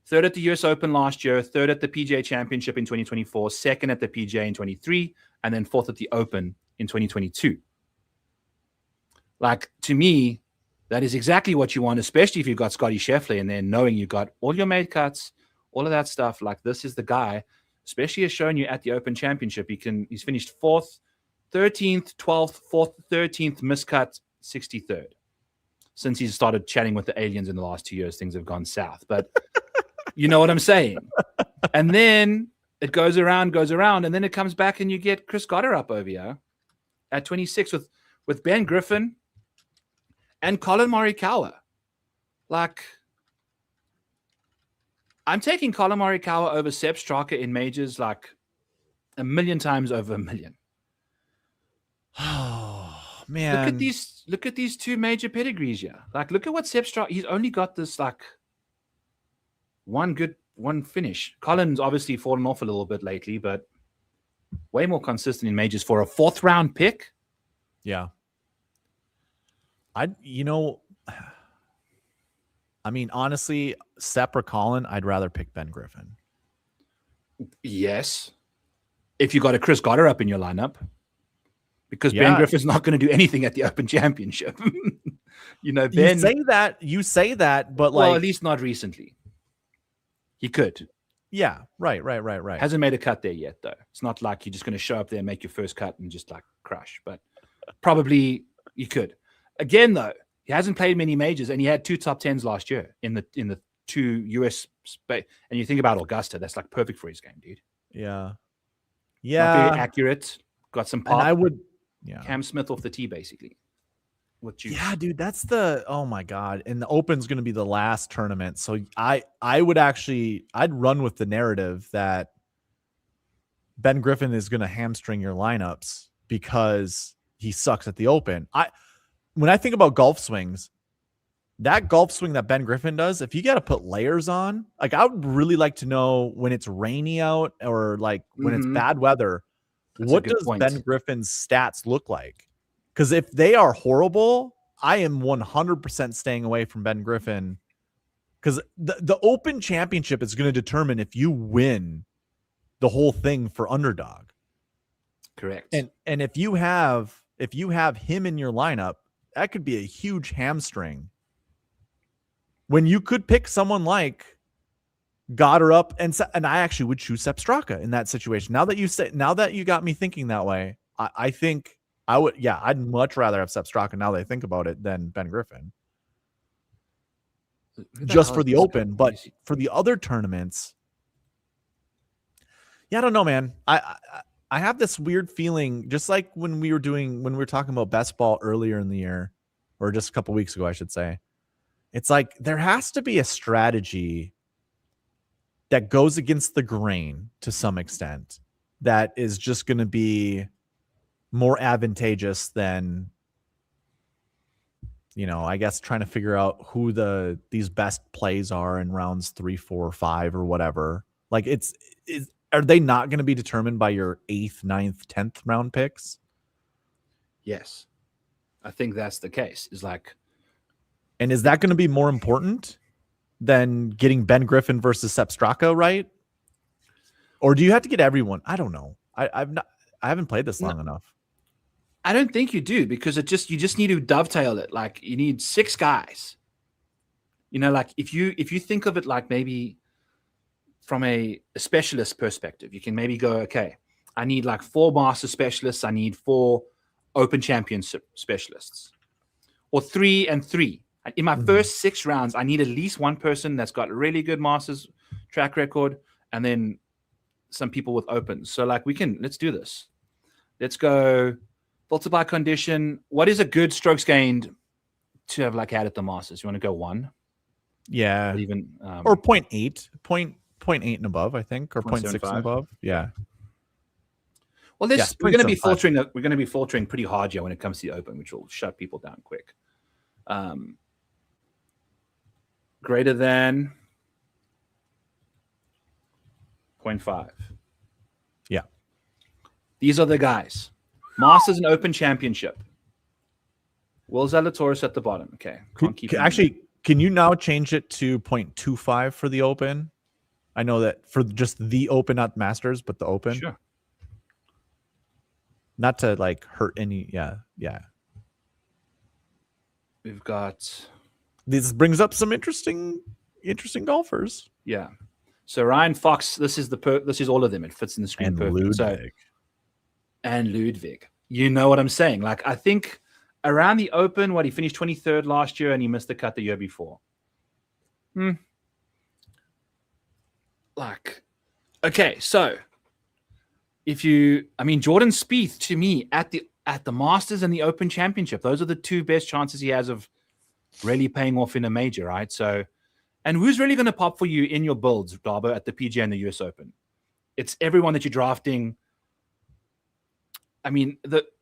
3rd at the US Open last year, 3rd at the PGA Championship in 2024, 2nd at the PGA in 23, and then 4th at the Open in 2022. Like, to me, that is exactly what you want, especially if you've got Scottie Scheffler and then knowing you've got all your made cuts, all of that stuff. Like, this is the guy, especially as shown you at the Open Championship. He's finished 4th, 13th, 12th, 4th, 13th, miscut, 63rd. Since he's started chatting with the aliens in the last 2 years, things have gone south. But you know what I'm saying? And then it goes around, and then it comes back and you get Chris Gotterup over here. at 26 with Ben Griffin and Colin Morikawa. Like, I'm taking Colin Morikawa over Sepp Straka in majors like a million times over a million. Oh man, look at these two major pedigrees here. Like, look at what Sepp Straka. He's only got this like one finish. Colin's obviously fallen off a little bit lately, but way more consistent in majors for a 4th round pick. Yeah. I mean, honestly, Sepp or Colin, I'd rather pick Ben Griffin. Yes. If you got a Chris Goddard up in your lineup, because Ben Griffin's not going to do anything at the Open Championship. Ben. You say that, but well, at least not recently. He could. Yeah, right. Hasn't made a cut there yet, though. It's not like you're just going to show up there and make your first cut and just like crush, but probably you could. Again, though, he hasn't played many majors, and he had 2 top 10s last year in the 2 US space. And you think about Augusta, that's like perfect for his game, dude. Yeah. Not very accurate. Got some pop. And Cam Smith off the tee, basically. With juice. Yeah, dude, that's oh my God. And the Open's going to be the last tournament. So I'd run with the narrative that Ben Griffin is going to hamstring your lineups because he sucks at the Open. When I think about golf swings, that golf swing that Ben Griffin does, if you got to put layers on, like I would really like to know when it's rainy out or like when it's bad weather, what does Ben Griffin's stats look like? Because if they are horrible, I am 100% staying away from Ben Griffin. Because the Open Championship is going to determine if you win the whole thing for Underdog. Correct. And if you have him in your lineup, that could be a huge hamstring. When you could pick someone like Goddard up, and I actually would choose Sepp Straka in that situation. Now that you got me thinking that way, I think I would. Yeah, I'd much rather have Sepp Straka now that I think about it than Ben Griffin. Just for the Open, but for the other tournaments, yeah, I don't know, man. I have this weird feeling, just like when we were talking about best ball earlier in the year, or just a couple weeks ago, I should say. It's like there has to be a strategy that goes against the grain to some extent that is just going to be more advantageous than, I guess trying to figure out who these best plays are in rounds 3, 4, 5 or whatever. Like are they not going to be determined by your 8th, 9th, 10th round picks? Yes. I think that's the case. And is that going to be more important than getting Ben Griffin versus Sepp Straka, right? Or do you have to get everyone? I don't know. I haven't played this long enough. I don't think you do, because you just need to dovetail it. Like you need 6 guys. Like if you think of it like maybe from a specialist perspective, you can maybe go, okay, I need like 4 master specialists. I need 4 Open Championship specialists, or 3 and 3. In my first 6 rounds, I need at least one person that's got a really good Masters track record, and then some people with Opens. So like let's do this. Let's go filter by condition. What is a good strokes gained to have like had at the Masters? You want to go 1? Yeah. Or even or 0.8, 0.8 and above, I think, or 0.6 and above. Yeah. Well, we're going to be filtering. We're going to be filtering pretty hard here when it comes to the Open, which will shut people down quick. Greater than 0.5. Yeah. These are the guys. Masters and Open Championship. Will Zalatoris at the bottom. Okay. Can you now change it to 0.25 for the Open? I know that for just the Open, not Masters, but the Open. Sure. Not to like hurt any. Yeah. We've got. This brings up some interesting golfers. Yeah. So Ryan Fox, this is all of them. It fits in the screen and perfect. Ludwig. And Ludwig. You know what I'm saying? Like I think around the Open, he finished 23rd last year and he missed the cut the year before. Like, okay, so Jordan Spieth to me at at the Masters and the Open Championship. Those are the two best chances he has of really paying off in a major, right? So, and who's really going to pop for you in your builds, Darbo, at the PGA and the US Open? It's everyone that you're drafting. I mean,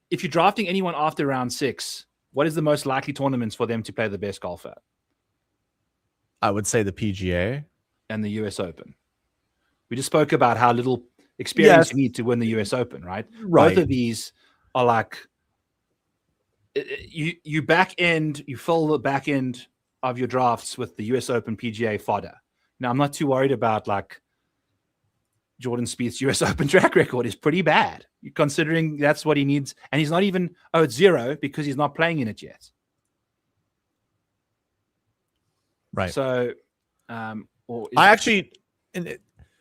if you're drafting anyone after round 6, what is the most likely tournaments for them to play the best golf at? I would say the PGA and the US Open. We just spoke about how little experience you need to win the US Open, right? Both of these are like you fill the back end of your drafts with the US Open PGA fodder. Now, I'm not too worried about like Jordan Spieth's US Open track record is pretty bad, considering that's what he needs. And he's not even owed 0 because he's not playing in it yet. Right. So,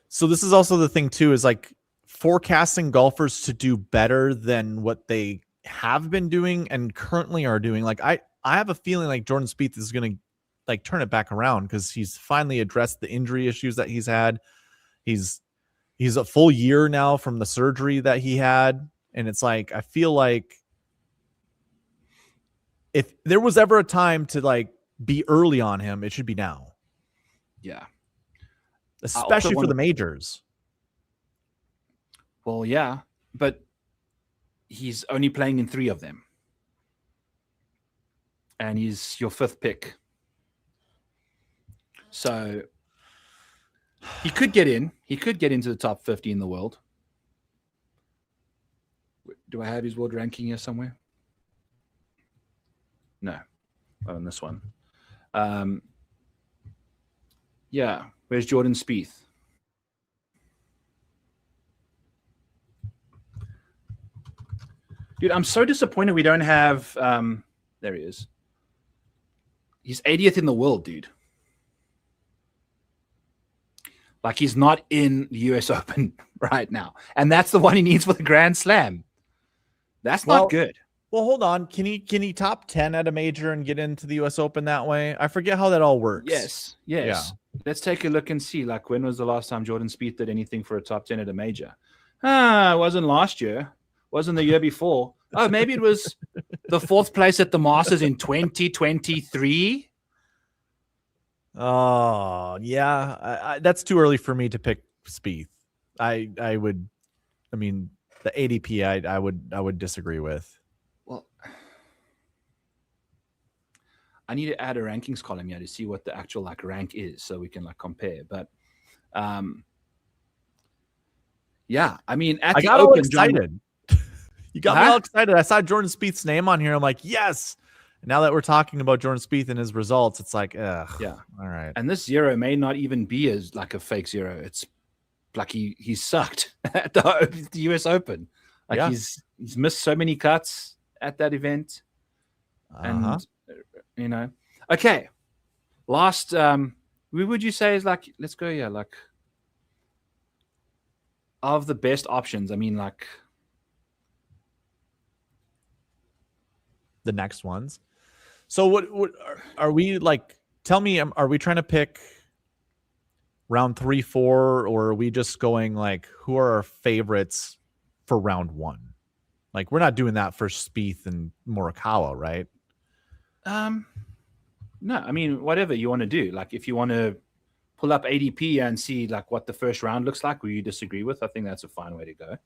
so this is also the thing too, is like forecasting golfers to do better than what they have been doing and currently are doing. Like I have a feeling like Jordan Spieth is going to like turn it back around because he's finally addressed the injury issues that he's had. He's a full year now from the surgery that he had. And it's like, I feel like if there was ever a time to like be early on him, it should be now. Yeah. Especially for the majors. Well, yeah, but he's only playing in 3 of them. And he's your 5th pick. So he could get in. He could get into the top 50 in the world. Do I have his world ranking here somewhere? No. Oh, on this one. Yeah. Where's Jordan Spieth? Dude, I'm so disappointed we don't have... there he is. He's 80th in the world, dude. Like, he's not in the US Open right now. And that's the one he needs for the Grand Slam. That's not good. Well, hold on. Can he top 10 at a major and get into the US Open that way? I forget how that all works. Yes. Yeah. Let's take a look and see. Like, when was the last time Jordan Spieth did anything for a top 10 at a major? It wasn't last year. Wasn't the year before. Oh, maybe it was the 4th place at the Masters in 2023. Oh, yeah. That's too early for me to pick Spieth. I mean, the ADP I would disagree with. Well, I need to add a rankings column here to see what the actual like rank is so we can like compare. But yeah, I mean, I got all excited. You got me all excited. I saw Jordan Spieth's name on here. I'm like, yes. Now that we're talking about Jordan Spieth and his results, it's like, ugh. Yeah. All right. And this 0 may not even be as like a fake 0. It's like he sucked at the US Open. Like he's missed so many cuts at that event. And you know. Okay. Last who would you say is like, let's go here, like of the best options? I mean, like the next ones. So what are we like? Tell me, are we trying to pick round 3, 4, or are we just going like who are our favorites for round 1? Like we're not doing that for Spieth and Morikawa, right? No, I mean whatever you want to do. Like if you want to pull up ADP and see like what the first round looks like, who you disagree with, I think that's a fine way to go.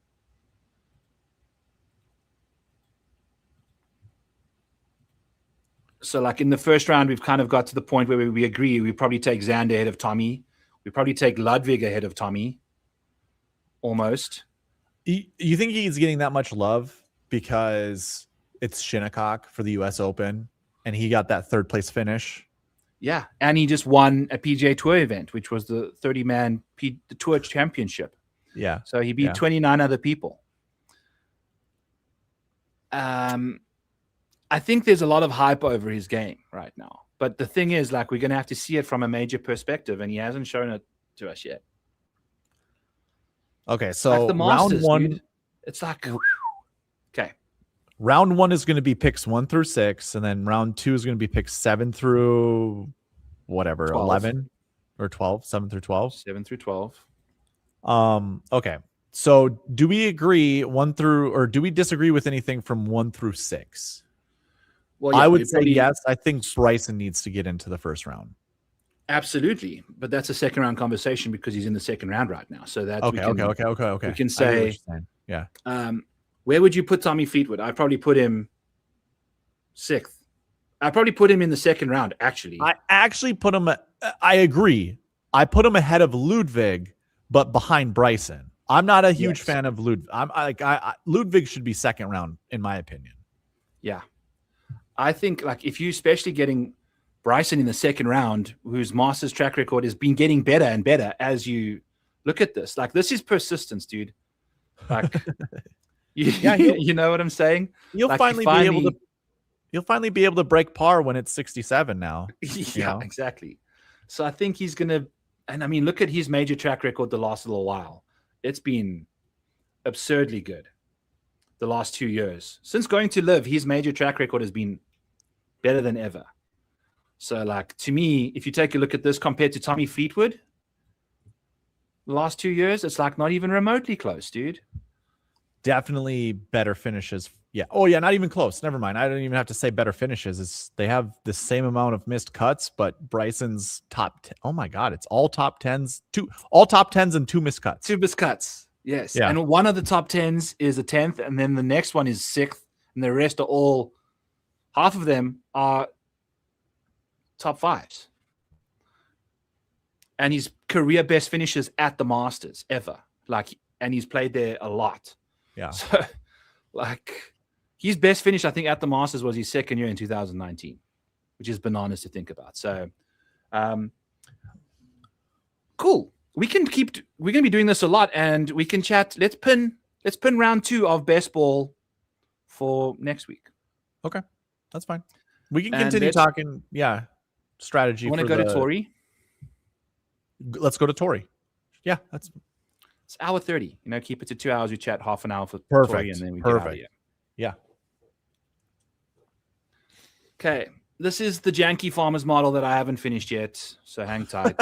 So like in the first round, we've kind of got to the point where we agree. We probably take Xander ahead of Tommy. We probably take Ludwig ahead of Tommy. Almost. You think he's getting that much love because it's Shinnecock for the US Open and he got that 3rd place finish? Yeah. And he just won a PGA Tour event, which was the 30-man the Tour Championship. Yeah. So he beat 29 other people. I think there's a lot of hype over his game right now. But the thing is, like, we're going to have to see it from a major perspective, and he hasn't shown it to us yet. Okay, so like the Masters, round 1, dude, it's like, okay. Round 1 is going to be picks 1 through 6, and then round 2 is going to be picks 7 through whatever, 12. 11 or 12, 7 through 12. 7 through 12. Okay. So do we agree 1 through, or do we disagree with anything from 1 through 6? Well, yeah, I would we say probably yes. I think Bryson needs to get into the first round. absolutely, but that's a second round conversation because he's in the second round right now. So that Okay. we can Okay. we can I get what say, you're saying. Yeah. where would you put Tommy Fleetwood? I'd probably put him 6th. I'd probably put him in the second round, actually. I actually put him, I agree. I put him ahead of Ludwig, but behind Bryson. I'm not a huge fan of Ludwig. Ludwig should be second round, in my opinion. Yeah. I think, like, if you especially getting Bryson in the second round, whose Masters track record has been getting better and better as you look at this. Like, this is persistence, dude. Like, you know what I'm saying? You'll like, finally be able to break par when it's 67 now. Yeah, exactly. So I think he's gonna, and I mean, look at his major track record the last little while. It's been absurdly good the last 2 years. Since going to live, his major track record has been better than ever. So, like, to me, if you take a look at this compared to Tommy Fleetwood, the last 2 years, it's like not even remotely close, dude. Definitely better finishes. Yeah. Oh, yeah. Not even close. Never mind. I don't even have to say better finishes. They have the same amount of missed cuts, but Bryson's top 10. Oh my God. It's all top 10s, all top 10s and 2 missed cuts. 2 missed cuts. Yes. Yeah. And one of the top 10s is a 10th, and then the next one is 6th, and the rest are all, half of them are top 5s. And his career best finishes at the Masters ever. Like, and he's played there a lot. Yeah. So, like, his best finish, I think, at the Masters was his second year in 2019, which is bananas to think about. So, cool. We're going to be doing this a lot, and we can chat. Let's pin round 2 of best ball for next week. Okay. That's fine. We can continue talking. Yeah. Strategy. Want to go to Torrey? Let's go to Torrey. Yeah. It's hour 30. You know, keep it to 2 hours. We chat half an hour for perfect. Torrey, and then we get out of here. Yeah. Okay. This is the janky farmers model that I haven't finished yet, so hang tight.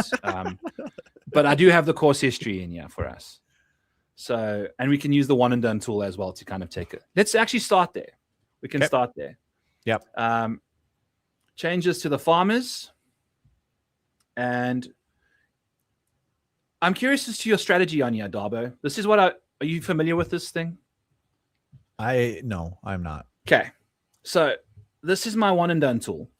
But I do have the course history in here for us. So, and we can use the one and done tool as well to kind of take it. Let's actually start there. We can start there. Yep. Changes to the farmers. And I'm curious as to your strategy on here, Darbo. This is what are you familiar with this thing? No, I'm not. Okay. So this is my one and done tool.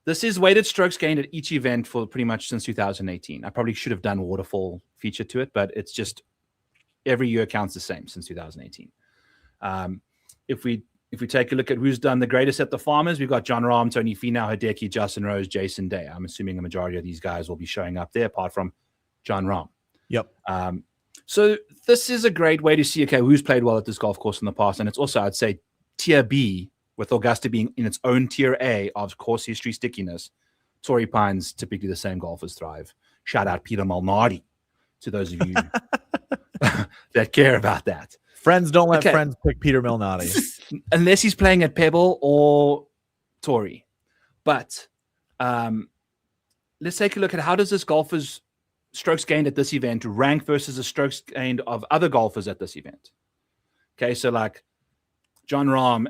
This is weighted strokes gained at each event for pretty much since 2018. I probably should have done a waterfall feature to it, but it's just every year counts the same since 2018. If we take a look at who's done the greatest at the farmers, we've got John Rahm, Tony Finau, Hideki, Justin Rose, Jason Day. I'm assuming a majority of these guys will be showing up there, apart from John Rahm. Yep. So this is a great way to see, okay, who's played well at this golf course in the past. And it's also, I'd say, tier B, with Augusta being in its own tier A of course history stickiness. Torrey Pines, typically the same golfers thrive. Shout out Peter Malnati to those of you that care about that. Friends don't let friends pick Peter Malnati. Unless he's playing at Pebble or Torrey. But let's take a look at how does this golfer's strokes gained at this event rank versus the strokes gained of other golfers at this event. Okay, so like John Rahm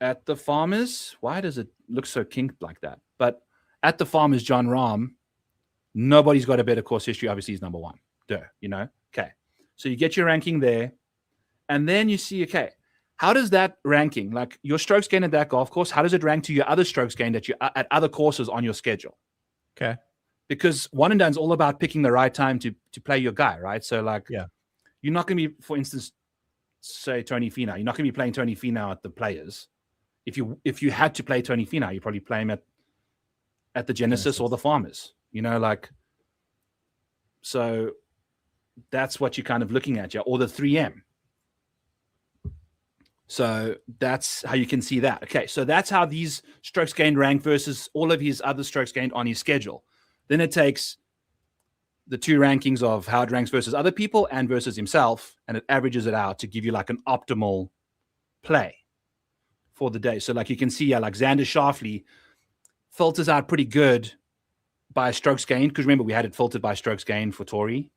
at the Farmers, why does it look so kinked like that? But at the Farmers, John Rahm, nobody's got a better course history. Obviously, he's number one. Duh, you know? Okay. So you get your ranking there. And then you see, okay, how does that ranking, like your strokes gained at that golf course, how does it rank to your other strokes gained at other courses on your schedule? Okay. Because one and done is all about picking the right time to play your guy, right? So like, yeah, you're not going to be, for instance, say Tony Finau. You're not going to be playing Tony Finau at the Players. If you had to play Tony Finau, you probably play him at the Genesis or the Farmers. You know, like, so that's what you're kind of looking at, yeah, or the 3M. So that's how you can see that. Okay, so that's how these strokes gained rank versus all of his other strokes gained on his schedule. Then it takes the two rankings of how it ranks versus other people and versus himself, and it averages it out to give you like an optimal play for the day. So like you can see, yeah, like Xander Schauffele filters out pretty good by strokes gained, because remember we had it filtered by strokes gained for Torrey.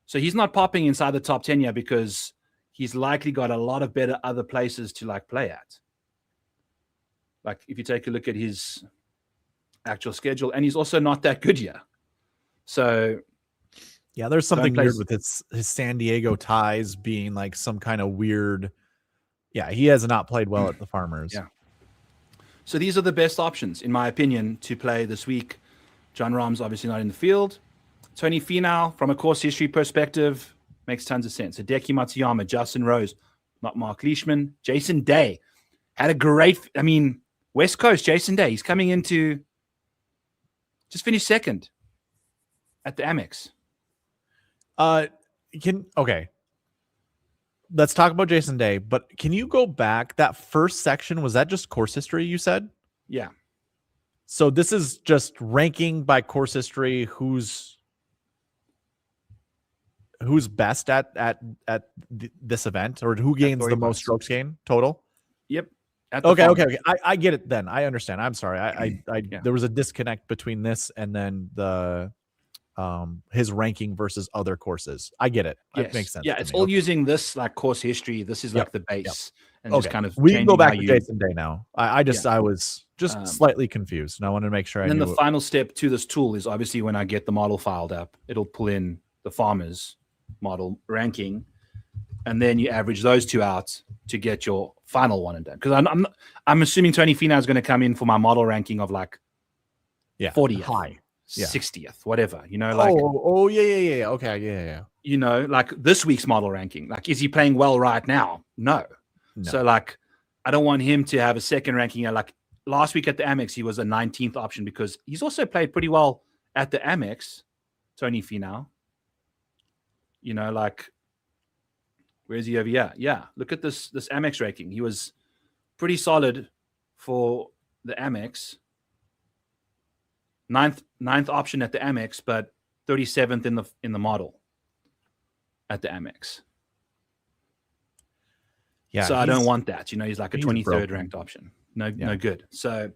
So he's not popping inside the top 10 yet because he's likely got a lot of better other places to like play at. Like if you take a look at his actual schedule, and he's also not that good yet. So yeah, there's something weird with his San Diego ties being like some kind of weird. Yeah, he has not played well at the Farmers. Yeah. So these are the best options, in my opinion, to play this week. John Rahm's obviously not in the field. Tony Finau, from a course history perspective, makes tons of sense. Hideki Matsuyama, Justin Rose, not Mark Leishman. Jason Day had a great, I mean, West Coast, Jason Day. He's coming into, just finished second at the AMEX. Okay. Let's talk about Jason Day, but can you go back? That first section, was that just course history you said? Yeah. So this is just ranking by course history, who's best at this event, or who gains the most strokes gain total? Yep. Okay. I get it then. I understand. I'm sorry. I there was a disconnect between this and then the his ranking versus other courses. I get it. Yes. It makes sense. Yeah, it's all using this like course history. This is like the base. And just kind of we can go back to Jason Day now. I was just slightly confused, and I wanted to make sure. And then the final step to this tool is obviously when I get the model filed up, it'll pull in the Farmers model ranking, and then you average those two out to get your final one and done. Because I'm assuming Tony Finau is going to come in for my model ranking of like 40th, high, 60th, whatever. You know, like yeah. Okay, yeah. You know, like this week's model ranking. Like, is he playing well right now? No. So like, I don't want him to have a second ranking. Like last week at the Amex, he was a 19th option because he's also played pretty well at the Amex, Tony Finau. You know, like, where's he over here? Yeah, look at this Amex ranking. He was pretty solid for the Amex. Ninth option at the Amex, but 37th in the model at the Amex. Yeah, so I don't want that. You know, he's like a 23rd ranked option. No good. So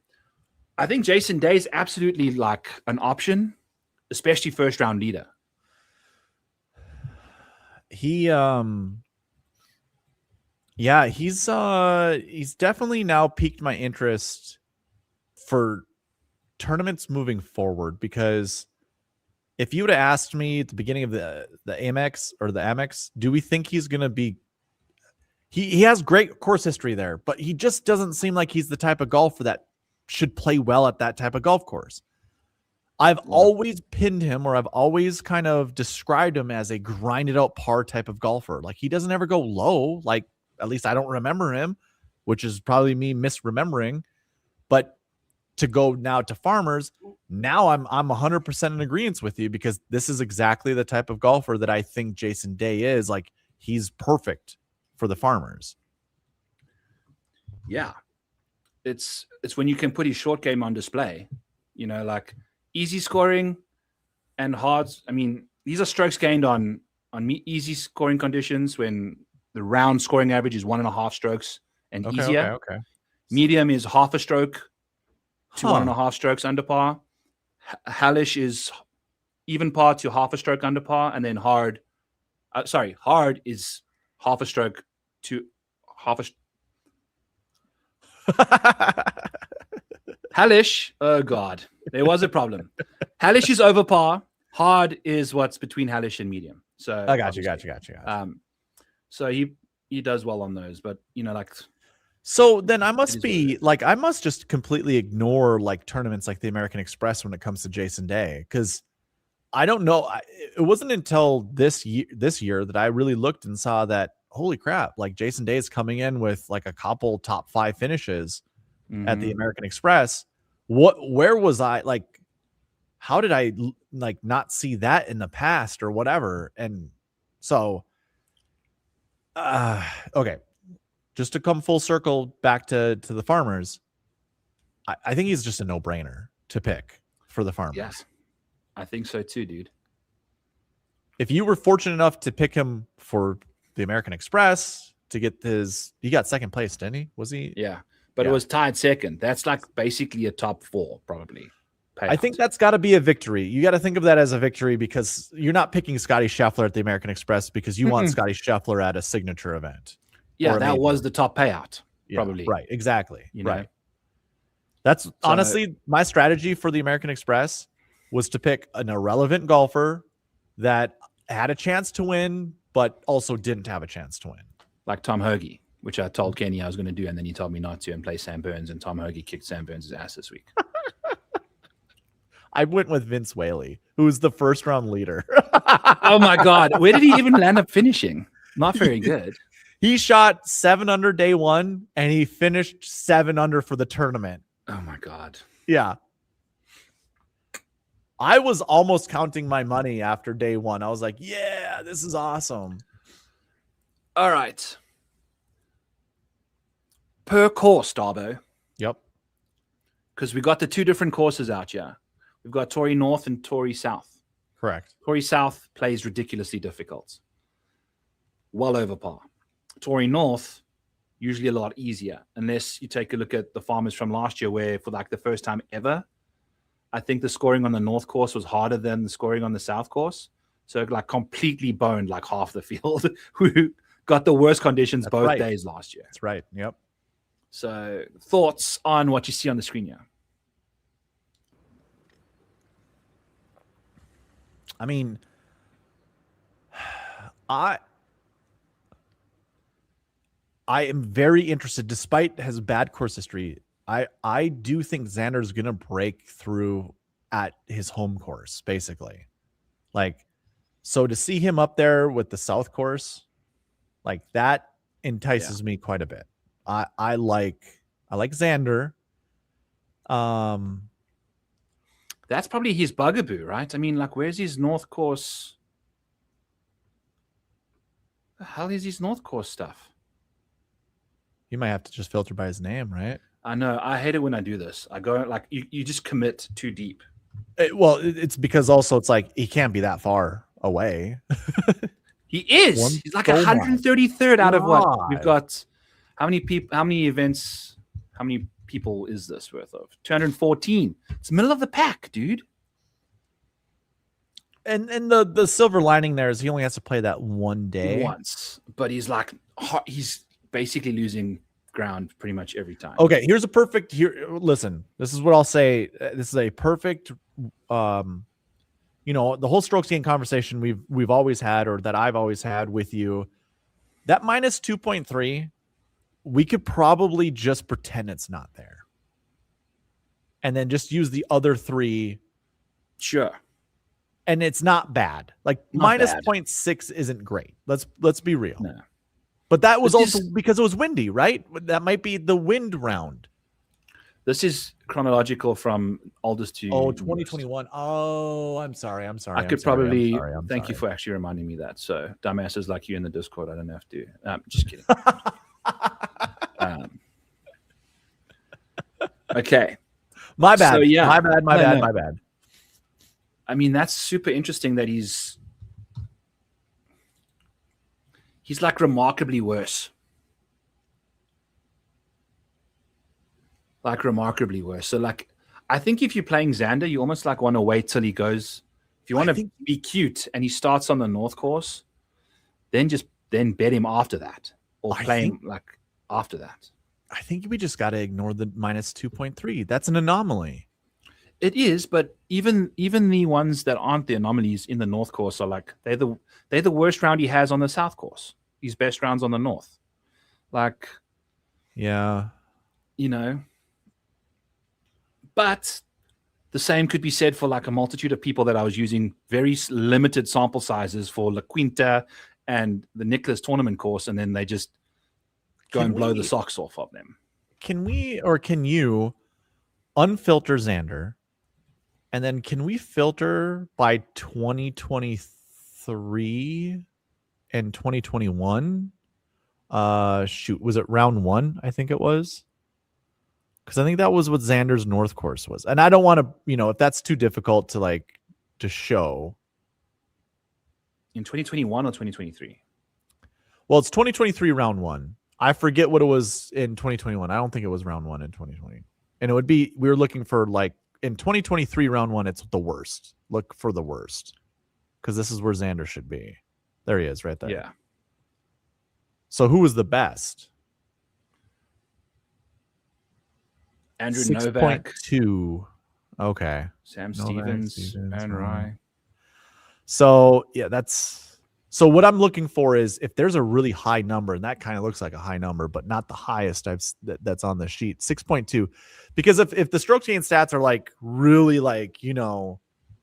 I think Jason Day is absolutely like an option, especially first round leader. He's definitely now piqued my interest for tournaments moving forward, because if you would have asked me at the beginning of the AMEX or the Amex, do we think he's going to be, he has great course history there, but he just doesn't seem like he's the type of golfer that should play well at that type of golf course. I've always pinned him, or I've always kind of described him as a grinded out par type of golfer. Like, he doesn't ever go low. Like, at least I don't remember him, which is probably me misremembering. But to go now to Farmers, now I'm 100% in agreement with you, because this is exactly the type of golfer that I think Jason Day is. Like, he's perfect for the Farmers. Yeah. It's when you can put his short game on display, you know, like easy scoring and hard. I mean, these are strokes gained on easy scoring conditions, when the round scoring average is 1.5 strokes and easier. Okay. Medium is half a stroke to 1.5 strokes under par. Hellish is even par to half a stroke under par, and then hard is half a stroke to half a. Hellish, oh god, there was a problem. Hellish is over par. Hard is what's between Hellish and medium. So I got you. So he does well on those, but you know, like. So then I must just completely ignore like tournaments like the American Express when it comes to Jason Day, because I don't know. It wasn't until this year that I really looked and saw that, holy crap, like Jason Day is coming in with like a couple top 5 finishes at the American Express. Where was I? Like, how did I like not see that in the past or whatever? And so, okay. Just to come full circle back to the Farmers, I think he's just a no-brainer to pick for the Farmers. Yeah, I think so too, dude. If you were fortunate enough to pick him for the American Express to get he got second place, didn't he? Was he? Yeah, but it was tied second. That's like basically a top 4 probably payout. I think that's got to be a victory. You got to think of that as a victory because you're not picking Scottie Scheffler at the American Express because you want Scottie Scheffler at a signature event. Yeah, that was the top payout, probably. Right, exactly. You know? Right. That's honestly my strategy for the American Express was to pick an irrelevant golfer that had a chance to win, but also didn't have a chance to win. Like Tom Hoagie, which I told Kenny I was going to do, and then he told me not to and play Sam Burns, and Tom Hoagie kicked Sam Burns' ass this week. I went with Vince Whaley, who was the first round leader. Oh my God. Where did he even land up finishing? Not very good. He shot 7 under day one and he finished 7 under for the tournament. Oh my God. Yeah. I was almost counting my money after day one. I was like, yeah, this is awesome. All right. Per course, Darbo. Yep. Because we got the 2 different courses out here. We've got Torrey North and Torrey South. Correct. Torrey South plays ridiculously difficult. Well over par. Torrey North, usually a lot easier. Unless you take a look at the Farmers from last year where for like the first time ever, I think the scoring on the North course was harder than the scoring on the South course. So it like completely boned like half the field who got the worst conditions both days last year. That's right. Yep. So thoughts on what you see on the screen here? I mean, I am very interested, despite his bad course history. I do think Xander's going to break through at his home course, basically. Like, so to see him up there with the South course, like that entices me quite a bit. I like Xander. That's probably his bugaboo, right? I mean, like, where's his North course? The hell is his North course stuff? You might have to just filter by his name, right? I know. I hate it when I do this. I go like you just commit too deep. It's because also it's like he can't be that far away. He is. He's like 133rd out of what? We've got how many people? How many events? How many people is this worth of? 214. It's middle of the pack, dude. And the silver lining there is he only has to play that one day once, but he's basically losing ground pretty much every time. Okay, here's a perfect listen, this is what I'll say. This is a perfect the whole strokes gain conversation we've always had, or that I've always had with you. That minus 2.3, we could probably just pretend it's not there. And then just use the other 3. Sure. And it's not bad. Like minus 0.6 isn't great. Let's be real. No. But that was also because it was windy, right? That might be the wind round. This is chronological from oldest to 2021. Oh, I'm sorry. I could probably thank you for actually reminding me that. So dumbasses like you in the Discord, I don't have to. Just kidding. Okay. My bad. So, yeah. My bad. I mean, that's super interesting that he's like remarkably worse. Like remarkably worse. So like, I think if you're playing Xander, you almost like want to wait till he goes. If you want to be cute and he starts on the North course, then bet him after that, or play him like after that. I think we just got to ignore the minus 2.3. That's an anomaly. It is, but even the ones that aren't the anomalies in the North course are like they're the worst round he has on the South course. His best rounds on the North. Like, yeah, but the same could be said for like a multitude of people that I was using very limited sample sizes for La Quinta and the Nicholas tournament course, and then they just go and blow the socks off of them. Can you unfilter Xander? And then can we filter by 2023 and 2021? Was it round 1? I think it was. Because I think that was what Xander's North course was. And I don't want to, if that's too difficult to show. In 2021 or 2023? Well, it's 2023 round 1. I forget what it was in 2021. I don't think it was round 1 in 2020. And we were looking for in 2023 round 1, it's the worst. Look for the worst, because this is where Xander should be. There he is, right there. Yeah. So who was the best? Andrew Novak, 6.2. Okay. Sam Novak, Stevens, Aaron Rye. So yeah, so what I'm looking for is if there's a really high number, and that kind of looks like a high number, but not the highest that's on the sheet, 6.2. Because if the stroke gain stats are like really like,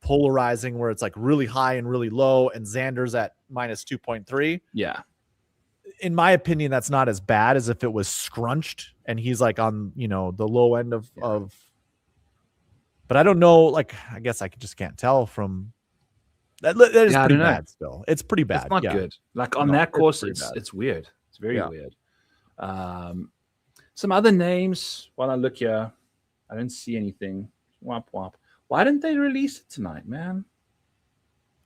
polarizing, where it's like really high and really low, and Xander's at minus 2.3. Yeah. In my opinion, that's not as bad as if it was scrunched and he's like on, the low end of, but I don't know. Like, I guess I just can't tell from that. That is pretty bad still. It's pretty bad. It's not good. Like on that course, it's weird. It's very weird. Some other names while I look here, I don't see anything. Womp womp. Why didn't they release it tonight, man?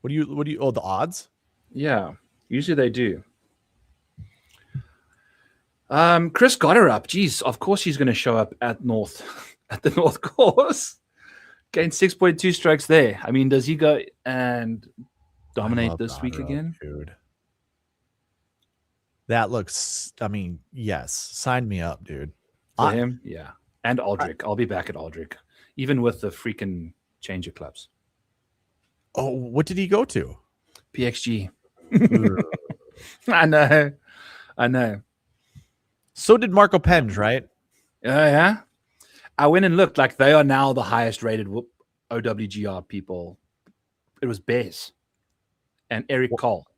What do you, the odds? Yeah. Usually they do. Chris got her up. Geez, of course she's going to show up at the North course. Gained 6.2 strokes there. I mean, does he go and dominate this week again? Dude. That looks, yes. Sign me up, dude. For him? Yeah. And Aldrich. I'll be back at Aldrich. Even with the freaking change of clubs. Oh, what did he go to? PXG. I know. So did Marco Penge, right? Yeah. I went and looked. Like, they are now the highest rated OWGR people. It was Bez and Eric Cole.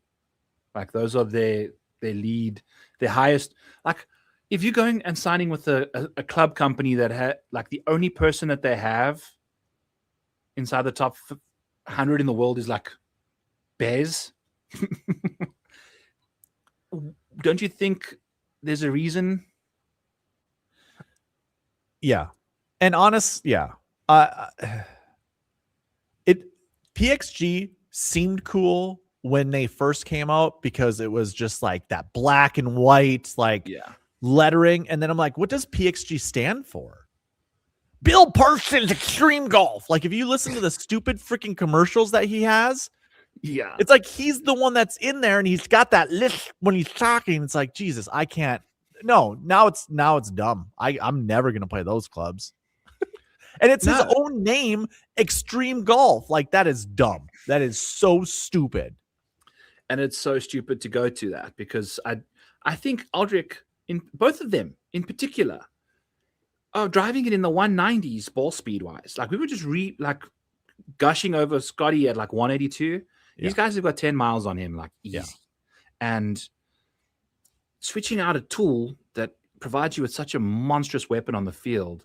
Like, those are their lead, their highest. Like, if you're going and signing with a club company that had, like, the only person that they have inside the top 100 in the world is like Bez, don't you think there's a reason? Yeah. And PXG seemed cool when they first came out because it was just like that black and white, lettering. And then I'm like, what does PXG stand for? Bill Parsons Extreme Golf. Like, if you listen to the stupid freaking commercials that he has, it's like he's the one that's in there and he's got that list when he's talking. It's like, Jesus, I can't. No, now it's dumb. I'm never gonna play those clubs. And it's his own name, Extreme Golf. Like, that is dumb. That is so stupid. And it's so stupid to go to that because I think Aldrich, in both of them in particular, are driving it in the 190s ball speed wise. Like, we were just gushing over Scottie at like 182. These guys have got 10 miles on him, like, easy. And switching out a tool that provides you with such a monstrous weapon on the field.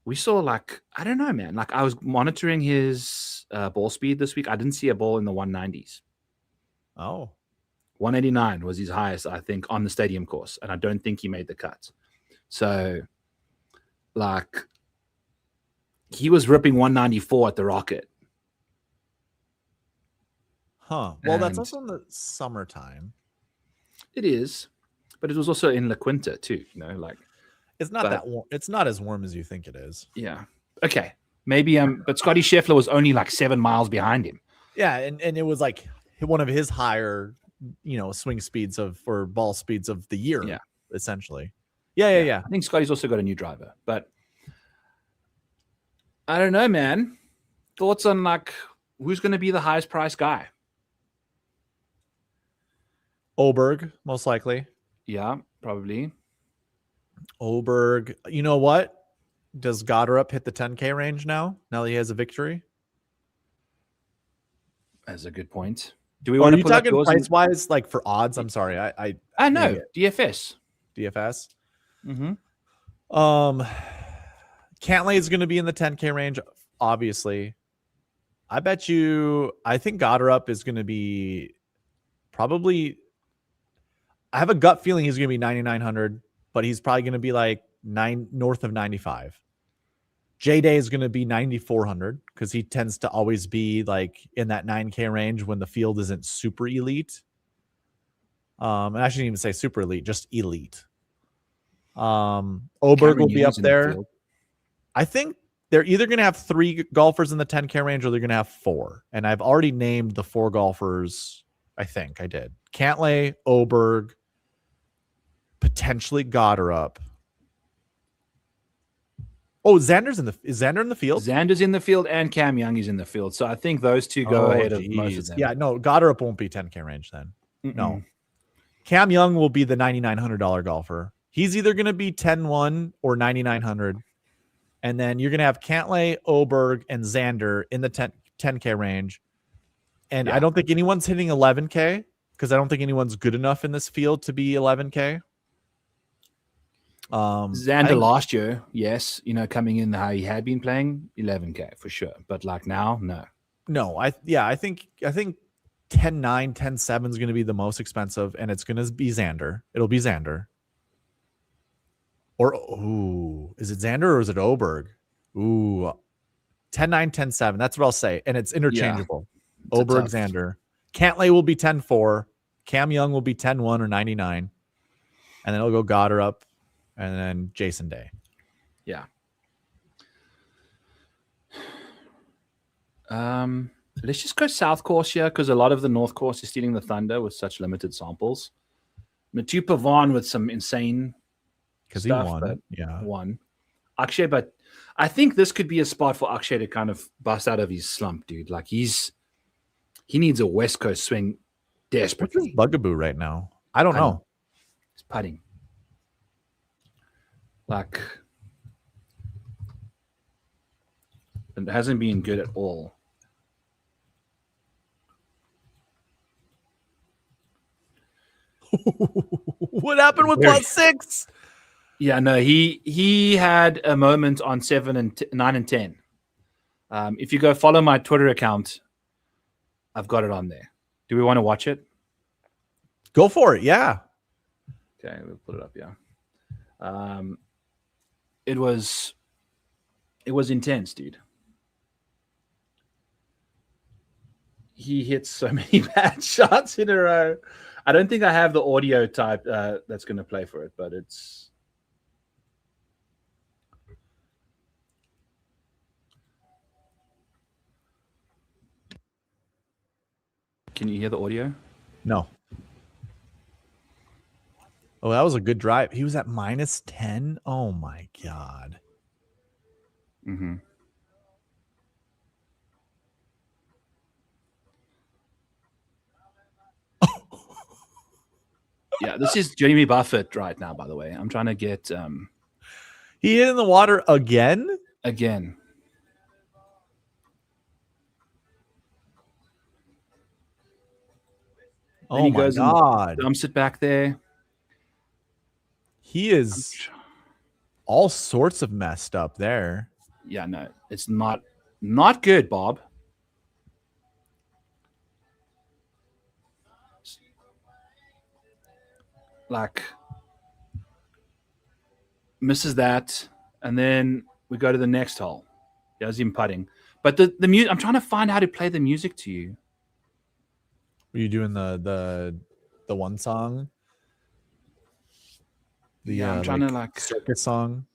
We saw, like, I don't know, man. Like, I was monitoring his ball speed this week. I didn't see a ball in the 190s. Oh. 189 was his highest, I think, on the stadium course. And I don't think he made the cut. So, like, he was ripping 194 at the Rocket. Huh. Well, that's also in the summertime. It is. But it was also in La Quinta, too. Like. It's not that warm. It's not as warm as you think it is. Yeah. Okay. Maybe but Scottie Scheffler was only like 7 miles behind him. Yeah, and it was like one of his higher, swing speeds or ball speeds of the year. Yeah, essentially. Yeah. I think Scottie's also got a new driver, but I don't know, man. Thoughts on like who's going to be the highest price guy? Oberg, most likely. Yeah, probably. Oberg. You know what? Does Goddard hit the 10K range now that he has a victory? That's a good point. Do we want to talking price wise, like for odds? I'm sorry. I know. DFS. Mm-hmm. Cantlay is going to be in the 10K range, obviously. I think Goddard is going to be probably. I have a gut feeling he's going to be 9,900. But he's probably going to be like north of 95. J-Day is going to be 9,400 because he tends to always be like in that 9K range when the field isn't super elite. And I shouldn't even say super elite, just elite. Oberg will be up there. I think they're either going to have 3 golfers in the 10K range or they're going to have 4. And I've already named the 4 golfers. I think I did. Cantlay, Oberg, potentially Goddard. Oh, is Xander in the field? Xander's in the field and Cam Young is in the field. So I think those two go ahead of most of them. Yeah, no, Goddard won't be 10K range then. No. Cam Young will be the $9,900 golfer. He's either going to be 10-1 or 9,900. And then you're going to have Cantlay, Oberg, and Xander in the 10K range. And I don't think anyone's hitting 11K because I don't think anyone's good enough in this field to be 11K. Xander last year, yes, you know, coming in how he had been playing, 11K for sure. But like now, no. No, I think 10-9, 10-7 is going to be the most expensive, and it's going to be Xander. It'll be Xander. Or is it Xander or is it Oberg? 10-9, 10-7. That's what I'll say, and it's interchangeable. Yeah, Oberg, Xander. Cantlay will be 10-4. Cam Young will be 10-1 or 99, and then it'll go Goddard up. And then Jason Day. Yeah. Let's just go South Course here because a lot of the North Course is stealing the thunder with such limited samples. Mathieu Pavon with some insane because he won. Yeah. Won. Akshay, but I think this could be a spot for Akshay to kind of bust out of his slump, dude. Like he needs a West Coast swing desperately. What's his bugaboo right now? I don't know. He's putting. Like, it hasn't been good at all. What happened with +6? Yeah, no, he had a moment on 7 and 9 and 10. If you go follow my Twitter account, I've got it on there. Do we want to watch it? Go for it. Yeah. Okay, we'll put it up. Yeah. It was intense, dude. He hit so many bad shots in a row. I don't think I have the audio type that's going to play for it, but it's. Can you hear the audio? No. Oh, that was a good drive. He was at -10. Oh my God. Mm-hmm. Yeah, this is Jimmy Buffett right now, by the way. I'm trying to get he hit in the water again? Again. Oh my God. Dumps it back there. He is all sorts of messed up there. Yeah, no, it's not good, Bob. Like, misses that, and then we go to the next hole. There's him putting. But the music, I'm trying to find how to play the music to you. Were you doing the one song? I'm trying to like circus song.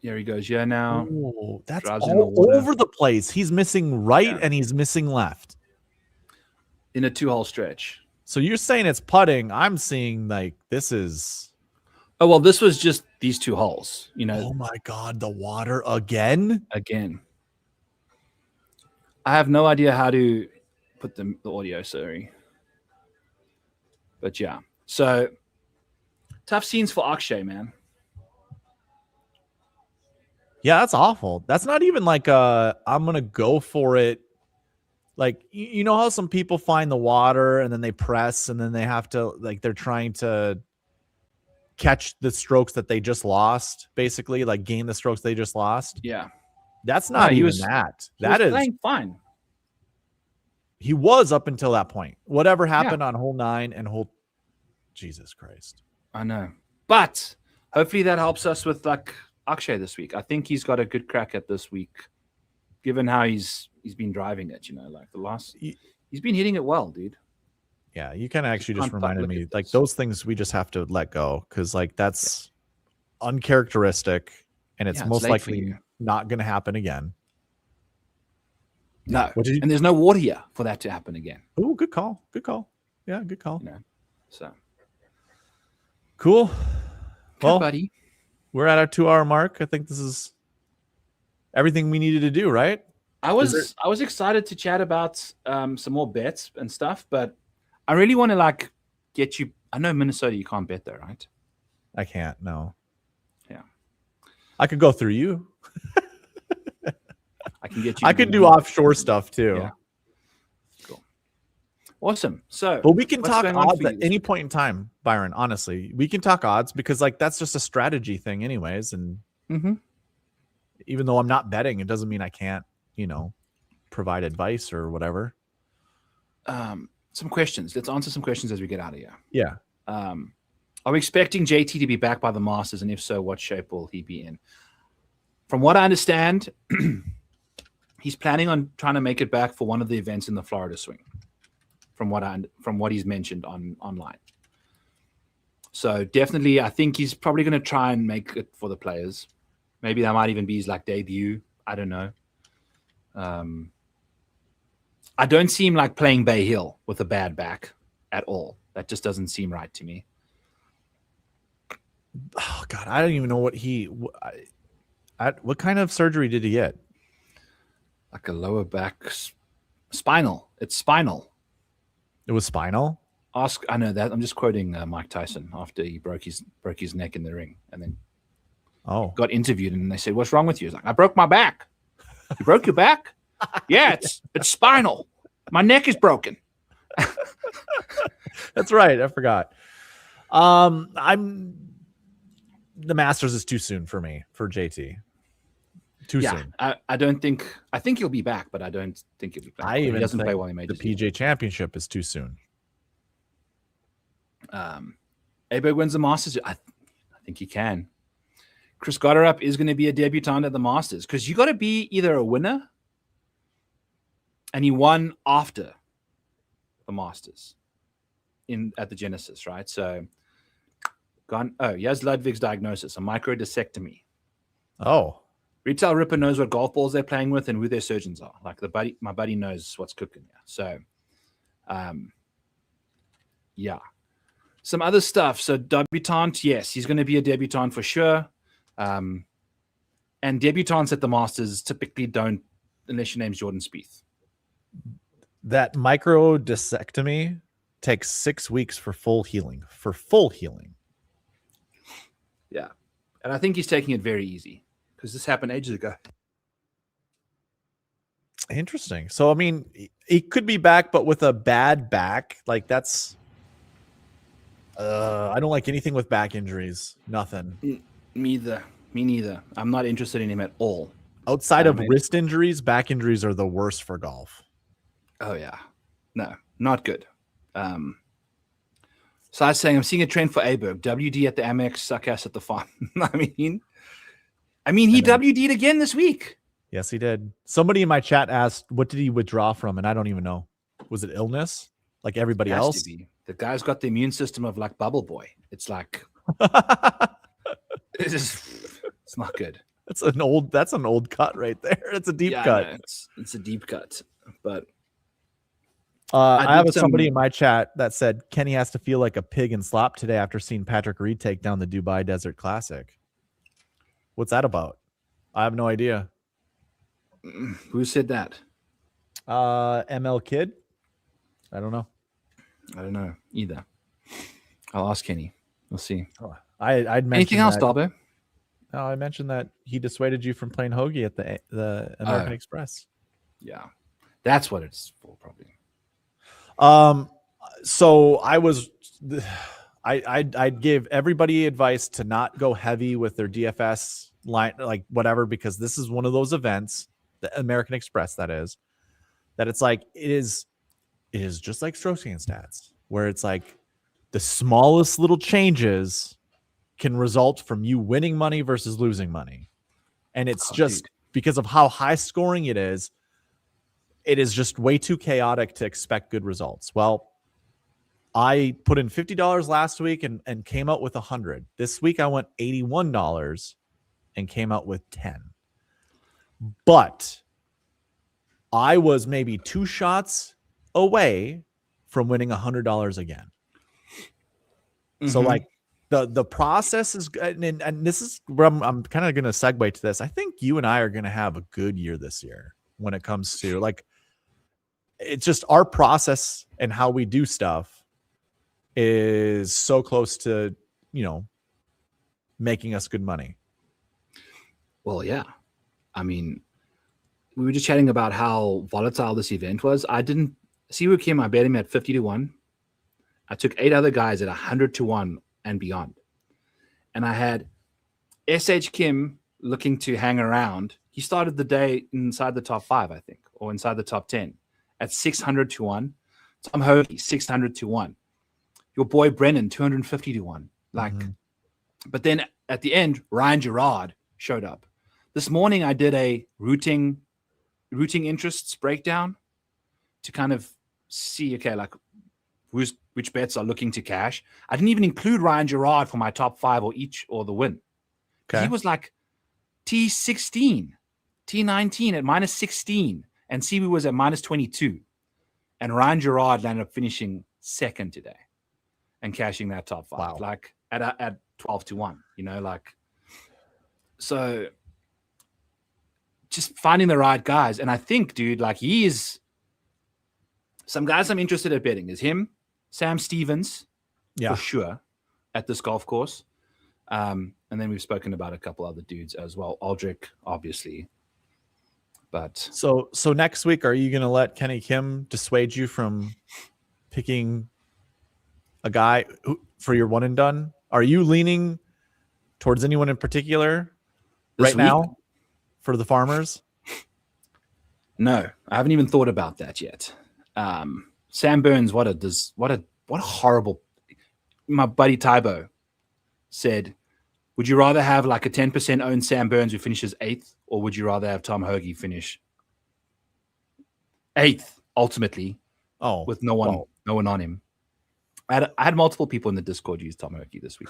Here he goes. Yeah, now. Ooh, that's all over the place. He's missing right and he's missing left. In a 2-hole stretch. So you're saying it's putting. I'm seeing like this is. Oh, well, this was just these 2 holes. You know. Oh, my God. The water again? Again. I have no idea how to put the audio, sorry. But yeah. So, tough scenes for Akshay, man. Yeah, that's awful. That's not even like I'm going to go for it. Like, you know how some people find the water and then they press and then they have to, like, they're trying to catch the strokes that they just lost, basically, like gain the strokes they just lost. Yeah. That's not even that. That is playing fine. He was up until that point. Whatever happened on hole 9 and hole, Jesus Christ. I know. But hopefully that helps us with like Akshay this week. I think he's got a good crack at this week, given how he's been driving it, you know, like the last he's been hitting it well, dude. Yeah, you kind of actually just reminded me, like those things we just have to let go because like that's uncharacteristic, and it's Yeah, it's most late for likely you. not going to happen again. No, What did you- and there's no water here for that to happen again. Oh, good call. Good call. Yeah, good call. You know, so Cool. good, Well, buddy. we're at our 2-hour mark. I think this is everything we needed to do, right? I was excited to chat about some more bets and stuff, but I really want to like get you. I know Minnesota, you can't bet there, right? I can't. No. Yeah. I could go through you. I can get you. I could do offshore stuff too. Yeah. Cool. Awesome. So, but we can what's talk going on odds for you at this any week? point in time, Byron. Honestly, we can talk odds because like that's just a strategy thing, anyways. And even though I'm not betting, it doesn't mean I can't, provide advice or whatever. Some questions. Let's answer some questions as we get out of here. Yeah. Are we expecting JT to be back by the Masters? And if so, what shape will he be in? From what I understand, he's planning on trying to make it back for one of the events in the Florida Swing. From what he's mentioned online. So definitely, I think he's probably going to try and make it for the Players. Maybe that might even be his like debut. I don't know. I don't see him like playing Bay Hill with a bad back at all. That just doesn't seem right to me. Oh God, I don't even know what what kind of surgery did he get? Like a lower back spinal. It's spinal. It was spinal. I know that. I'm just quoting Mike Tyson after he broke his neck in the ring, and then got interviewed, and they said, "What's wrong with you?" He's like, "I broke my back." You broke your back? Yeah, it's spinal. My neck is broken. That's right. I forgot. The Masters is too soon for me, for JT. Too soon. I don't think. I think he'll be back, but I don't think he'll be back. He doesn't play while he made the PJ Championship is too soon. Aberg wins the Masters. I think he can. Chris Gotterup is going to be a debutant at the Masters because you got to be either a winner, and he won after the Masters at the Genesis, right? So, he has Ludwig's diagnosis, a microdiscectomy. Oh. Retail Ripper knows what golf balls they're playing with and who their surgeons are. Like my buddy knows what's cooking here. So, yeah. Some other stuff. So debutante, yes, he's going to be a debutante for sure. And debutantes at the Masters typically don't, unless your name's Jordan Spieth. That microdiscectomy takes 6 weeks for full healing. Yeah. And I think he's taking it very easy because this happened ages ago. Interesting. So, I mean, he could be back, but with a bad back. Like, that's... I don't like anything with back injuries. Nothing. Me neither. I'm not interested in him at all. Outside of wrist injuries, back injuries are the worst for golf. Oh, yeah. No, not good. So I was saying I'm seeing a trend for Aberg. WD at the AMEX, suck-ass at the farm. I mean, he WD'd again this week. Yes, he did. Somebody in my chat asked, what did he withdraw from? And I don't even know. Was it illness? Like everybody else? The guy's got the immune system of like Bubble Boy. It's like, it's not good. That's an old cut right there. It's a deep cut. It's a deep cut. But I have somebody in my chat that said Kenny has to feel like a pig in slop today after seeing Patrick Reed take down the Dubai Desert Classic. What's that about? I have no idea. Who said that? ML Kid? I don't know. I don't know either. I'll ask Kenny. We'll see. I'd mentioned anything else, Darbo? No, I mentioned that he dissuaded you from playing hoagie at the American Express. Yeah, that's what it's for, probably. So I gave everybody advice to not go heavy with their DFS line, like whatever, because this is one of those events, the American Express, that it's like, it is just like strokes gain stats, where it's like the smallest little changes can result from you winning money versus losing money. And it's because of how high scoring it is just way too chaotic to expect good results. Well, I put in $50 last week and came out with 100. This week I went $81 and came out with 10. But I was maybe 2 shots away from winning $100 again. So like the process is good. And this is where I'm kind of going to segue to this. I think you and I are going to have a good year this year when it comes to like, it's just our process and how we do stuff is so close to, you know, making us good money. Well, yeah. I mean, we were just chatting about how volatile this event was. I didn't see who came. I bet him at 50 to 1. I took 8 other guys at 100 to 1 and beyond. And I had SH Kim looking to hang around. He started the day inside the top 5, I think, or inside the top 10 at 600 to 1. Tom Hoagie, 600 to 1. Your boy Brennan, 250 to 1. Like, but then at the end, Ryan Gerard showed up. This morning, I did a rooting interests breakdown to kind of see, okay, like which bets are looking to cash. I didn't even include Ryan Gerard for my top 5 or the win. Okay. He was like T16, T19 at minus 16, and CB was at minus 22. And Ryan Gerard ended up finishing second today and cashing that top 5, wow. Like at 12 to 1, you know, like, so just finding the right guys. And I think, dude, like he is some guys I'm interested in betting is him, Sam Stevens, for sure, at this golf course. And then we've spoken about a couple other dudes as well. Aldrich, obviously. But so next week, are you going to let Kenny Kim dissuade you from picking a guy for your one and done? Are you leaning towards anyone in particular right now for the Farmers? No, I haven't even thought about that yet. Sam Burns, what a horrible. My buddy Tybo said, would you rather have like a 10% owned Sam Burns who finishes 8th, or would you rather have Tom Hoagie finish 8th ultimately? Oh, with no one on him. I had multiple people in the Discord use Tom Hoagie this week.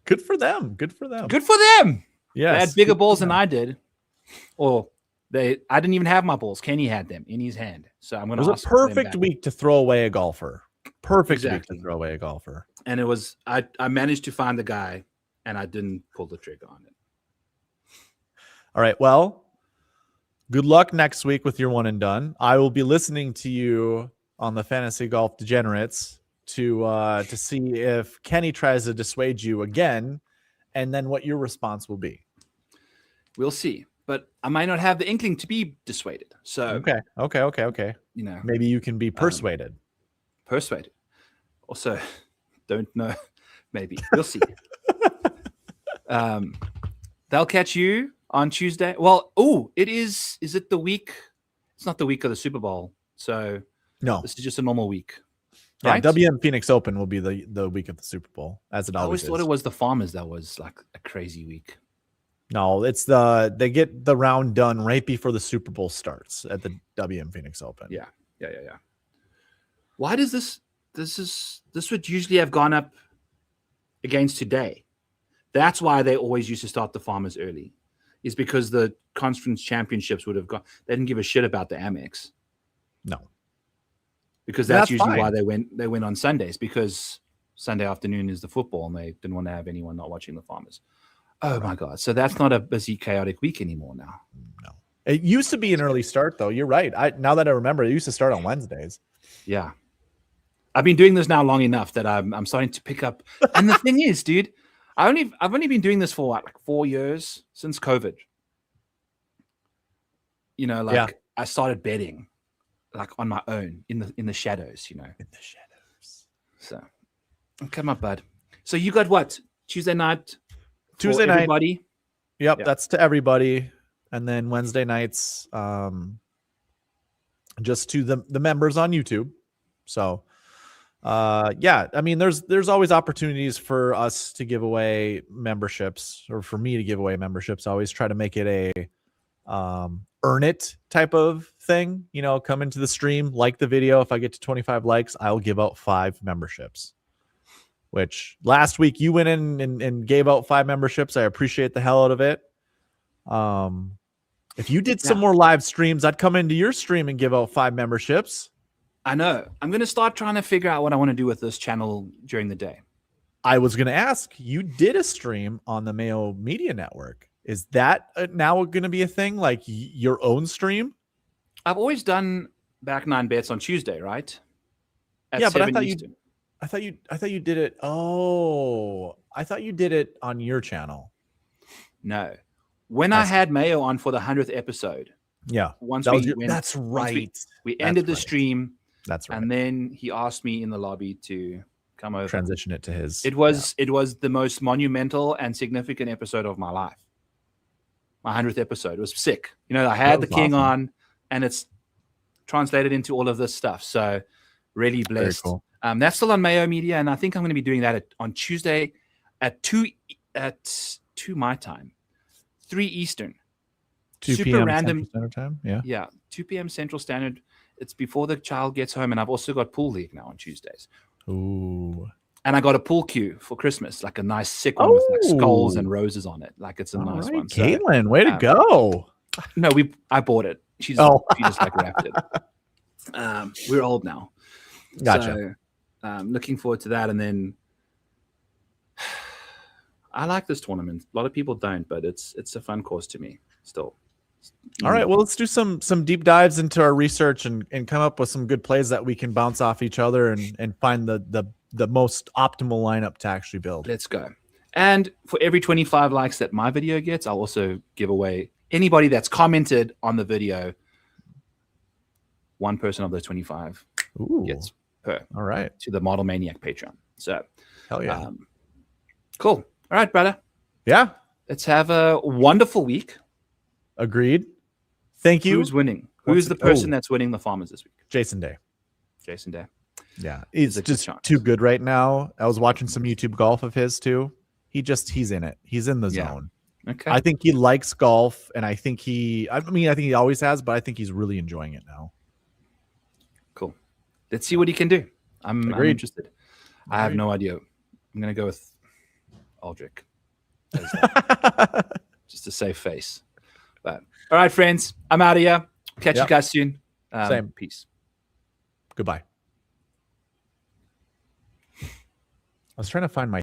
Good for them. Good for them. Good for them. Yeah, they had bigger balls than I did. Or I didn't even have my balls. Kenny had them in his hand. So I'm going to. It was a perfect week to throw away a golfer. Perfect week to throw away a golfer. And it was I managed to find the guy, and I didn't pull the trigger on it. All right. Well, good luck next week with your one and done. I will be listening to you on the Fantasy Golf Degenerates to see if Kenny tries to dissuade you again, and then what your response will be. We'll see. But I might not have the inkling to be dissuaded. So okay. You know, maybe you can be persuaded. Persuaded. Also, don't know. Maybe we'll see. They'll catch you on Tuesday. Well, it is. Is it the week? It's not the week of the Super Bowl. So no, this is just a normal week. Yeah, right? WM Phoenix Open will be the week of the Super Bowl, as it always is. I always thought it was the Farmers that was like a crazy week. No, it's they get the round done right before the Super Bowl starts at the WM Phoenix Open. Yeah. Why does this would usually have gone up against today? That's why they always used to start the Farmers early, is because the conference championships would have gone. They didn't give a shit about the AMEX. No, because that's usually why they went on Sundays, because Sunday afternoon is the football, and they didn't want to have anyone not watching the Farmers. Oh my God! So that's not a busy, chaotic week anymore now. No, it used to be an early start, though. You're right. Now that I remember, it used to start on Wednesdays. Yeah, I've been doing this now long enough that I'm starting to pick up. And the thing is, dude, I've only been doing this for like 4 years since COVID. You know, like I started betting like on my own in the shadows. You know, in the shadows. So, okay, my bud. So you got what? Tuesday night. Tuesday night, everybody. Yep, that's to everybody, and then Wednesday nights, just to the members on YouTube. So, I mean, there's always opportunities for us to give away memberships, or for me to give away memberships. I always try to make it a earn it type of thing. You know, come into the stream, like the video. If I get to 25 likes, I'll give out 5 memberships. Which last week you went in and gave out 5 memberships. I appreciate the hell out of it. If you did some more live streams, I'd come into your stream and give out 5 memberships. I know. I'm going to start trying to figure out what I want to do with this channel during the day. I was going to ask, you did a stream on the Mayo Media Network. Is that now going to be a thing, like your own stream? I've always done Back 9 Bets on Tuesday, right? Yeah, but I thought you did it. Oh, I thought you did it on your channel. No. When I had Mayo on for the 100th episode. Yeah. That's right. We ended the stream. That's right. And then he asked me in the lobby to come over. Transition it to his. It was the most monumental and significant episode of my life. My 100th episode. It was sick. You know, I had the king on, and it's translated into all of this stuff. So really blessed. Very cool. That's still on Mayo Media, and I think I'm going to be doing that on Tuesday at 2 my time, 3 Eastern. 2 Super p.m. random Central Standard Time. Yeah. 2 p.m. Central Standard. It's before the child gets home, and I've also got pool league now on Tuesdays. Ooh. And I got a pool cue for Christmas, like a nice sick one with like skulls and roses on it. Like it's a nice one. So, Caitlin, way to go. No, I bought it. She just like wrapped it. We're old now. Gotcha. So, looking forward to that. And then I like this tournament. A lot of people don't, but it's a fun course to me still. All right, well, let's do some deep dives into our research and come up with some good plays that we can bounce off each other and find the most optimal lineup to actually build. Let's go. And for every 25 likes that my video gets, I'll also give away anybody that's commented on the video. One person of those 25 gets per. All right. To the Model Maniac Patreon. So, hell yeah. Cool. All right, brother. Yeah. Let's have a wonderful week. Agreed. Thank you. Who's winning? Who's the person that's winning the Farmers this week? Jason Day. Jason Day. Yeah. He's just too good right now. I was watching some YouTube golf of his too. He's in it. He's in the zone. Okay. I think he likes golf, and I think he always has, but I think he's really enjoying it now. Cool. Let's see what he can do. I'm interested. I have no idea. I'm going to go with Aldrich. Just a safe face. But all right, friends, I'm out of here. Catch you guys soon. Same. Peace. Goodbye. I was trying to find my